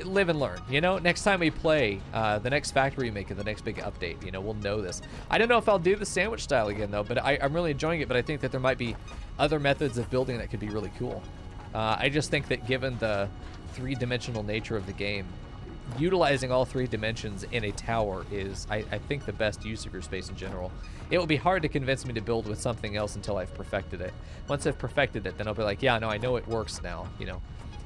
live and learn. You know, next time we play, the next factory we make it, the next big update, you know, we'll know this. I don't know if I'll do the sandwich style again, though, but I'm really enjoying it, but I think that there might be other methods of building that could be really cool. I just think that given the 3-dimensional nature of the game, utilizing all 3 dimensions in a tower is, I think, the best use of your space in general. It will be hard to convince me to build with something else until I've perfected it. Once I've perfected it, then I'll be like, yeah, no, I know it works now. You know,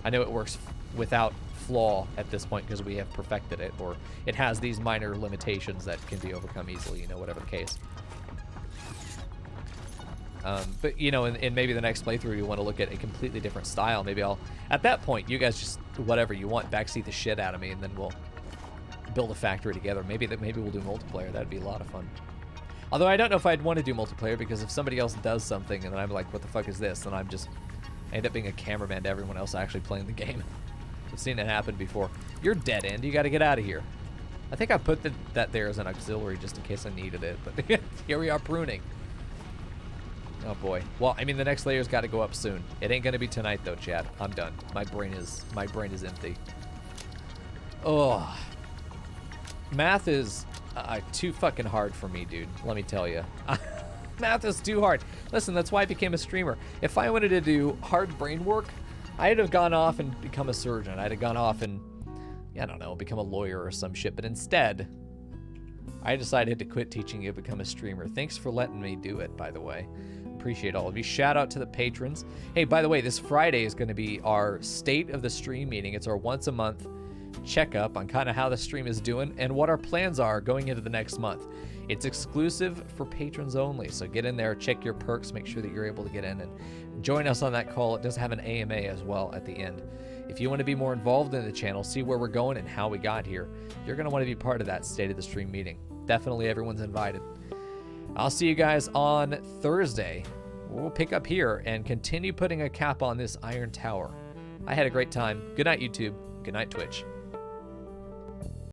I know it works without flaw at this point because we have perfected it, or it has these minor limitations that can be overcome easily, you know, whatever the case. But, you know, in maybe the next playthrough, you want to look at a completely different style. Maybe I'll, at that point, you guys just, whatever you want, backseat the shit out of me, and then we'll build a factory together. Maybe we'll do multiplayer. That'd be a lot of fun. Although I don't know if I'd want to do multiplayer, because if somebody else does something and then I'm like, what the fuck is this? Then I end up being a cameraman to everyone else actually playing the game. I've seen it happen before. You're dead end. You got to get out of here. I think I put that there as an auxiliary just in case I needed it, but here we are pruning. Oh boy. Well, I mean, the next layer's got to go up soon. It ain't gonna be tonight though, Chad. I'm done. My brain is empty. Oh, math is too fucking hard for me, dude. Let me tell you. Math is too hard. Listen, that's why I became a streamer. If I wanted to do hard brain work, I'd have gone off and become a surgeon. I'd have gone off and, I don't know, become a lawyer or some shit. But instead, I decided to quit teaching you to become a streamer. Thanks for letting me do it, by the way. Appreciate all of you. Shout out to the patrons. Hey, by the way, this Friday is going to be our state of the stream meeting. It's our once a month checkup on kind of how the stream is doing and what our plans are going into the next month. It's exclusive for patrons only, so get in there, check your perks, make sure that you're able to get in and join us on that call. It does have an AMA as well at the end. If you want to be more involved in the channel, see where we're going and how we got here, you're going to want to be part of that state of the stream meeting. Definitely everyone's invited. I'll see you guys on Thursday. We'll pick up here and continue putting a cap on this iron tower. I had a great time. Good night, YouTube. Good night, Twitch.